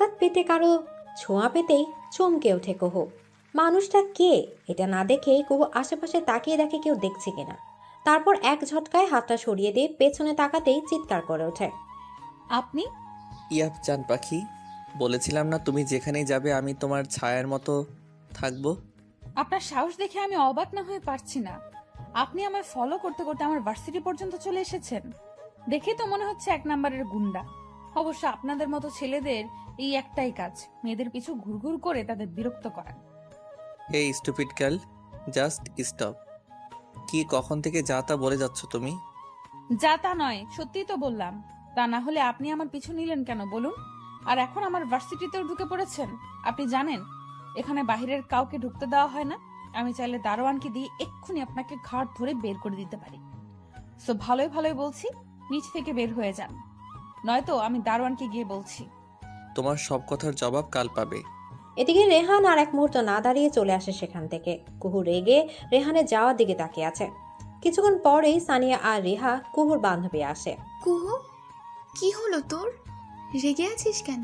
হঠাৎ পেটে কারো ছোঁয়া পেতেই চমকে ওঠে কুহু। মানুষটা কে এটা না দেখেই কুহু আশেপাশে তাকিয়ে দেখে কেউ দেখছে কিনা। তারপর এক ঝটকায় হাতটা সরিয়ে দিয়ে পেছনে তাকাতেই চিৎকার করে ওঠে। আপনি? ইয়াব চান পাখি, বলেছিলাম না তুমি যেখানেই যাবে আমি তোমার ছায়ার মতো থাকবো। আপনার সাহস দেখে আমি অবাক না হয়ে পারছি না। আপনি আমায় ফলো করতে করতে আমার ভার্সিটি পর্যন্ত চলে এসেছেন। দেখে তো মনে হচ্ছে এক নাম্বারের গুন্ডা। অবশ্য আপনাদের মতো ছেলেদের এই একটাই কাজ, মেয়েদের পিছু ঘুরঘুর করে তাদের বিরক্ত করা। এই স্টুপিড গার্ল, জাস্ট স্টপ। কি কখন থেকে যা তা বলে যাচ্ছ তুমি? যা তা নয়, সত্যিই তো বললাম। তা না হলে আপনি আমার পিছু নিলেন কেন বলুন? আর এখন আমার ভার্সিটিতেও ঢুকে পড়েছেন। আপনি জানেন এখানে বাহিরের কাউকে ঢুকতে দেওয়া হয় না। আমি চাইলে দারোয়ানকে দিয়ে এক্ষুনি আপনাকে ঘাট ধরে বের করে দিতে পারি। সো ভালোই ভালোই বলছি, নিচ থেকে বের হয়ে যান, নয়তো আমি দারোয়ানকে গিয়ে বলছি। তোমার সব কথার জবাব কাল পাবে। এদিকে রেহান আর এক মুহূর্ত না দাঁড়িয়ে চলে আসে সেখান থেকে। কুহু রেগে রেহানের যাওয়ার দিকে তাকিয়ে আছে। কিছুক্ষণ পরেই সানিয়া আর রেহা কুহুর বান্ধবী আসে। কুহু, কি হলো তোর? রেগে আছিস কেন?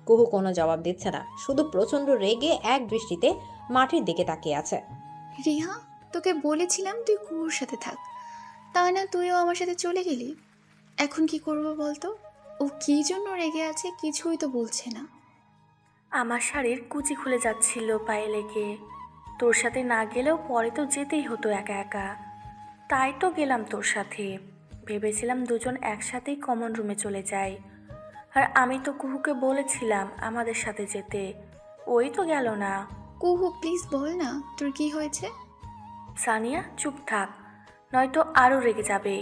কুহু কোনো জবাব দিচ্ছে না, শুধু প্রচন্ড রেগে এক দৃষ্টিতে মাটির দিকে তাকিয়ে আছে। রিহা, তোকে বলেছিলাম তুই কুহুর সাথে থাক, তা না তুইও আমার সাথে চলে গেলি। এখন কি করব বলতো? ও কি জন্য রেগে আছে কিছুই তো বলছে না। আমার শাড়ির কুচি খুলে যাচ্ছিল পায়ে লেগে। তোর সাথে না গেলেও পরে তো যেতেই হতো একা একা, তাই তো গেলাম তোর সাথে। ভেবেছিলাম দুজন একসাথেই কমন রুমে চলে যাই। আর আমি তো কুহুকে বলেছিলাম আমাদের সাথে যেতে, ওই তো গেল না। কুহু প্লিজ বল না তোর কি হয়েছে। সানিয়া চুপ থাক, নয়তো আরও রেগে যাবে।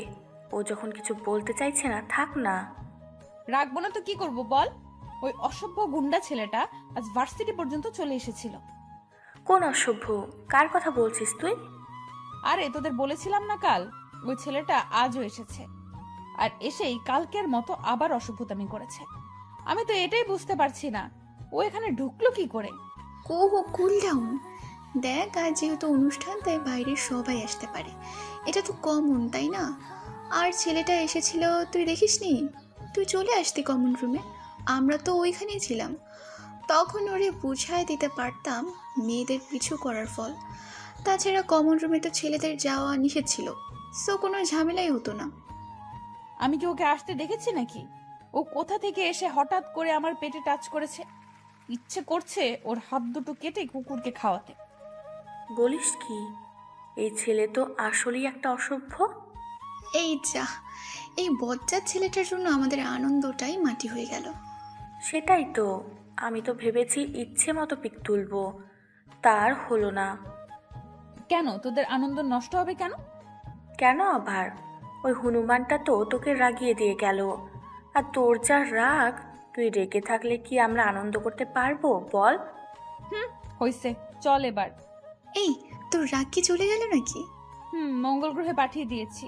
ও যখন কিছু বলতে চাইছে না, থাক না। রাখবো না তো কি করব বল? ওই অসভ্য গুন্ডা ছেলেটা আজ ভার্সিটি পর্যন্ত চলে এসেছিল। কোন অসভ্য? কার কথা বলছিস তুই? আরে তোদের বলেছিলাম না কাল, ওই ছেলেটা আজও এসেছে। আর এসেই কালকের মতো আবার অসভ্যতামি করেছে। আমি তো এটাই বুঝতে পারছি না, ও এখানে ঢুকলো কি করে। কুহু কুল ডাউন। দেখ আজ যেহেতু অনুষ্ঠান তাই বাইরের সবাই আসতে পারে, এটা তো কমন তাই না? আর ছেলেটা এসেছিল তুই দেখিসনি? তুই চলে আসতি কমন রুমে, আমরা তো ওইখানেই ছিলাম। তখন ওরে বুঝায় দিতে পারতাম মেয়েদের পিছু করার ফল। তাছাড়া কমন রুমে তো ছেলেদের যাওয়া নিষেধ ছিল, সো কোনো ঝামেলাই হতো না। আমি কি ওকে আসতে দেখেছি নাকি? ও কোথা থেকে এসে হঠাৎ করে আমার পেটে টাচ করেছে। ইচ্ছে করছে ওর হাত দুটো কেটে কুকুরকে খাওয়াতে। বলিস কি? এই ছেলে তো আসলেই একটা অসভ্য। এই যা, এই বজ্জাত ছেলেটার জন্য আমাদের আনন্দটাই মাটি হয়ে গেল। সেটাই তো, আমি তো ভেবেছি ইচ্ছে মতো পিক তুলবো, তার হলো না। কেন তোদের আনন্দ নষ্ট হবে কেন? কেন আবার? ওই হনুমানটা তো তোকে রাগিয়ে দিয়ে গেল। আর তোর যা রাগ, তুই রেগে থাকলে কি আমরা আনন্দ করতে পারবো বল? হইছে, চল এবার। এই, তোর রাগ কি চলে গেল নাকি? মঙ্গল গ্রহে পাঠিয়ে দিয়েছি।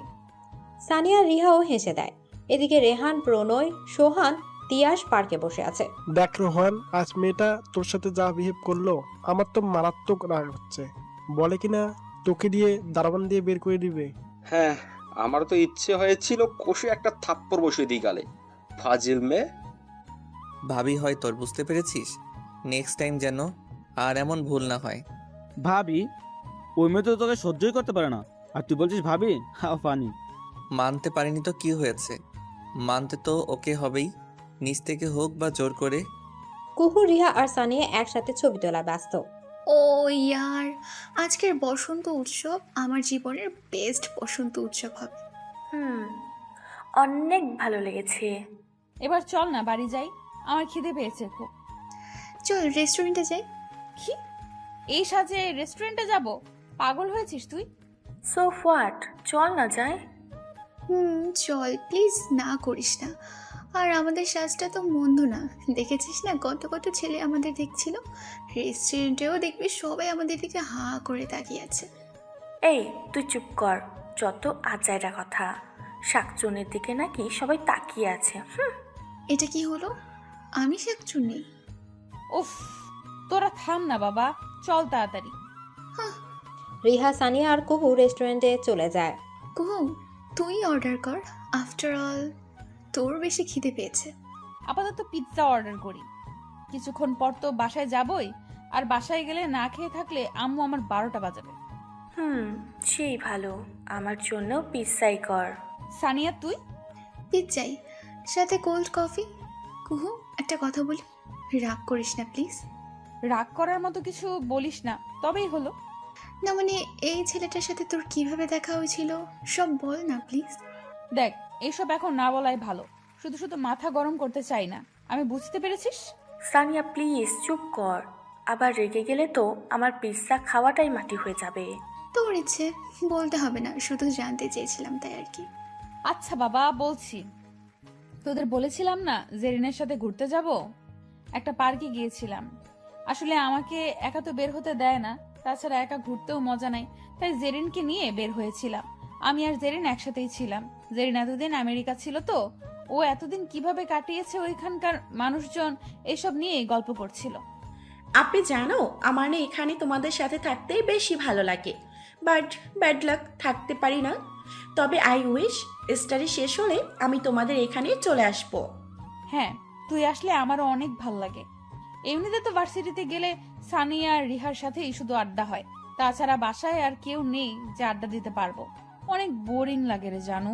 সানিয়া রিহাও হেসে দেয়। এদিকে রেহান, প্রণয়, সোহান, তিয়াস পার্কে বসে আছে। দেখ রোহান, আজ মেয়েটা তোর সাথে যা বিহেভ করলো আমার তো মারাত্মক রাগ হচ্ছে। বলে কিনা তোকে দিয়ে দারোয়ান দিয়ে বের করে দিবে। হ্যাঁ, আমারও তো ইচ্ছে হয়েছিল কষে একটা থাপ্পড় বসিয়ে দিই গালে। ফাজিল মেয়ে। ভাবি হয় তোর, বুঝতে পেরেছিস? নেক্সট টাইম যেন আর এমন ভুল না হয়। ভাবি? ওই মেয়ে তো তোকে সহ্যই করতে পারে না, আর তুই বলছিস ভাবি? হাও ফানি। মানতে পারিনি তো কি হয়েছে? মানতে তো ওকে হবেই, নিচ থেকে হোক বা জোর করে। কুহু, রিহা আর সানিয়া একসাথে ছবি তোলা ব্যস্ত। ও ইয়ার, আজকের বসন্ত উৎসব আমার জীবনের বেস্ট বসন্ত উৎসব হবে। অনেক ভালো লেগেছে। এবার চল না বাড়ি যাই, আমার খিদে পেয়েছে খুব। চল রেস্টুরেন্টে যাই। কি? এই সাজে রেস্টুরেন্টে যাব? পাগল হয়েছিস তুই? সো হোয়াট, চল না যাই। চল প্লিজ, না করিস না। আর আমাদের সাজটা তো মন্দ না, দেখেছিস না কত কত ছেলে আমাদের দেখছিল। রেস্টুরেন্টেও দেখবি সবাই আমাদের দিকে হাঁ করে তাকিয়ে আছে। এই তুই চুপ কর, যত আচাইরা কথা। শাকচুনের দিকে নাকি সবাই তাকিয়ে আছে। এটা কি হলো? আমি শাকচুন্নি? উফ, তোরা থাম না বাবা, চল তাড়াতাড়ি। রিহা, সানিয়া আর কুহু রেস্টুরেন্টে চলে যায়। কুহু, তুই অর্ডার কর, আফটার অল তোর বেশি খিদে পেয়েছে। আপাতত পিৎজা অর্ডার করি। কিছুক্ষণ পর তো বাসায় যাবই, আর বাসায় গেলে না খেয়ে থাকলে আম্মু আমার 12টা বাজাবে। সেই ভালো, আমার জন্য পিৎজাই কর। সানিয়া তুই? পিৎজাই, সাথে কোল্ড কফি। কুহু, একটা কথা বলি, রাগ করিস না প্লিজ। রাগ করার মতো কিছু বলিস না, তবেই হলো। না মানে, এই ছেলেটার সাথে তোর কিভাবে দেখা হয়েছিল সব বল না প্লিজ। দেখ, এইসব এখন না বলাই ভালো। শুধু শুধু মাথা গরম করতে চাই না, আমি বুঝতে পেরেছিস? সানিয়া প্লিজ চুপ কর, আবার রেগে গেলে তো আমার পিৎজা খাওয়াটাই মাটি হয়ে যাবে। তোর ইচ্ছে, বলতে হবে না, শুধু জানতে চেয়েছিলাম তাই আর কি। আচ্ছা বাবা, বলছি। তোদের বলেছিলাম না জেরিনের সাথে ঘুরতে যাব? একটা পার্কে গিয়েছিলাম। আসলে আমাকে একা তো বের হতে দেয় না, তাছাড়া একা ঘুরতেও মজা নাই, তাই জেরিনকে নিয়ে বের হয়েছিলাম। আমি আর জেরিন একসাথেই ছিলাম। জেরিন এতদিন আমেরিকা ছিল তো, ও এতদিন কিভাবে কাটিয়েছে ওইখানকার মানুষজন এসব নিয়ে গল্প করছিল। আপনি জানো, আমার না এখানে তোমাদের সাথে থাকতেই বেশি ভালো লাগে, বাট ব্যাড লাক থাকতে পারি না। তবে আই উইশ স্টাডি শেষ হলে আমি তোমাদের এখানে চলে আসব। হ্যাঁ, তুই আসলে আমারও অনেক ভাল লাগে। এমনিতে তো ভার্সিটিতে গেলে সানিয়া আর রিহার সাথেই শুধু আড্ডা হয়, তাছাড়া বাসায় আর কেউ নেই যে আড্ডা দিতে পারবো। অনেক বোরিং লাগে রে জানু।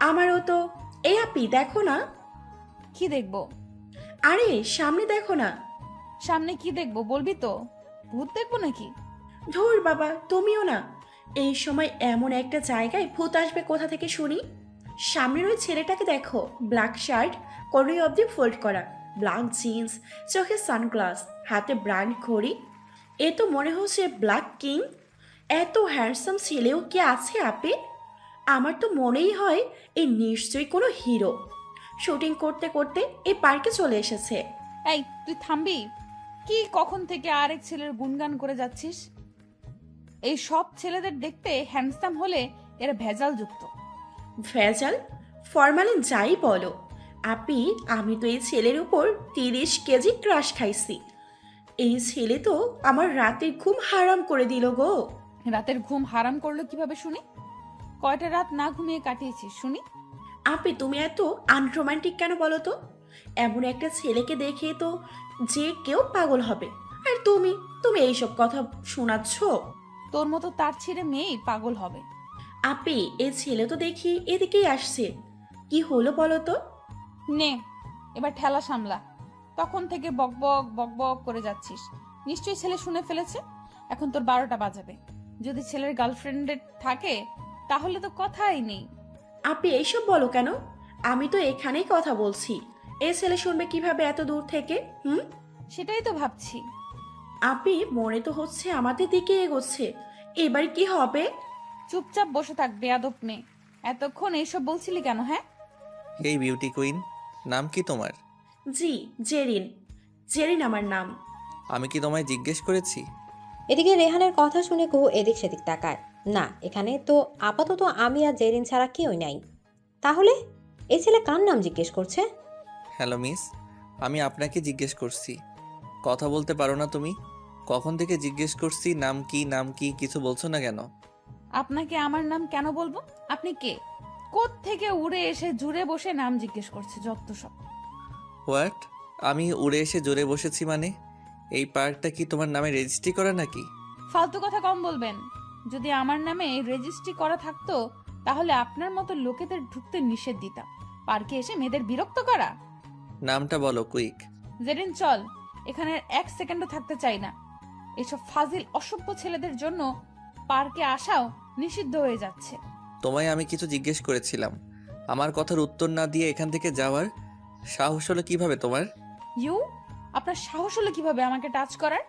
আমারও তো। এই আপি দেখো না। কি দেখবো? আরে সামনে দেখো না। সামনে কি দেখবো বলবি তো? ভূত দেখবো নাকি? ধুর বাবা, তুমিও না। এই সময় এমন একটা জায়গায় ভূত আসবে কোথা থেকে শুনি? সামনের ওই ছেলেটাকে দেখো, ব্ল্যাক শার্ট, কোনোই অবধি ফোল্ড করা, ব্ল্যাক জিন্স, চোখে সানগ্লাস, হাতে ব্র্যান্ড ঘড়ি। এ তো মনে হচ্ছে ব্ল্যাক কিং। এত হ্যান্ডসাম ছেলেও কি আছে আপি? আমার তো মনেই হয় এই নিশ্চয়ই কোনো হিরো। শুটিং করতে করতে এই পার্কে চলে এসেছে। এই তুই থামবি? কি কখন থেকে আরেক ছেলের গুণগান করে যাচ্ছিস? এই সব ছেলেদের দেখতে হ্যান্ডসাম হলে এরা ভেজাল যুক্ত। ভেজাল ফরমালিন যাই বলো আপি, আমি তো এই ছেলের উপর 30 কেজি ক্রাশ খাইছি। এই ছেলে তো আমার রাতের ঘুম হারাম করে দিল গো। রাতের ঘুম হারাম করলো কিভাবে শুনি? কয়টা রাত না ঘুমিয়ে কাটিয়েছিস শুনি? আপি তুমি এত আনরোমান্টিক কেন বলো তো? এমন একটা ছেলেকে দেখে তো যে কেউ পাগল হবে, আর তুমি তুমি এইসব কথা শোনাচ্ছ? তোর মতো তার ছেড়ে মেয়েই পাগল হবে। আপি এই ছেলে তো দেখি এদিকেই আসছে, কি হলো বলো তো? নে, এবার ঠেলা সামলা। তখন থেকে বকবক বকবক করে যাচ্ছিস, নিশ্চয়ই ছেলে শুনে ফেলেছে। এখন তোর 12টা বাজাবে। যদি ছেলের গার্লফ্রেন্ডের থাকে তাহলে তো কথাই নেই। আপনি এইসব বলো কেন? আমি তো এখানেই কথা বলছি, এই ছেলে শুনবে কিভাবে এত দূর থেকে? সেটাই তো ভাবছি। আপনি মনে তো হচ্ছে আমাদের দিকে এগোচ্ছে, এবার কি হবে? চুপচাপ বসে থাক বেয়াদব মেয়ে। এতক্ষণ এইসব বলছিলি কেন? হ্যাঁ, এই বিউটি কুইন, নাম কি তোমার? জি, জেরিন। জেরিন আমার নাম। আমি কি তোমায় জিজ্ঞেস করেছি? এদিকে রেহানের কথা শুনে কুহু এদিক সেদিক তাকায়। না, এখানে তো আপাতত আমি আর জেরিন ছাড়া কেউই নাই। তাহলে এই ছেলে কার নাম জিজ্ঞেস করছে? হ্যালো মিস, আমি আপনাকে জিজ্ঞেস করছি। কথা বলতে পারো না তুমি? কখন থেকে জিজ্ঞেস করছি নাম কি নাম কি, কিছু বলছো না কেন? আপনাকে আমার নাম কেন বলবো? আপনি কে? কোথ থেকে উড়ে এসে জুড়ে বসে নাম জিজ্ঞেস করছে? যত সব। হোয়াট? আমি উড়ে এসে জোরে বসেছি মানে? এই পার্কটা কি তোমার নামে রেজিস্ট্রি করা নাকি? ফালতু কথা কম বলবেন। যদি আমার নামে রেজিস্ট্রি করা থাকতো তাহলে আপনার মতো লোকেদের ঢুকতে নিষেধ দিতাম। পার্কে এসে মেয়েদের বিরক্ত করা। নামটা বলো কুইক। জেরিন চল, এখানে 1 সেকেন্ডও থাকতে চাই না। এসব ফাজিল অসভ্য ছেলেদের জন্য পার্কে আসাও নিষিদ্ধ হয়ে যাচ্ছে। তোমায় আমি কিছু জিজ্ঞেস করেছিলাম, আমার কথার উত্তর না দিয়ে এখান থেকে যাওয়ার সাহস হলো কিভাবে তোমার? ইউ, আপনার সাহস হলো কিভাবে আমাকে টাচ করার?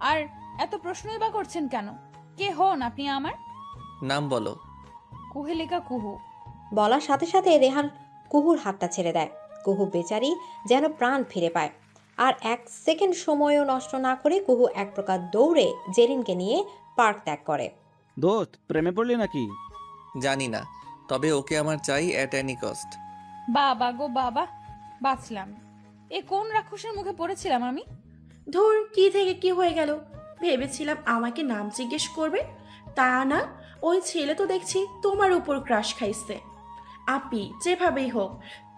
আর এত প্রশ্নই বা করছেন কেন? কে হন আপনি আমার? নাম বলো। কুহেলিকা কুহু। বলার সাথে সাথে রেহান কুহুর হাতটা ছেড়ে দেয়। কুহু বেচারি যেন প্রাণ ফিরে পায়। আর 1 সেকেন্ড সময়ও নষ্ট না করে কুহু এক প্রকার দৌড়ে জেরিনকে নিয়ে পার্ক ত্যাগ করে। দোস্ত, প্রেমে পড়লি নাকি? জানি না, তবে ওকে আমার চাই অ্যাট এনি কস্ট। বাবা গো বাবা, বাঁচলাম। এ কোন রাক্ষসের মুখে পড়েছিলাম আমি? ধুর, কি থেকে কি হয়ে গেল? ভেবেছিলাম আমাকে নাম জিজ্ঞেস করবে, তা না, ওই ছেলে তো দেখছি তোমার উপর ক্রাশ খাইছে। আপি যেভাবেই হোক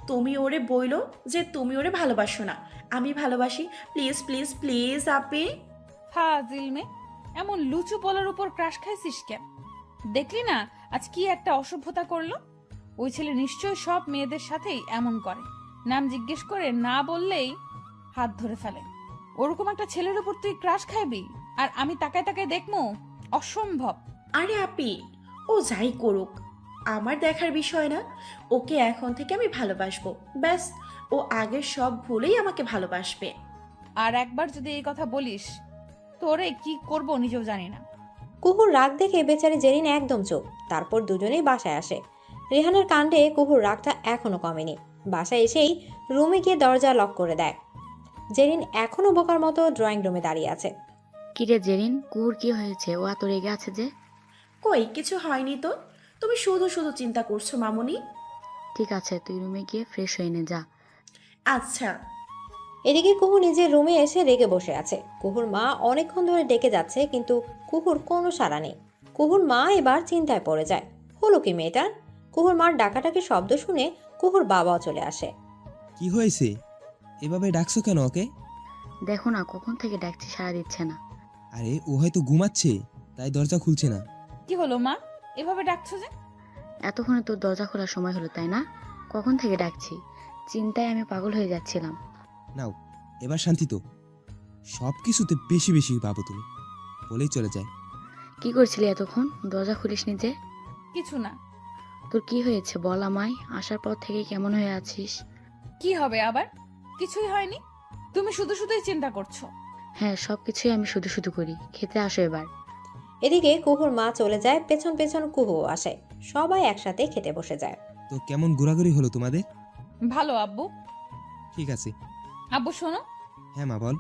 তুমি ওরে বইলো যে তুমি ওরে ভালোবাসো না, আমি ভালোবাসি। প্লিজ প্লিজ প্লিজ আপি। ফাজিল মে, এমন লুচু বলার উপর ক্রাশ খাইছিস কেন? দেখলি না আজ কি একটা অসভ্যতা করলো? ওই ছেলে নিশ্চয় সব মেয়েদের সাথেই এমন করে, নাম জিজ্ঞেস করে না বললেই হাত ধরে ফেলে। ওরকম একটা ছেলের উপর তুই ক্রাশ খাইবি আর আমি তাকায় তাকায় দেখবো? অসম্ভব। আরে আপি, ও যাই করুক আমার দেখার বিষয় না। ওকে এখন থেকে আমি ভালোবাসবো, ব্যাস। ও আগের সব ভুলেই আমাকে ভালোবাসবে। আর একবার যদি এই কথা বলিস, তোরে কি করব নিজেও জানি না। কুহুর রাগ দেখে বেচারি জেরিন একদম চুপ। তারপর দুজনেই বাসায় আসে। রেহানের কাণ্ডে কুহুর রাগটা এখনো কমেনি। বাসায় এসেই রুমে গিয়ে দরজা লক করে দেয়। জেরিন এখনো বোকার মতো ড্রয়িং রুমে দাঁড়িয়ে আছে। কিরে জেরিন, কুহুর কি হয়েছে? ও এত রেগে আছে যে? কই কিছু হয়নি তো, তুমি শুধু শুধু চিন্তা করছো মামুনি। ঠিক আছে, তুই রুমে গিয়ে ফ্রেশ হয়ে নে যা। আচ্ছা। এদিকে কুহু নিজের রুমে এসে রেগে বসে আছে। কুহুর মা অনেকক্ষণ ধরে ডেকে যাচ্ছে, কিন্তু কুহুর কোনো সাড়া নেই। কুহুর মা এবার চিন্তায় পড়ে যায়। হলো কি মেয়েটার? কুহুর মার ডাকাটাকি শব্দ শুনে কুহুর বাবাও চলে আসে। কি হয়েছে? এভাবে ডাকছো কেন ওকে? দেখো না, কখন থেকে ডাকছি সাড়া দিচ্ছে না। আরে ও হয়তো ঘুমাচ্ছে, তাই দরজা খুলছে না। কি হলো মা, এভাবে ডাকছো যে? এতক্ষণে তোর দরজা খোলার সময় হলো তাই না? কখন থেকে ডাকছি, চিন্তায় আমি পাগল হয়ে যাচ্ছিলাম। নাও, এবার শান্তি তো। সব কিছুতে বেশি বেশি ভাবো তুমি, বলেই চলে যায়। কি করছিলি এতক্ষণ? দরজা খুলিসনি যে? কিছু না। তোর কি হয়েছে বল আমায়। আসার পর থেকে কেমন হয়ে আছিস? কি হবে আবার? কিছুই হয়নি, তুমি শুধু শুধুই চিন্তা করছো। হ্যাঁ, সবকিছুই আমি শুধু শুধু করি। খেতে আসো এবার। এদিকে কুহুর মা চলে যায়, পেছন পেছন কুহুও আসে। সবাই একসাথে খেতে বসে যায়। তো কেমন ঘোরাঘুরি হলো তোমাদের? ভালো আব্বু। ঠিক আছে। আব্বু শোনো, হ্যাঁ মা বল।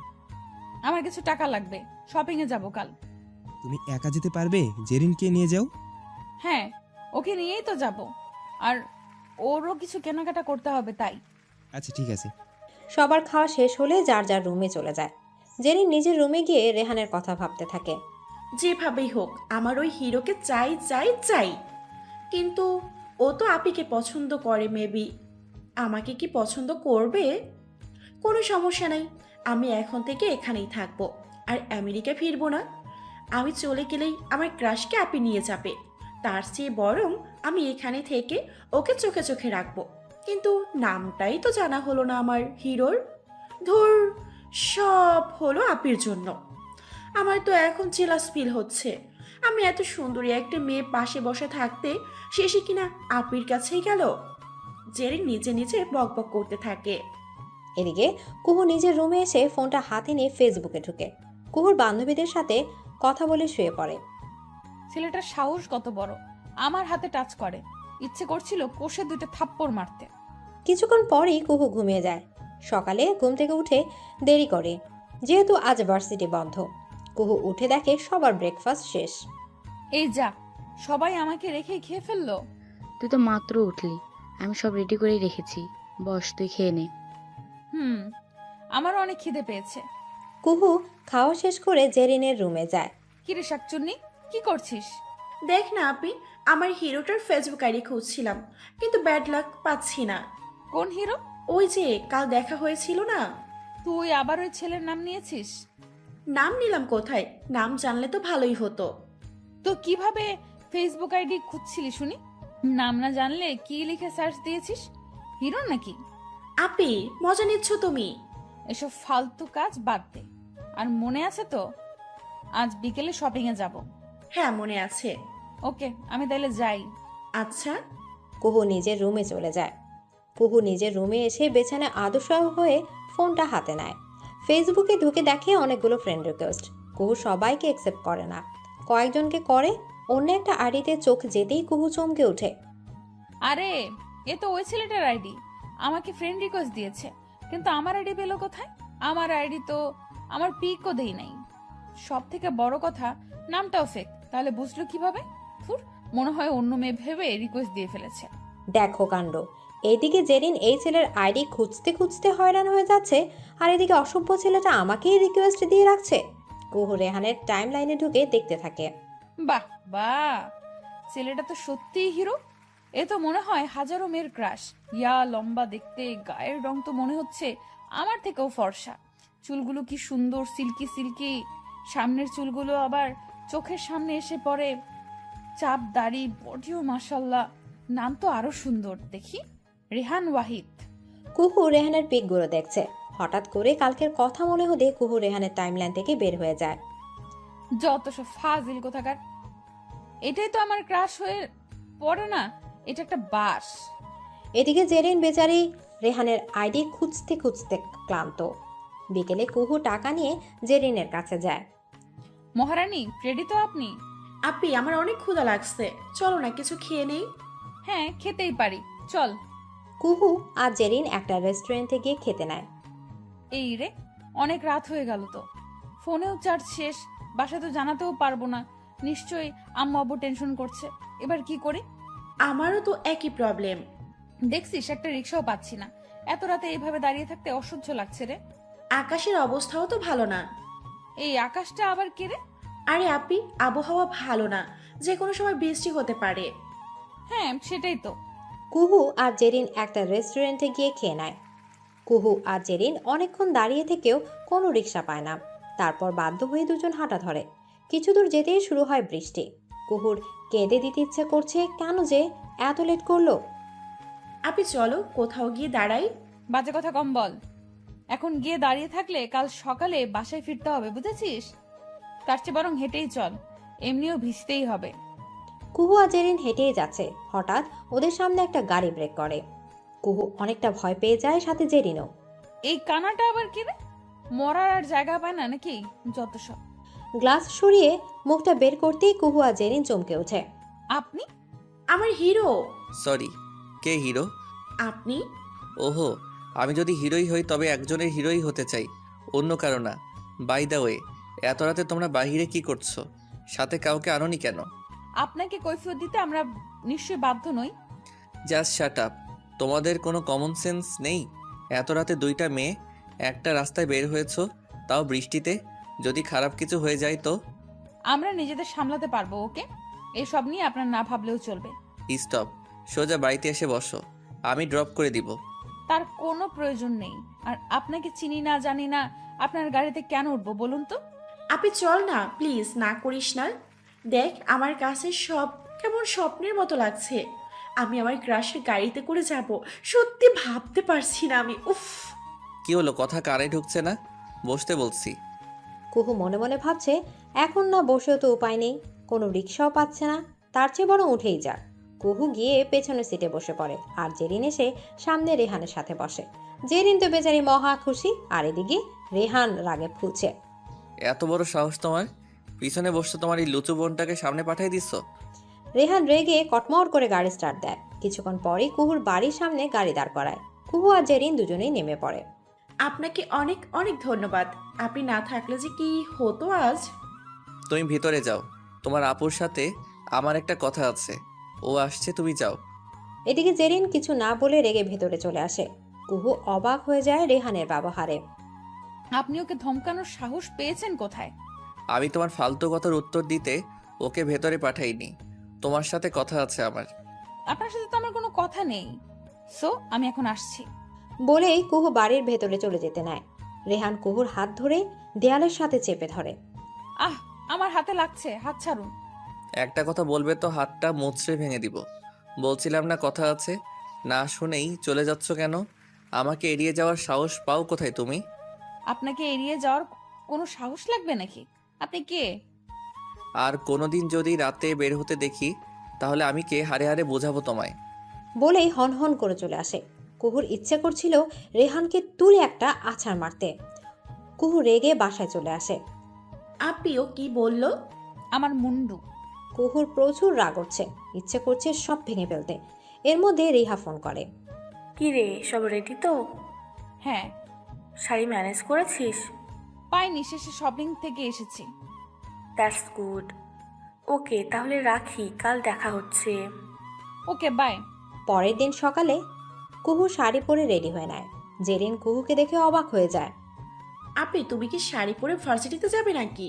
আমার কিছু টাকা লাগবে, শপিং এ যাবো কাল। তুমি একা যেতে পারবে? জেরিনকে নিয়ে যাও। হ্যাঁ, ওকে নিয়েই তো যাব, আর ওরও কিছু কেনাকাটা করতে হবে তাই। আচ্ছা ঠিক আছে। সবার খাওয়া শেষ হলে যার যার রুমে চলে যায়। জেরিন নিজের রুমে গিয়ে রেহানের কথা ভাবতে থাকে। যেভাবেই হোক আমার ওই হিরোকে চাই চাই চাই। কিন্তু ও তো আপিকে পছন্দ করে, মেবি আমাকে কি পছন্দ করবে? কোনো সমস্যা নাই, আমি এখন থেকে এখানেই থাকবো, আর আমেরিকা ফিরবো না। আমি চলে গেলেই আমার ক্রাশকে আপি নিয়ে যাবে। তার চেয়ে বরং আমি এখানে থেকে ওকে চোখে চোখে রাখবো। কিন্তু নামটাই তো জানা হলো না আমার হিরোর। ধুর, সব হলো আপির জন্য। আমার তো এখন জেলাস ফিল হচ্ছে। আমি এত সুন্দরী একটা মেয়ে পাশে বসে থাকতে শেষে কিনা আপির কাছেই গেল। জেরিন নিজে নিজে বকবক করতে থাকে। এদিকে কুহু নিজের রুমে এসে ফোনটা হাতে নিয়ে ফেসবুকে ঢুকে কুহুর বান্ধবীদের সাথে কথা বলে শুয়ে পড়ে। ছেলেটার সাহস কত বড়, আমার হাতে টাচ করে। ইচ্ছে করছিল কোষে দুটো থাপ্পড় মারতে। কিছুক্ষণ পরেই কুহু ঘুমিয়ে যায়। সকালে ঘুম থেকে উঠে দেরি করে, যেহেতু আজ ভার্সিটি বন্ধ। কুহু উঠে দেখে সবার ব্রেকফাস্ট শেষ। এই যা, সবাই আমাকে রেখেই খেয়ে ফেললো। তুই তো মাত্র উঠলি, আমি সব রেডি করেই রেখেছি। বস, তুই খেয়ে নে। আমারও অনেক খিদে পেয়েছে। কুহু খাওয়া শেষ করে জেরিনের রুমে যায়। কিরে শাকচুন্নি, কি করছিস? দেখ না আপি, আমার হিরোটার ফেসবুক আইডি খুঁজছিলাম, কিন্তু ব্যাড লাক পাচ্ছি না। কোন হিরো? ওই যে কাল দেখা হয়েছিল না। তুই আবার ওই ছেলের নাম নিয়েছিস? নাম নিলাম কোথায়, নাম জানলে তো ভালোই হতো। তো কিভাবে ফেসবুক আইডি খুঁজছিলি শুনি? নাম না জানলে কি লিখে সার্চ দিয়েছিস? হিরো নাকি? আপি, মজা নিচ্ছ তুমি? এসব ফালতু কাজ বাদ দে। আর মনে আছে তো আজ বিকেলে শপিং এ যাব? হ্যাঁ মনে আছে। ওকে, আমি তাহলে যাই। আচ্ছা। কুহু নিজের রুমে চলে যায়। কুহু নিজের রুমে এসে বিছানায় আদর্শাহ হয়ে ফোনটা হাতে নেয়। ফেসবুকে ঢুকে দেখে অনেকগুলো ফ্রেন্ড রিকোয়েস্ট। কুহু সবাইকে অ্যাকসেপ্ট করে না, কয়েকজনকে করে। অন্য একটা আইডিতে চোখ যেতেই কুহু চমকে ওঠে। আরে, এ তো ওই ছেলেটার আইডি। আমাকে ফ্রেন্ড রিকোয়েস্ট দিয়েছে, কিন্তু আমার আইডি পেলো কোথায়? আমার আইডি তো আমার পিকও দেই নাই। সব থেকে বড় কথা, নামটাও ফেক। তাহলে বুঝলো কিভাবে? মনে হয় অন্য মেয়ে ভেবে রিকোয়েস্ট দিয়ে ফেলেছে। দেখো কাণ্ড। এইদিকে জেরিন এই ছেলের আইডি খুঁজতে খুঁজতে হয়রান হয়ে যাচ্ছে, আর এদিকে অসভ্য ছেলেটা আমাকেই রিকোয়েস্ট দিয়ে রাখছে। কুহু রেহানের টাইম লাইনে ঢুকে দেখতে থাকে। বাহ বাহ, ছেলেটা তো সত্যিই হিরো। এ তো মনে হয় হাজারো মেয়ের ক্রাশ। ইয়া লম্বা দেখতে, গায়ের রং তো মনে হচ্ছে আমার থেকেও ফর্সা। চুলগুলো কি সুন্দর, সিল্কি সিল্কি। সামনের চুলগুলো আবার চোখের সামনে এসে পড়ে। চাপ দাড়ি, বডিও মাশাল্লাহ। নাম তো আরো সুন্দর। দেখি, রেহান ওয়াহিদ। কুহু রেহানের পিকগুলো দেখছে। হঠাৎ করে কালকের কথা মনে হতে কুহু রেহানের টাইমলাইন থেকে বের হয়ে যায়। যত সব ফাজিল কোথাকার। এটাই তো আমার ক্রাশ হয়ে পড়ে না, এটা একটা বাস। এদিকে জেরিন বেচারি রেহানের আইডি খুঁজতে খুঁজতে ক্লান্ত। বিকেলে কুহু টাকা নিয়ে জেরিনের কাছে যায়। মহারানী, রেডি তো আপনি? আপি, আমার অনেক ক্ষুধা লাগছে, চলো না কিছু খেয়ে নেই। হ্যাঁ, খেতেই পারি, চল। কুহু আর জেরিন একটা রেস্টুরেন্টে গিয়ে খেতে নেয়। এই রে, অনেক রাত হয়ে গেল তো। ফোনেও চার্জ শেষ, বাসায় তো জানাতেও পারবো না। নিশ্চয়ই আম্মু আব্বু টেনশন করছে। এবার কি করি? আমারও তো একই প্রবলেম। দেখছিস, একটা রিক্সাও পাচ্ছি না। এত রাতে এইভাবে দাঁড়িয়ে থাকতে অসহ্য লাগছে রে। আকাশের অবস্থাও তো ভালো না। এই আকাশটা আবার কে রে? আরে আপি, আবহাওয়া ভালো না, যে কোনো সময় বৃষ্টি হতে পারে। হ্যাঁ, সেটাই তো। কুহু আর জেরিন একটা রেস্টুরেন্টে গিয়ে খেয়ে নেয়। কুহু আর জেরিন অনেকক্ষণ দাঁড়িয়ে থেকেও কোনো রিক্সা পায় না। তারপর বাধ্য হয়ে দুজন হাঁটা ধরে। কিছু দূর যেতেই শুরু হয় বৃষ্টি। কুহুর কেঁদে দিতে ইচ্ছে করছে, কেন যে এত লেট করলো। আপি চলো কোথাও গিয়ে দাঁড়াই। বাজে কথা কম বল। এখন গিয়ে দাঁড়িয়ে থাকলে কাল সকালে বাসায় ফিরতে হবে, বুঝেছিস? তার চেয়ে বরং হেঁটেই চল, এমনিও ভিজতেই হবে। কুহু আর জেরিন হেঁটেই যাচ্ছে। হঠাৎ ওদের সামনে একটা গাড়ি ব্রেক করে। কুহু অনেকটা ভয় পেয়ে যায়, সাথে জেরিনও। এই কানাটা আবার কি রে? মরার আর জায়গা পায় না নাকি? যত সব। গ্লাস সরিয়ে মুখটা বের করতেই কুহু আর জেরিন চমকে ওঠে। আপনি? আমার হিরো। সরি, কে হিরো? আপনি? ওহো, আমি যদি হিরোই হই তবে একজনের হিরোই হতে চাই, অন্য কারো না। বাই দ্য ওয়ে, এত রাতে তোমরা বাহিরে কি করছো? সাথে কাউকে আনোনি কেন? আপনাকে কৈফিয়ত দিতে আমরা নিশ্চয়ই বাধ্য নই। Just shut up. তোমাদের কোনো কমন সেন্স নেই? এত রাতে দুইটা মেয়ে একটা রাস্তায় বের হয়েছো, তাও বৃষ্টিতে। যদি খারাপ কিছু হয়ে যায় তো? আমরা নিজেদের সামলাতে পারবো, ওকে? এসব নিয়ে আপনার না ভাবলেও চলবে। স্টপ, সোজা বাড়িতে এসে বসো, আমি ড্রপ করে দিব। তার কোনো প্রয়োজন নেই। আর আপনাকে চিনি না জানি না, আপনার গাড়িতে কেন উঠবো বলুন তো? আপি চল না প্লিজ, না করিস না। দেখ, আমার কাছে সব কেমন স্বপ্নের মতো লাগছে। আমি আমার ক্রাশের গাড়িতে করে যাব, সত্যি ভাবতে পারছি না আমি। উফ, কি হলো, কথা কানে ঢুকছে না? বসতে বলছি। কুহু মনে মনে ভাবছে, এখন না বসেও তো উপায় নেই, কোনো রিক্সাও পাচ্ছে না, তার চেয়ে বরং উঠেই যাক। কুহু গিয়ে পেছনের সিটে বসে পড়ে আর জেরিন এসে সামনে রেহানের সাথে বসে। জেরিন তো বেচারি মহা খুশি, আর এদিকে রেহান রাগে ফুলছে। এত বড় সাহস তোমার? পিছনে বসতে তোমার এই লুচু বোনটাকে সামনে পাঠিয়ে দিচ্ছ? রেহান রেগে কটমট করে গাড়ি স্টার্ট দেয়। কিছুক্ষণ পরেই কুহুর বাড়ির সামনে গাড়ি দাঁড় করায়। কুহু আর জেরিন দুজনেই নেমে পড়ে। আপনাকে অনেক অনেক ধন্যবাদ। আপনি না থাকলে যে কি হতো আজ। তুমি ভিতরে যাও, তোমার আপুর সাথে আমার একটা কথা আছে, ও আসছে, তুমি যাও। এদিকে জেরিন কিছু না বলে রেগে ভেতরে চলে আসে। কুহু অবাক হয়ে যায় রেহানের ব্যবহারে। আপনি ওকে ধমকানোর সাহস পেয়েছেন কোথায়? আমি তোমার ফালতু কথার উত্তর দিতে ওকে ভেতরে পাঠাইনি, তোমার সাথে কথা আছে আমার। আপনার সাথে তো আমার কোনো কথা নেই। সো আমি এখন আসছি। বলেই কুহু বাড়ির ভেতরে চলে যেতে নেয়। রেহান কুহুর হাত ধরে দেয়ালের সাথে চেপে ধরে। আহ, আমার হাতে লাগছে, হাত ছাড়ুন। একটা কথা বলবে তো হাতটা মুচড়ে ভেঙে দিব। বলছিলাম না কথা আছে, না শুনেই চলে যাচ্ছ কেন? আমাকে এড়িয়ে যাওয়ার সাহস পাও কোথায় তুমি? আপনাকে এড়িয়ে যাওয়ার কোনো সাহস লাগবে নাকি? আপনি কে? আর কোনোদিন যদি রাতে বের হতে দেখি তাহলে আমি কে হারে হারে বোঝাবো তোমায়। বলেই হন হন করে চলে আসে। কুহুর ইচ্ছে করছিল রেহানকে তুলে একটা আছাড় মারতে। কুহু রেগে বাসায় চলে আসে। আপিও কি বললো? আমার মুন্ডু। কুহুর প্রচুর রাগ হচ্ছে, ইচ্ছে করছে সব ভেঙে ফেলতে। এর মধ্যে রিহা ফোন করে। কি রে, সব রেডি তো? হ্যাঁ। শাড়ি ম্যানেজ করেছিস? পাইনি, শেষে শপিং থেকে এসেছি। That's good. ওকে, তাহলে রাখি, কাল দেখা হচ্ছে। ওকে, বাই। পরের দিন সকালে কুহু শাড়ি পরে রেডি হয়ে নেয়। জেরিন কুহুকে দেখে অবাক হয়ে যায়। আপি, তুমি কি শাড়ি পরে ভার্সিটিতে যাবে নাকি?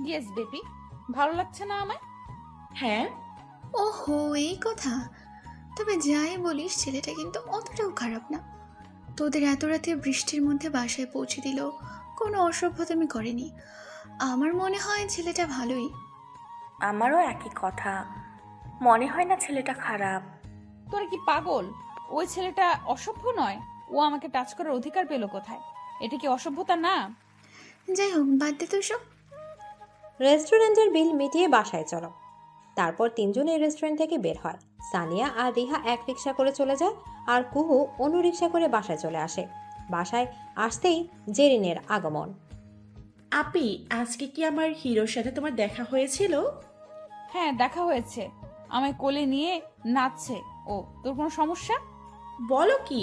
Yes baby. ভালো লাগছে না আমায়? হ্যাঁ। ওহো, এই কথা। তবে যাই বলিস ছেলেটা কিন্তু অতটাও খারাপ না। তোদের এত রাতে বৃষ্টির মধ্যে বাসায় পৌঁছে দিল, কোনো অসভ্যতামি করেনি। আমার মনে হয় ছেলেটা ভালোই। আমারও একই কথা, মনে হয় না ছেলেটা খারাপ। তোরা কি পাগল? ওই ছেলেটা অসভ্য নয়। ও আমাকে টাচ করার অধিকার পেল কোথায়? এটা কি অসভ্যতা না? যাই হোক, বাদ দে তো সব। রেস্টুরেন্টের বিল মিটিয়ে বাসায় চলো। তারপর তিনজন এই রেস্টুরেন্ট থেকে বের হয়। সানিয়া আর রিহা এক রিক্সা করে চলে যায়, আর কুহু অন্য রিক্সা করে বাসায় চলে আসে। বাসায় আসতেই জেরিনের আগমন। আপি, আজকে কি আমার হিরোর সাথে তোমার দেখা হয়েছিল? হ্যাঁ, দেখা হয়েছে। আমায় কোলে নিয়ে নাচছে ও। তোর কোনো সমস্যা? বলো কি?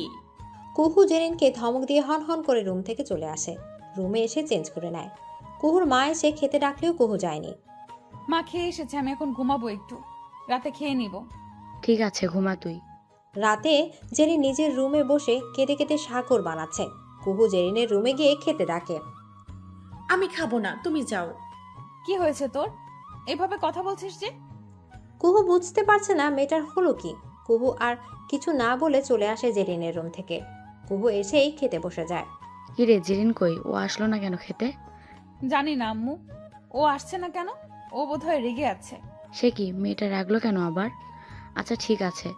কুহু জেরিনকে ধমক দিয়ে হন হন করে রুম থেকে চলে আসে। রুমে এসে চেঞ্জ করে নেয়। কুহুর মা এসে খেতে ডাকলেও কুহু যায়নি। মা খেয়ে এসেছে, আমি এখন ঘুমাবো একটু, রাতে খেয়ে নিব। ঠিক আছে, ঘুমা তুই। রাতে জেরিন নিজের রুমে বসে কেটে কেটে সাগর বানাচ্ছে। কুহু জেরিনের রুমে গিয়ে খেতে ডাকে। আমি খাবো না, তুমি যাও। কি হয়েছে তোর? এভাবে কথা বলছিস যে? কুহু বুঝতে পারছে না মেয়েটার হলো কি। কুহু আর কিছু না বলে চলে আসে জেরিনের রুম থেকে। কুহু এসেই খেতে বসে যায়। কিরে জেরিন কই? ও আসলো না কেন খেতে? জানি না আম্মু, ও আসছে না কেন। ও বোধহয় রেগে আছে। সে কি, মেয়েটা রাগলো কেন আবার? আচ্ছা ঠিক আছে,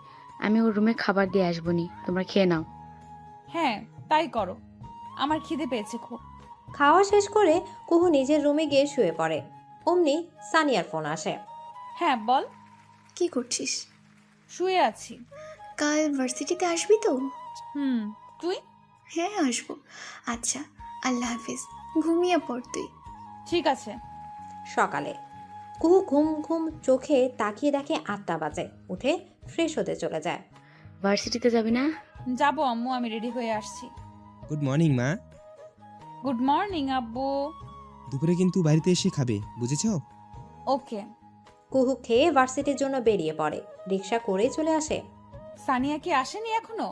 আমি ওর রুমে খাবার দিয়ে আসবনি, তোমরা খেয়ে নাও। হ্যাঁ, তাই করো, আমার খিদে পেয়েছে খুব। খাওয়া শেষ করে কুহু নিজের রুমে গিয়ে শুয়ে পড়ে। অমনি সানিয়ার ফোন আসে। হ্যাঁ বল। কি করছিস? শুয়ে আছি। কাল ভার্সিটিতে আসবি তো? তুই? হ্যাঁ আসবো। আচ্ছা, আল্লাহ হাফিজ, ঘুমিয়ে পড় তুই। ঠিক আছে। সকালে কুহু ঘুম ঘুম চোখে তাকিয়ে দেখে 8টা বাজে। উঠে ফ্রেশ হতে চলে যায়। ভার্সিটিতে যাবি না? যাবো আম্মু, আমি রেডি হয়ে আসছি। গুড মর্নিং মা। গুড মর্নিং আব্বু। দুপুরে কিন্তু বাড়িতে এসে খাবে, বুঝেছো? ওকে। কুহু খেয়ে ভার্সিটির জন্য বেরিয়ে পড়ে। রিক্সা করে চলে আসে। সানিয়া কি আসেনি এখনো?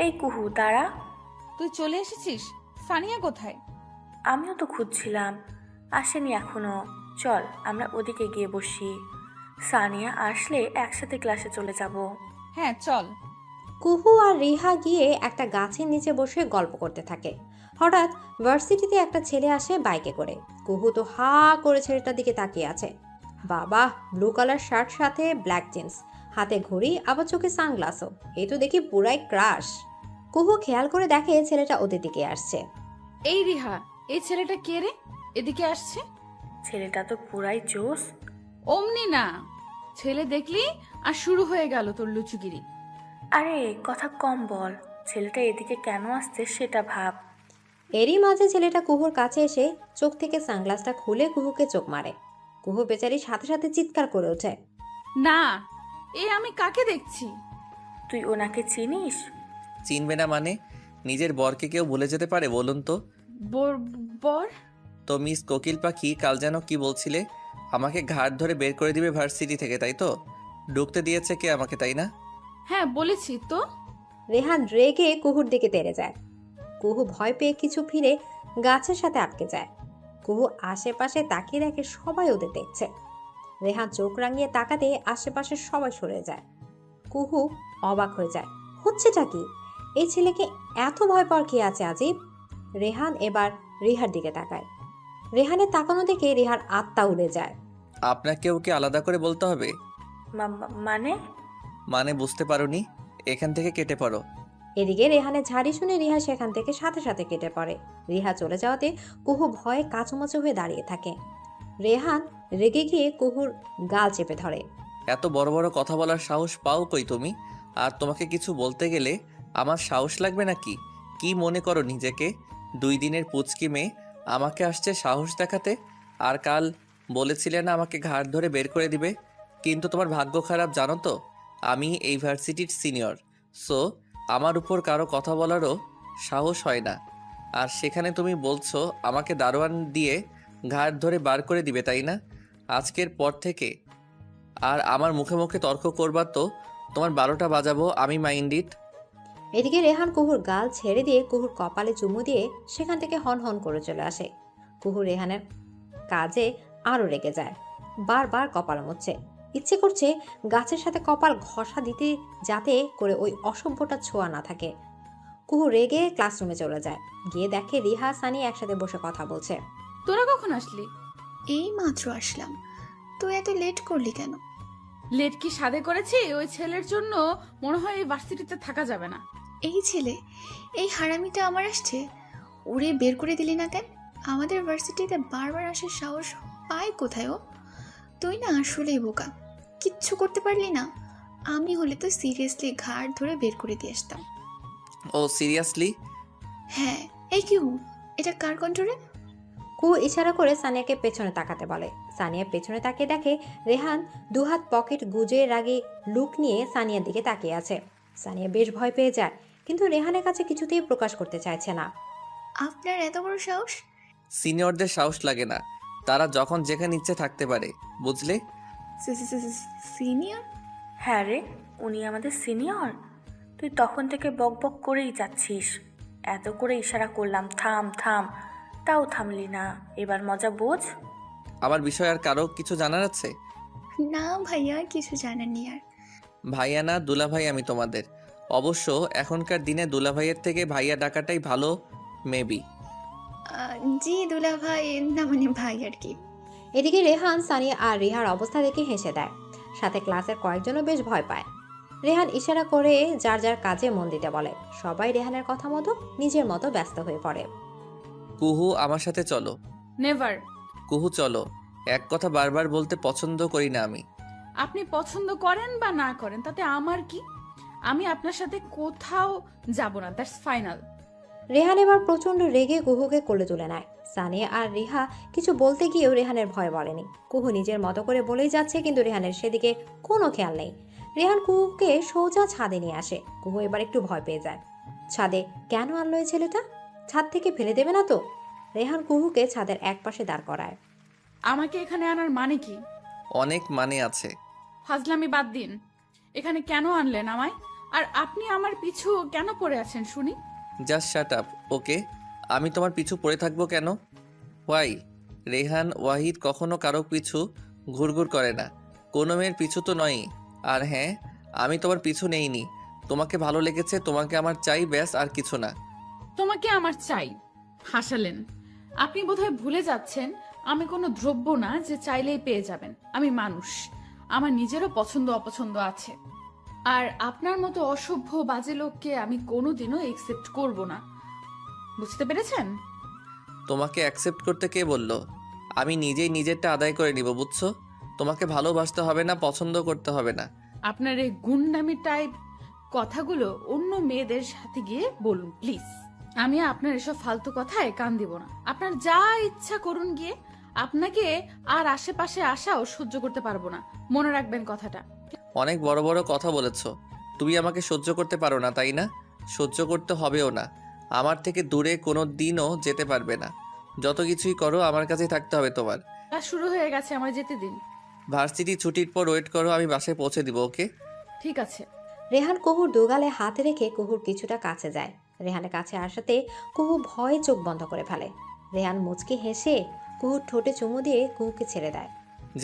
এই কুহু, দাঁড়া। তুই চলে এসেছিস? সানিয়া কোথায়? আমিও তো খুঁজছিলাম, আসেনি এখনো। চল আমরা ওদিকে গিয়ে বসি, সানিয়া আসলে একসাথে ক্লাসে চলে যাব। হ্যাঁ চল। কুহু আর রিহা গিয়ে একটা গাছের নিচে বসে গল্প করতে থাকে। হঠাৎ ভার্সিটিতে একটা ছেলে আসে বাইকে করে। কুহু তো হা করে ছেলেটার দিকে তাকিয়ে আছে। বাবা, ব্লু কালার শার্ট সাথে ব্ল্যাক জিন্স, হাতে ঘড়ি, আবার চোখে সানগ্লাসও। এই তো দেখি পুরাই ক্রাশ। কুহু খেয়াল করে দেখে ছেলেটা ওদের দিকে আসছে। এই রিহা, এই ছেলেটা কে রে? এদিকে আসছে। ছেলেটা তো পুরাই জোস। অমনি না, ছেলে দেখলি আর শুরু হয়ে গেল তোর লুচুগিরি। আরে কথা কম বল, ছেলেটা এদিকে কেন আসছে সেটা ভাব। এরই মাঝে ছেলেটা কুহুর কাছে এসে চোখ থেকে সানগ্লাসটা খুলে কুহুকে চোখ মারে। কুহু বেচারি সাথে সাথে চিৎকার করে ওঠে। না, এই আমি কাকে দেখছি? তুই ওনাকে চিনিস? চিনবে না মানে? নিজের বরকে কেউ ভুলে যেতে পারে বলুন তো? বর? তো মিস কোকিল পাখি কাল যেন কি বলছিলে? আমাকে ঘাট ধরে বের করে দিবে ভার্সিটি থেকে, তাই তো? ঢুকতে দিয়েছে কে আমাকে, তাই না? হ্যাঁ বলেছি তো। রেহান রেগে কুহুর দিকে তেড়ে যায়। কুহু ভয় পেয়ে কিছু ফিরে গাছের সাথে আটকে যায়। কুহু আশেপাশে তাকিয়ে দেখে সবাই ওদের দেখছে। রেহান চোখ রাঙিয়ে তাকাতে আশেপাশে সবাই সরে যায়। কুহু অবাক হয়ে যায়, হচ্ছেটা কি? এই ছেলেকে এত ভয় পাওয়ার কি আছে আজীব? রেহান এবার রিহার দিকে তাকায়। রেহানের তাকানো দেখে রিহার আত্মা উড়ে যায়। আপনাকেও কি আলাদা করে বলতে হবে? মানে বুঝতে পারোনি? এখান থেকে কেটে পড়ো। এদিকে রেহানের ঝাড়ি শুনে রিহা সেখান থেকে সাথে সাথে কেটে পড়ে। রিহা চলে যাওয়াতে কুহু ভয়ে কাচুমাচু হয়ে দাঁড়িয়ে থাকে। রেহান রেগে গিয়ে কুহুর গাল চেপে ধরে। এত বড় বড় কথা বলার সাহস পাও কই তুমি? আর তোমাকে কিছু বলতে গেলে আমার সাহস লাগবে নাকি? কি মনে করো নিজেকে? 2 দিনের পুচকি মেয়ে আমাকে আসছে সাহস দেখাতে। আর কাল বলেছিলে না আমাকে ঘাট ধরে বের করে দিবে? কিন্তু তোমার ভাগ্য খারাপ জানো তো, আমি এই ভার্সিটির সিনিয়র। সো আমার উপর কারো কথা বলারও সাহস হয় না। আর সেখানে তুমি বলছো আমাকে দারোয়ান দিয়ে ঘাট ধরে বার করে দিবে, তাই না? আজকের পর থেকে আর আমার মুখে মুখে তর্ক করবা তো তোমার 12টা বাজাবো আমি, মাইন্ড ইট। এদিকে রেহান কুহুর গাল ছেড়ে দিয়ে কুহুর কপালে চুমু দিয়ে সেখান থেকে হন হন করে চলে আসে। কুহু রেহানের কাজে আরো রেগে যায়, বারবার কপাল মুছছে। ইচ্ছে করছে গাছের সাথে কপাল ঘষা দিতে, যাতে করে ওই অসভ্যটা ছোঁয়া না থাকে। কুহু রেগে ক্লাসরুমে চলে যায়। গিয়ে দেখে রিহা সানিয়া একসাথে বসে কথা বলছে। তোরা কখন আসলি? এই মাত্র আসলাম। তুই এত লেট করলি কেন? লেট কি সাদে করেছি? ওই ছেলের জন্য মনে হয় এই ভার্সিটিতে থাকা যাবে না। এই ছেলে, এই হারামিটা আমার আসছে, ওরে বের করে দিলি না কেন? আমাদের ভার্সিটিতে বারবার আসার সাহস পায় কোথায় ও? তুই না আসলেই বোকা, কিচ্ছু করতে পারলি না। আমি হলে তো সিরিয়াসলি ঘাড় ধরে বের করে দিয়ে আসতাম। ও সিরিয়াসলি? হ্যাঁ। এই কিউ, এটা কার কন্ট্রোলে? কুহু ইশারা করে সানিয়াকে পেছনে তাকাতে বলে। সানিয়া পেছনে তাকিয়ে দেখে রেহান দুহাত পকেট গুজে রাগে লুক নিয়ে সানিয়ার দিকে তাকিয়ে আছে। সানিয়া বেশ ভয় পেয়ে যায়, কিন্তু রেহানের কাছে কিছুতেই প্রকাশ করতে চাইছে না। আপনার এত বড় সাহস? সিনিয়রদের সাহস লাগে না, তারা যখন যেখানে ইচ্ছে থাকতে পারে, বুঝলে? সিনিয়র? হ্যাঁ রে, উনি আমাদের সিনিয়র। তুই তখন থেকে বক বক করেই যাচ্ছিস। এত করে ইশারা করলাম থাম থাম, তাও থামলি না। এবার মজা বোঝ। আমার বিষয় আর কারো কিছু জানার আছে? না ভাইয়া, কিছু জানার নেই আর। ভাইয়া না দুলাভাই আমি তোমাদের। অবশ্য এখনকার দিনে দুলাভাইয়ের থেকে ভাইয়া ডাকাটাই ভালো, মেবি। জি দুলা ভাই, না মানে ভাই আর কি। এদিকে রেহান সানিয়া আর রিহার অবস্থা দেখে হেসে দেয়। সাথে ক্লাসের কয়েকজনও বেশ ভয় পায়। রেহান ইশারা করে যার যার কাজে মন দিতে বলে। সবাই রেহানের কথা মতো নিজের মতো ব্যস্ত হয়ে পড়ে। কুহু আমার সাথে চলো। নেভার। কুহু চলো। এক কথা বারবার বলতে পছন্দ করি না আমি। আপনি পছন্দ করেন বা না করেন তাতে আমার কি? আমি আপনার সাথে কোথাও যাব না, দ্যাটস ফাইনাল। রেহান এবার প্রচন্ড রেগে কুহুকে কোলে তুলে নেয়। সানিয়া আর রিহা কিছু বলতে গিয়েও রেহানের ভয় বলেনি। কুহু নিজের মতো করে বলেই যাচ্ছে, কিন্তু রেহানের সেদিকে কোনো খেয়াল নেই। রেহান কুহুকে সোজা ছাদে নিয়ে আসে। কুহু এবার একটু ভয় পেয়ে যায়। ছাদে কেন আনলো এই ছেলেটা? ছাদ থেকে ফেলে দেবে না তো? রেহান কুহুকে ছাদের এক পাশে দাঁড় করায়। আমাকে এখানে আনার মানে কি? অনেক মানে আছে। ফাজলামি বাদ দিন। এখানে কেন আনলেন আমায়? আর আপনি আমার পিছু কেন পড়ে আছেন শুনি? জাস্ট শাট আপ, ওকে? আমি তোমার পিছু পড়ে থাকবো কেন? ওয়াই? রেহান ওয়াহিদ কখনো কারো পিছু ঘুরঘুর করে না, কোনো মেয়ের পিছু তো নয়ই। আর হ্যাঁ, আমি তোমার পিছু নেইনি। তোমাকে ভালো লেগেছে, তোমাকে আমার চাই, ব্যাস, আর কিছু না। তোমাকে আমার চাই? হাসালেন। আপনি বোধহয় ভুলে যাচ্ছেন আমি কোনো দ্রব্য না যে চাইলেই পেয়ে যাবেন। আমি মানুষ, আমার নিজেরও পছন্দ অপছন্দ আছে। আর আপনার মতো অসভ্য বাজে লোককে আমি কোনোদিনও একসেপ্ট করব না, বুঝতে পেরেছেন? তোমাকে অ্যাকসেপ্ট করতে কে বললো? আমি নিজেই নিজেরটা আদায় করে নিব, বুঝছো? তোমাকে ভালোবাসতে হবে না, পছন্দ করতে হবে না। আপনার এই গুন্ডামি টাইপ কথাগুলো অন্য মেয়েদের সাথে গিয়ে বলুন প্লিজ। আমি আপনার এসব ফালতু কথায় কান দিব না। আপনার যা ইচ্ছা করুন গিয়ে। আপনাকে আর আশেপাশে আসাও সহ্য করতে পারবো না, মনে রাখবেন কথাটা। অনেক বড় বড় কথা বলেছো। তুমি আমাকে সহ্য করতে পারো না, তাই না? সহ্য করতে হবেও না। আমার থেকে দূরে কোনো দিনও যেতে পারবে না। যত কিছুই করো আমার কাছেই থাকতে হবে তোমার। কাজ শুরু হয়ে গেছে, আমার যেতে দিন। ভার্সিটি ছুটির পর ওয়েট করো, আমি বাসায় পৌঁছে দিব, ওকে? ঠিক আছে। রেহান কুহুর দুগালে হাত রেখে কুহুর কিছুটা কাছে যায়। রেহানের কাছে আসাতে কুহু ভয়ে চোখ বন্ধ করে ফেলে। রেহান মুচকি হেসে কুহুর ঠোঁটে চুমু দিয়ে কুহুকে ছেড়ে দেয়।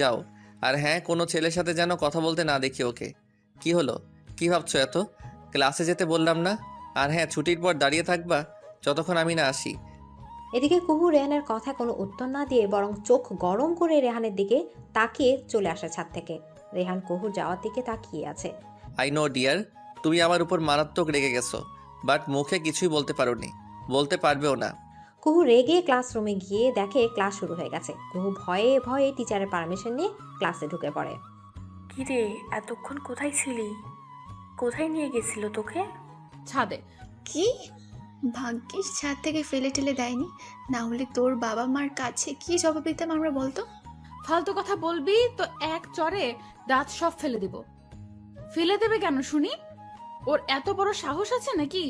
যাও। আর হ্যাঁ, কোনো ছেলের সাথে যেন কথা বলতে না দেখি, ওকে? কি হলো? কি ভাবছো এত? ক্লাসে যেতে বললাম না? আর হ্যাঁ, ছুটির পর দাঁড়িয়ে থাকবা যতক্ষণ আমি না আসি। এদিকে কুহু রেহানের কথা কোনো উত্তর না দিয়ে বরং চোখ গরম করে রেহানের দিকে তাকিয়ে চলে আসে ছাদ থেকে। রেহান কুহুর যাওয়ার দিকে তাকিয়ে আছে। আই নো ডিয়ার, তুমি আমার উপর মারাত্মক রেগে গেছো, বাট মুখে কিছুই বলতে পারোনি, বলতে পারবেও না। কুহু রেগে ক্লাসরুমে গিয়ে দেখে ক্লাস শুরু হয়ে গেছে। কুহু ভয়ে ভয়ে টিচারের পারমিশন নিয়ে ক্লাসে ঢুকে পড়ে। কিরে, এতক্ষণ কোথায় ছিলি? কোথায় নিয়ে গেছিল তোকে? ছাদে। কি ভাগ্যিস ছাদ থেকে ফেলে টেলে দেয়নি, না হলে তোর বাবা মার কাছে কি জবাব দিতাম আমরা বলতো? ফালতু কথা বলবি তো এক চড়ে দাঁত সব ফেলে দিব। ফেলে দেবে কেন শুনি? ওর এত বড় সাহস আছে নাকি?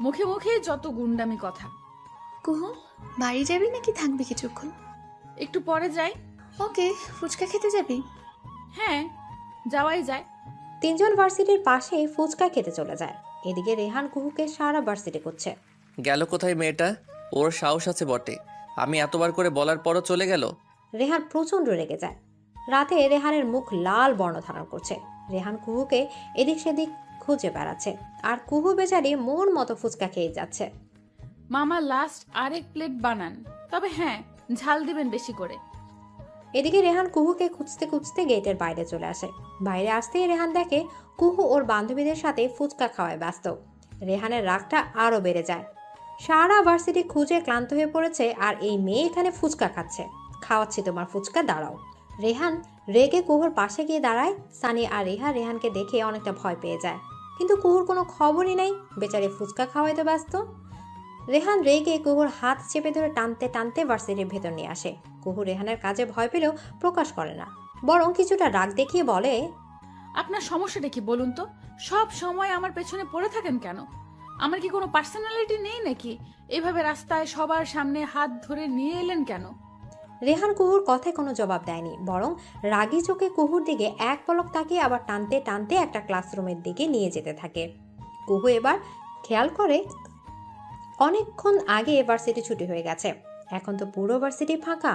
মুখে মুখে যত গুন্ডামি কথা। কুহু, বাড়ি যাবি নাকি থাকবি কিছুক্ষণ? একটু পরে যাই। ওকে, ফুচকা খেতে যাবি? হ্যাঁ, যাওয়াই যায়। তিনজন ভার্সিটির পাশে ফুচকা খেতে চলে যায়। এদিকে রেহান কুহুকে সারা ভার্সিটি করছে। গেল কোথায় মেয়েটা? ওর সাহস আছে বটে, আমি এতবার করে বলার পরও চলে গেল। রেহান প্রচন্ড রেগে যায়। রাতে রেহানের মুখ লাল বর্ণ ধারণ করছে। রেহান কুহুকে এদিক সেদিক খুঁজে বেড়াচ্ছে, আর কুহু বেচারি মন মতো ফুচকা খেয়ে যাচ্ছে। মামা লাস্ট আরেক প্লেট বানান, তবে হ্যাঁ ঝাল দিবেন বেশি করে। এদিকে রেহান কুহুকে খুঁজতে খুঁজতে গেটের বাইরে চলে আসে। বাইরে আসতেই রেহান দেখে কুহু ওর বান্ধবীদের সাথে ফুচকা খাওয়ায় ব্যস্ত। রেহানের রাগটা আরও বেড়ে যায়। সারা ভার্সিটি খুঁজে ক্লান্ত হয়ে পড়েছে, আর এই মেয়ে এখানে ফুচকা খাচ্ছে। খাওয়াচ্ছি তোমার ফুচকা, দাঁড়াও। রেহান রেগে কুহুর পাশে গিয়ে দাঁড়ায়। সানি আর রেহা রেহানকে দেখে অনেকটা ভয় পেয়ে যায়, কিন্তু কুহুর কোনো খবরই নেই, বেচারে ফুচকা খাওয়াইতে ব্যস্ত। রেহান রেগে কুহুর হাত চেপে ধরে টানতে টানতে ভার্সিটির ভেতর নিয়ে আসে। কুহু রেহানের কাজে ভয় পেলেও প্রকাশ করে না, বরং কিছুটা রাগ দেখিয়ে বলে, আপনার সমস্যাটা কি বলুন তো? সব সময় আমার পেছনে পড়ে থাকেন কেন? আমার কি কোনো পার্সোনালিটি নেই নাকি? এভাবে রাস্তায় সবার সামনে হাত ধরে নিয়ে এলেন কেন? রেহান কুহুর কথায় কোনো জবাব দেয়নি, বরং রাগী চোখে কুহুর দিকে এক পলক তাকিয়ে আবার টানতে টানতে একটা ক্লাসরুমের দিকে নিয়ে যেতে থাকে। কুহু এবার খেয়াল করে অনেকক্ষণ আগে ভার্সিটি ছুটি হয়ে গেছে, এখন তো পুরো ভার্সিটি ফাঁকা।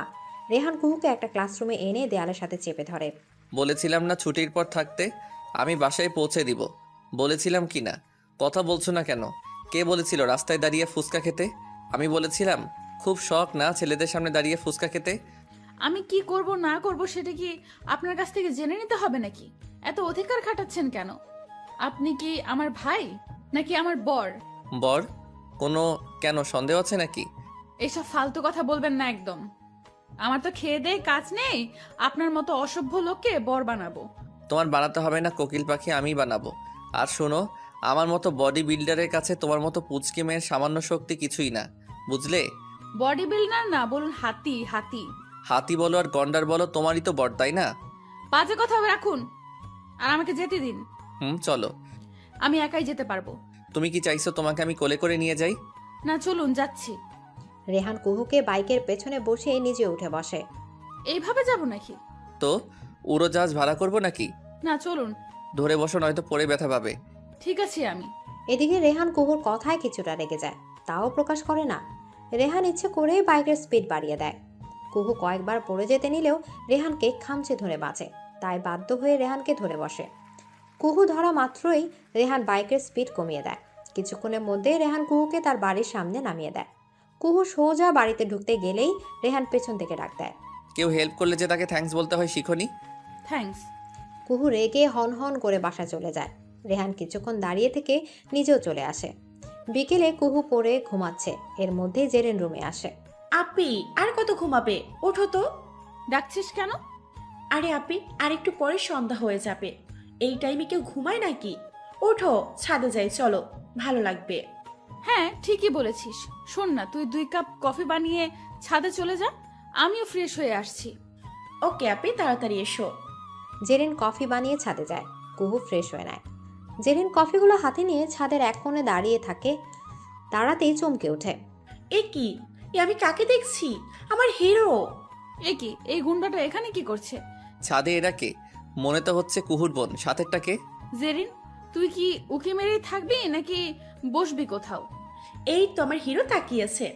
রেহান কুহুকে একটা ক্লাসরুমে এনে দেয়ালের সাথে চেপে ধরে। বলেছিলাম না ছুটির পর থাকতে? আমি বাসায় পৌঁছে দিব বলেছিলাম কি না? কথা বলছো না কেন? কে বলেছিল রাস্তায় দাঁড়িয়ে ফুচকা খেতে? আমি বলেছিলাম? খুব শখ না ছেলেদের সামনে দাঁড়িয়ে ফুচকা খেতে? আমি কি করব না করব সেটা কি আপনার কাছ থেকে জেনে নিতে হবে নাকি? এত অধিকার খাটাচ্ছেন কেন? আপনি কি আমার ভাই নাকি আমার বর? বর? কোনো কেন সন্দেহ আছে নাকি? এইসব ফালতু কথা বলবেন না একদম। আমার তো খেয়ে দেয়ে কাজ নেই, আপনার মতো অসভ্য লোককে বর বানাবো? তোমার বানাতে হবে না কোকিল পাখি, আমিই বানাবো। আর শোনো, আমার মতো বডি বিল্ডারের কাছে তোমার মতো পুচকি মেয়ের সামান্য শক্তি কিছুই না, বুঝলে? বডি বিল্ডার না, বলুন হাতি। হাতি হাতি বলো আর গন্ডার বলো, তোমারই তো বর, তাই না? বাজে কথা রাখুন আর আমাকে যেতে দিন। চলো। আমি একাই যেতে পারবো। তুমি কি চাইছো তোমাকে আমি কোলে করে নিয়ে যাই? না, চলুন, যাচ্ছি। রেহান কুহুকে বাইকের পেছনে বসিয়ে নিজে উঠে বসে। এইভাবে যাব নাকি? তো উড়োজাহাজ ভাড়া করবো নাকি? না, চলুন। ধরে বসো, নয়তো পরে ব্যথা পাবে। ঠিক আছে আমি। এদিকে রেহান কুহুর কথায় কিছুটা রেগে যায়, তাও প্রকাশ করে না। রেহান ইচ্ছে করেই বাইকের স্পিড বাড়িয়ে দেয়। কুহু কয়েকবার পড়ে যেতে নিলেও রেহানকে খামচে ধরে বাঁচে, তাই বাধ্য হয়ে রেহানকে ধরে বসে। কুহু ধরা মাত্রই রেহান বাইকের স্পিড কমিয়ে দেয়। কিছুক্ষণের মধ্যে রেহান কুহুকে তার বাড়ির সামনে নামিয়ে দেয়। কুহু সোজা বাড়িতে ঢুকতে গেলেই রেহান পেছন থেকে ডাক দেয়। কেউ হেল্প করলে যে তাকে থ্যাঙ্কস বলতে হয়, শিখোনি? থ্যাঙ্কস। কুহু রেগে হন হন করে বাসায় চলে যায়। রেহান কিছুক্ষণ দাঁড়িয়ে থেকে নিজেও চলে আসে। বিকেলে কুহু পড়ে ঘুমাচ্ছে, এর মধ্যে জেরেন রুমে আসে। আপি আর কত ঘুমাবে, ওঠো তো। ডাকছিস কেন? আরে আপি, আর একটু পরে সন্ধ্যা হয়ে যাবে, এই টাইমে কেউ ঘুমায় নাকি? ওঠো, ছাদে যাই, চলো, ভালো লাগবে। হ্যাঁ, ঠিকই বলেছিস। শোন না, তুই 2 কাপ কফি বানিয়ে ছাদে চলে যা, আমিও ফ্রেশ হয়ে আসছি। ওকে আপি, তাড়াতাড়ি এসো। জেরিন কফি বানিয়ে ছাদে যায়। কুহু ফ্রেশ হয়ে নেয়। জেরিন কফিগুলো হাতে নিয়ে ছাদের এক কোণে দাঁড়িয়ে থাকে, দাঁড়াতেই চমকে ওঠে। এ কি, এ আমি কাকে দেখছি? আমার হিরো। এ কি, এই গুন্ডাটা এখানে কি করছে? ছাদে এরা কে? মনে তো হচ্ছে কুহুর বোন। সাথেরটা কে? জেরিন, তুই কি উকি মেরেই থাকবি নাকি বসবি কোথাও? এই তো আমার হিরো তাকিয়েছে।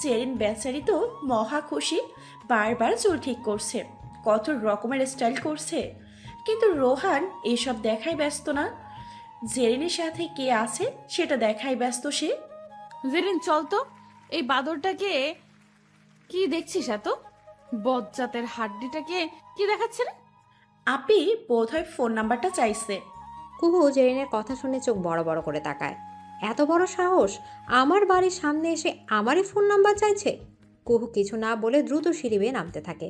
জেরিন বেচারি তো মহা খুশি, বারবার চুল ঠিক করছে, কত রকমের স্টাইল করছে, কিন্তু রোহান এসব দেখাই ব্যস্ত না। জেরিনের সাথে কে আছে সেটা দেখাই ব্যস্ত সে। জেরিন, চল তো। এই বাদরটাকে কি দেখছিস? এত বজ্জাতের হাড্ডিটাকে কি দেখাচ্ছে রে? আপি বোধহয় ফোন নাম্বারটা চাইছে। কুহু জেরিনের কথা শুনে চোখ বড় বড় করে তাকায়। এত বড় সাহস, আমার বাড়ির সামনে এসে আমারই ফোন নাম্বার চাইছে। কুহু কিছু না বলে দ্রুত সিঁড়ি বেয়ে নামতে থাকে।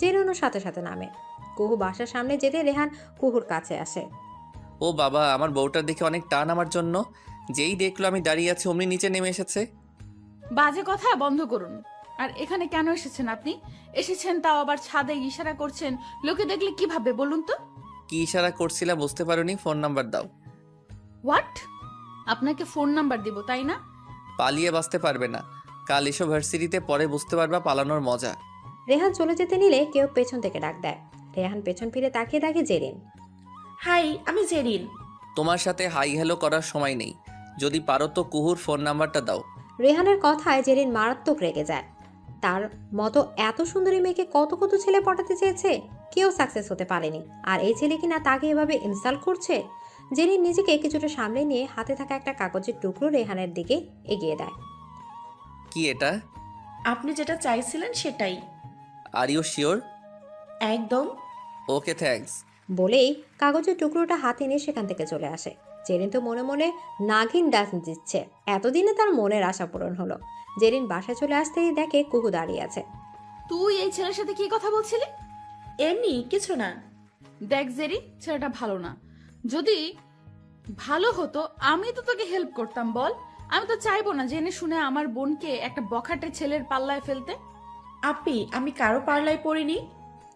জেরিনও সাথে সাথে নামে। কুহু বাসার সামনে যেতে রেহান কুহুর কাছে আসে। ও বাবা, আমার বউটার দিকে অনেক টান আমার জন্য। যেই দেখলো আমি দাঁড়িয়ে আছি অমনি নিচে নেমে এসেছে। বাজে কথা বন্ধ করুন। আর এখানে কেন এসেছেন আপনি? এসেছেন তাও আবার ছাদে ইশারা করছেন, লোকে দেখলে কি ভাববে বলুন তো? কি ইশারা করছিলা বুঝতে পারোনি? ফোন নাম্বার দাও। হোয়াট? আপনাকে ফোন নাম্বার দিব তাই না? পালিয়ে বাঁচতে পারবে না। কাল এসো ভার্সিটিতে, পরে বুঝতে পারবা পালানোর মজা। রেহান চলে যেতে নিলে কেউ পেছন থেকে ডাক দেয়। রেহান পেছন ফিরে তাকিয়ে দেখে জেরিন। হাই, আমি জেরিন। তোমার সাথে হাই হ্যালো করার সময় নেই, যদি পারো তো কুহুর ফোন নাম্বারটা দাও। রেহানের কথায় জেরিন মারাত্মক রেগে যায়। তার মতো এত সুন্দরী মেয়েকে কত কত ছেলে পটাতে চেয়েছে, কেউ সাকসেস হতে পারেনি, আর এই ছেলে কিনা তাকে এভাবে ইনসাল্ট করছে। জেরিন নিজেকে কিছুটা সামলে নিয়ে হাতে থাকা একটা কাগজের টুকরো রেহানের দিকে এগিয়ে দেয়। কি এটা? আপনি যেটা চাইছিলেন সেটাই। Are you sure? একদম। Okay, thanks. বলেই কাগজের টুকরোটা হাতে নিয়ে সেখান থেকে চলে আসে। জেরিন তো মনে মনে নাগিন ডান্স দিচ্ছে। এতদিনে তার মনের আশা পূরণ হলো। জেরিন বাসায় চলে আসতেই দেখে কুহু দাঁড়িয়ে আছে। তুই এই ছেলের সাথে কি কথা বলছিলি? এমনি কিছু না। দেখ জেরি, ছেলেটা ভালো না। যদি ভালো হতো আমি তো তোকে হেল্প করতাম, বল। আমি তো চাইবো না জেনে শুনে আমার বোনকে একটা বখাটে ছেলের পাল্লায় ফেলতে। আপি, আমি কারো পাল্লায় পড়িনি।